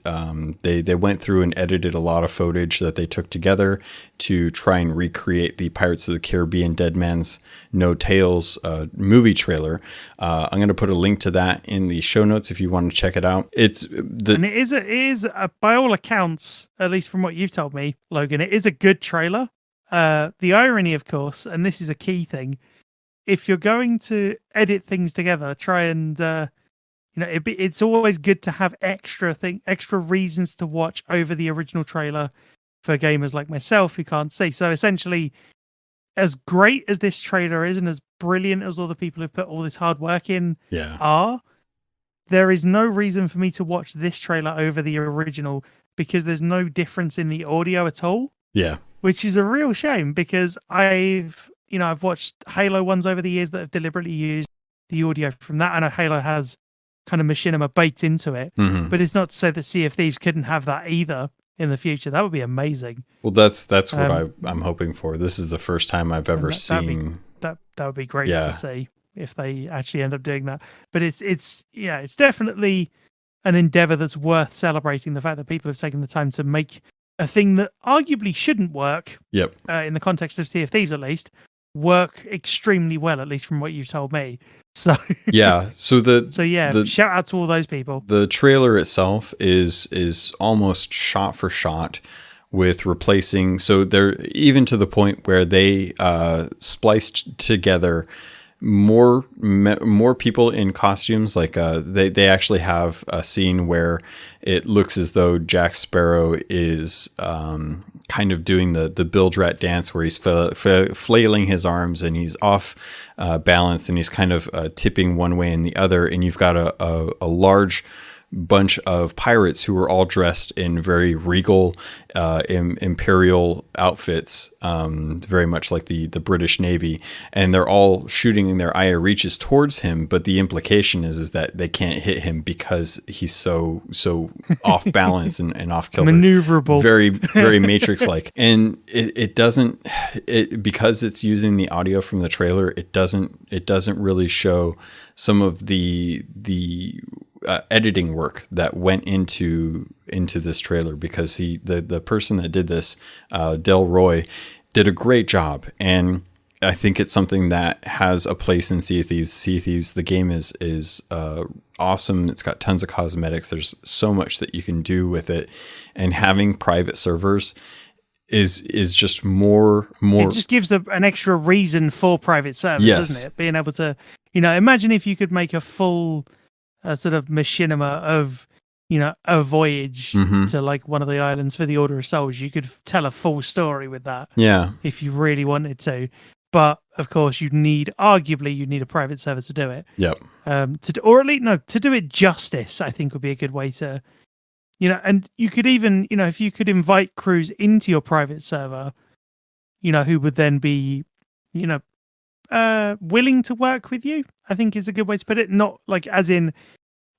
they went through and edited a lot of footage that they took together to try and recreate the Pirates of the Caribbean Dead Man's No Tales movie trailer. I'm going to put a link to that in the show notes if you want to check it out. And it is by all accounts, at least from what you've told me, Logan, it is a good trailer. The irony, of course, and this is a key thing, if you're going to edit things together, try and it's always good to have extra reasons to watch over the original trailer for gamers like myself who can't see. So essentially, as great as this trailer is and as brilliant as all the people who put all this hard work in are, there is no reason for me to watch this trailer over the original because there's no difference in the audio at all. Yeah. Which is a real shame because I've watched Halo ones over the years that have deliberately used the audio from that. I know Halo has kind of machinima baked into it, but it's not to say that Sea of Thieves couldn't have that either in the future. That would be amazing. Well, that's what I'm hoping for. This is the first time I've ever seen that would be great to see if they actually end up doing that. But it's definitely an endeavor that's worth celebrating. The fact that people have taken the time to make a thing that arguably shouldn't work, in the context of Sea of Thieves at least, work extremely well, at least from what you've told me. So shout out to all those people. The trailer itself is almost shot for shot with replacing. So they're even to the point where they spliced together more people in costumes. Like they actually have a scene where it looks as though Jack Sparrow is kind of doing the bilge rat dance, where he's flailing his arms and he's off balance, and he's kind of tipping one way and the other, and you've got a large bunch of pirates who are all dressed in very regal imperial outfits, very much like the British Navy, and they're all shooting their eye reaches towards him, but the implication is that they can't hit him because he's so off balance and off kilter, maneuverable, very very Matrix like. And it doesn't because it's using the audio from the trailer, it doesn't really show some of the editing work that went into this trailer, because the person that did this, Del Roy, did a great job, and I think it's something that has a place in Sea of Thieves. Sea of Thieves, the game is awesome. It's got tons of cosmetics. There's so much that you can do with it, and having private servers is just more. It just gives an extra reason for private servers, doesn't it? Being able to, imagine if you could make a full sort of machinima of, a voyage to like one of the islands for the Order of Souls. You could tell a full story with that. Yeah. If you really wanted to. But of course you'd need a private server to do it. Yep. To do it justice, I think would be a good way to, and you could even, if you could invite crews into your private server, who would then be, willing to work with you, I think is a good way to put it. Not like as in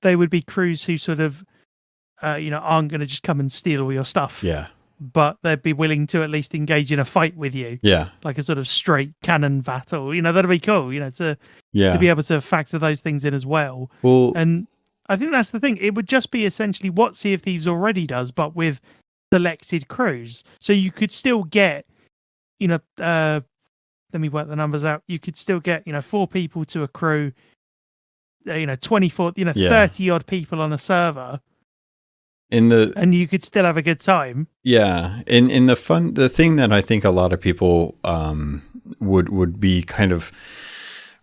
they would be crews who sort of, aren't going to just come and steal all your stuff. Yeah. But they'd be willing to at least engage in a fight with you. Yeah. Like a sort of straight cannon battle. That'd be cool, to be able to factor those things in as well. Well, and I think that's the thing. It would just be essentially what Sea of Thieves already does, but with selected crews. So you could still get, let me work the numbers out. You could still get, 4 people to a crew, 24, 30 odd people on a server. And you could still have a good time. Yeah. In the thing that I think a lot of people would be kind of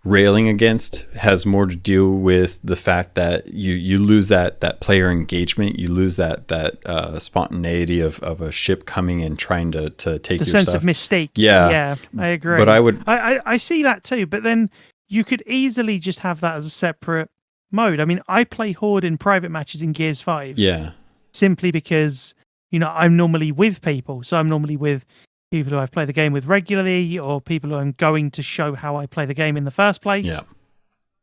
railing against has more to do with the fact that you lose that player engagement. You lose that spontaneity of a ship coming and trying to take your stuff. The sense of mistake. Yeah, I agree. But I see that too. But then you could easily just have that as a separate mode. I mean, I play Horde in private matches in Gears 5. Yeah. Simply because, I'm normally with people. So I'm normally with people who I play the game with regularly, or people who I'm going to show how I play the game in the first place. Yeah.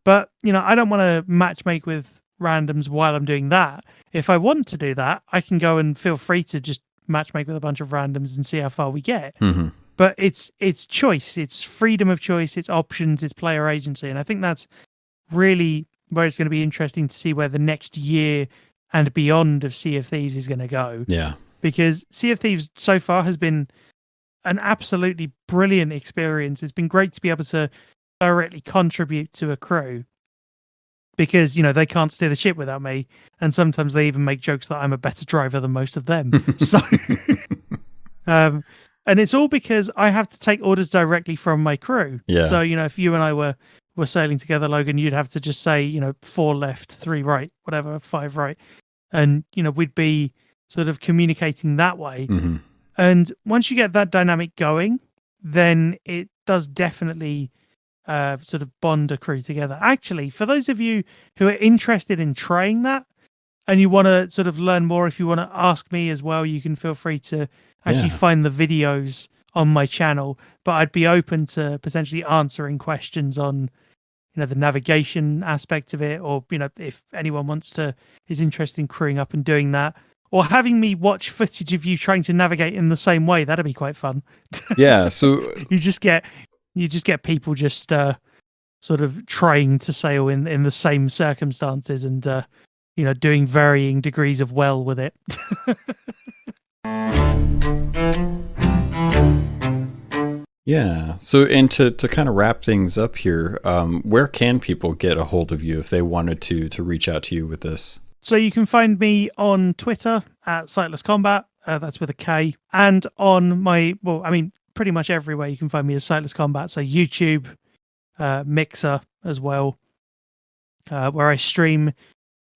But, I don't want to matchmake with randoms while I'm doing that. If I want to do that, I can go and feel free to just matchmake with a bunch of randoms and see how far we get. Mm-hmm. But it's choice, it's freedom of choice, it's options, it's player agency. And I think that's really where it's going to be interesting to see where the next year and beyond of Sea of Thieves is going to go. Yeah. Because Sea of Thieves so far has been an absolutely brilliant experience. It's been great to be able to directly contribute to a crew, because, they can't steer the ship without me. And sometimes they even make jokes that I'm a better driver than most of them. So, and it's all because I have to take orders directly from my crew. Yeah. So, if you and I were sailing together, Logan, you'd have to just say, 4 left, 3 right, whatever, 5 right. And, we'd be sort of communicating that way. Mm-hmm. And once you get that dynamic going, then it does definitely sort of bond a crew together. Actually, for those of you who are interested in trying that and you want to sort of learn more, if you want to ask me as well, you can feel free to actually find the videos on my channel. But I'd be open to potentially answering questions on, the navigation aspect of it, or, if anyone is interested in crewing up and doing that, or having me watch footage of you trying to navigate in the same way. That'd be quite fun. Yeah. So you just get people just sort of trying to sail in the same circumstances and, doing varying degrees of well with it. Yeah. So, and to kind of wrap things up here, where can people get a hold of you if they wanted to reach out to you with this? So you can find me on Twitter at SightlessKombat. That's with a K. And on pretty much everywhere you can find me as SightlessKombat. So YouTube, Mixer as well, where I stream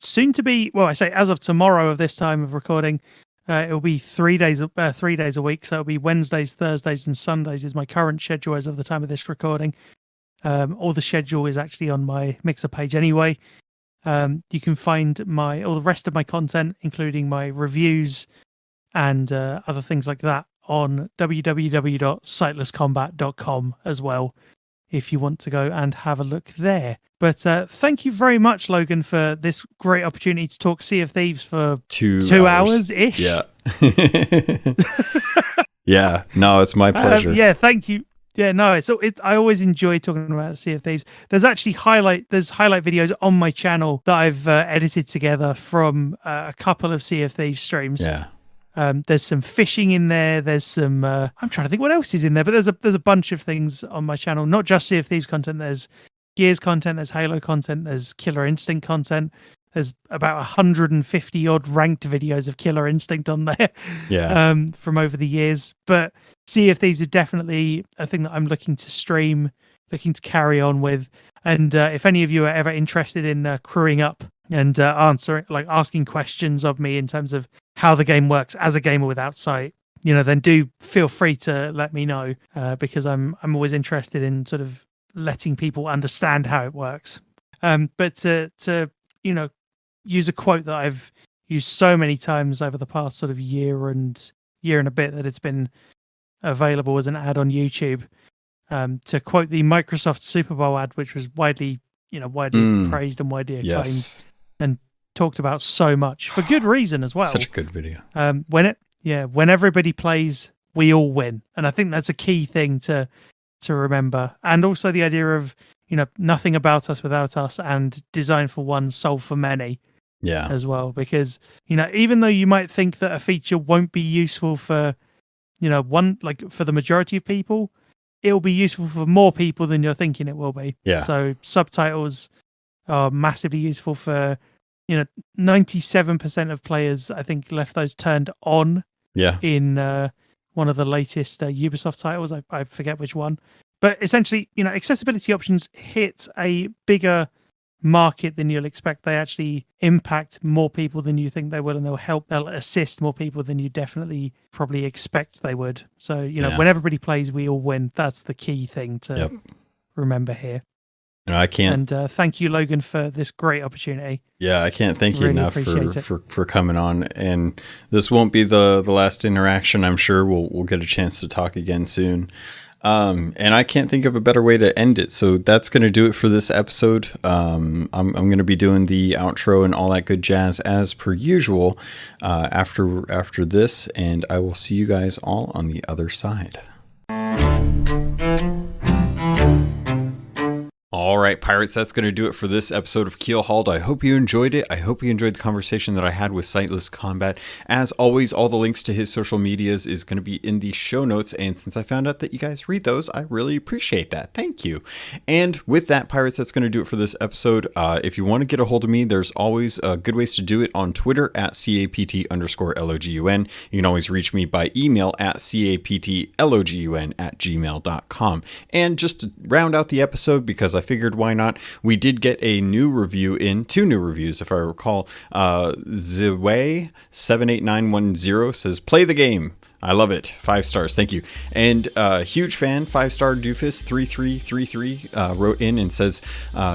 soon to be, well, I say as of tomorrow of this time of recording, it will be 3 days a week. So it'll be Wednesdays, Thursdays, and Sundays is my current schedule as of the time of this recording. All the schedule is actually on my Mixer page anyway. You can find all the rest of my content, including my reviews and other things like that, on www.SightlessKombat.com as well, if you want to go and have a look there. But thank you very much, Logun, for this great opportunity to talk Sea of Thieves for 2 hours-ish. Yeah. Yeah, no, it's my pleasure. Yeah, thank you. Yeah, no, I always enjoy talking about Sea of Thieves. There's actually highlight videos on my channel that I've edited together from a couple of Sea of Thieves streams. Yeah. There's some fishing in there. There's some. I'm trying to think what else is in there, but there's a bunch of things on my channel. Not just Sea of Thieves content. There's Gears content. There's Halo content. There's Killer Instinct content. There's about 150 odd ranked videos of Killer Instinct on there. Yeah. From over the years, but Sea of Thieves is definitely a thing that I'm looking to stream, looking to carry on with. And if any of you are ever interested in crewing up and asking questions of me in terms of how the game works as a gamer without sight, then do feel free to let me know, because I'm always interested in sort of letting people understand how it works. But to use a quote that I've used so many times over the past sort of year and a bit that it's been available as an ad on YouTube, to quote the Microsoft Super Bowl ad, which was widely praised and widely acclaimed, yes, and talked about so much for good reason as well. Such a good video. When everybody plays, we all win, and I think that's a key thing to remember. And also the idea of nothing about us without us, and design for one, solve for many. Yeah, as well, because even though you might think that a feature won't be useful for for the majority of people, it'll be useful for more people than you're thinking it will be. Yeah. So subtitles are massively useful for 97% of players, I think, left those turned on. Yeah. In one of the latest Ubisoft titles, I forget which one, but essentially, accessibility options hit a bigger market than you'll expect. They actually impact more people than you think they will, and they'll assist more people than you definitely probably expect they would. So when everybody plays, we all win. That's the key thing to remember here. And I can't. And thank you, Logun, for this great opportunity. Yeah, I can't thank you really enough for coming on. And this won't be the last interaction. I'm sure we'll get a chance to talk again soon. And I can't think of a better way to end it. So that's going to do it for this episode. I'm going to be doing the outro and all that good jazz as per usual after this, and I will see you guys all on the other side. All right, Pirates, that's going to do it for this episode of Keelhauled. I hope you enjoyed it. I hope you enjoyed the conversation that I had with SightlessKombat. As always, all the links to his social medias is going to be in the show notes, and since I found out that you guys read those, I really appreciate that. Thank you. And with that, Pirates, that's going to do it for this episode. If you want to get a hold of me, there's always good ways to do it on Twitter at CAPT_LOGUN. You can always reach me by email at CAPTLOGUN@gmail.com. And just to round out the episode, because I figured why not, we did get a new review in, 2 new reviews if I recall. Zway78910 says, "Play the game. I love it. 5 stars. Thank you." And huge fan, 5-star doofus3333 wrote in and says,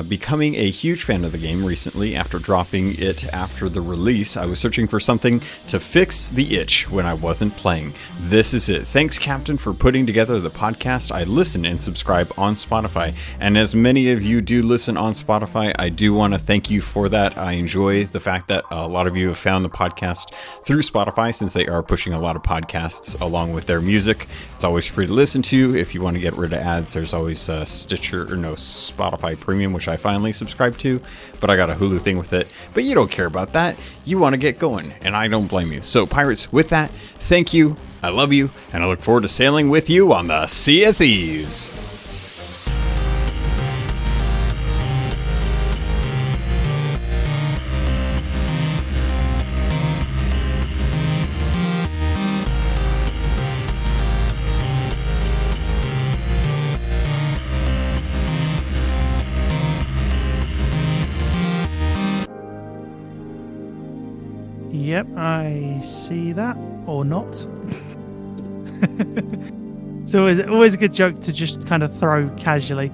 "Becoming a huge fan of the game recently after dropping it after the release. I was searching for something to fix the itch when I wasn't playing. This is it. Thanks, Captain, for putting together the podcast. I listen and subscribe on Spotify. And as many of you do listen on Spotify, I do want to thank you for that. I enjoy the fact that a lot of you have found the podcast through Spotify, since they are pushing a lot of podcasts along with their music. It's always free to listen to. If you want to get rid of ads, there's always Spotify Premium, which I finally subscribed to, but I got a Hulu thing with it. But you don't care about that. You want to get going, and I don't blame you. So, Pirates, with that, thank you. I love you, and I look forward to sailing with you on the Sea of Thieves." Yep, I see that. Or not. It's always a good joke to just kind of throw casually.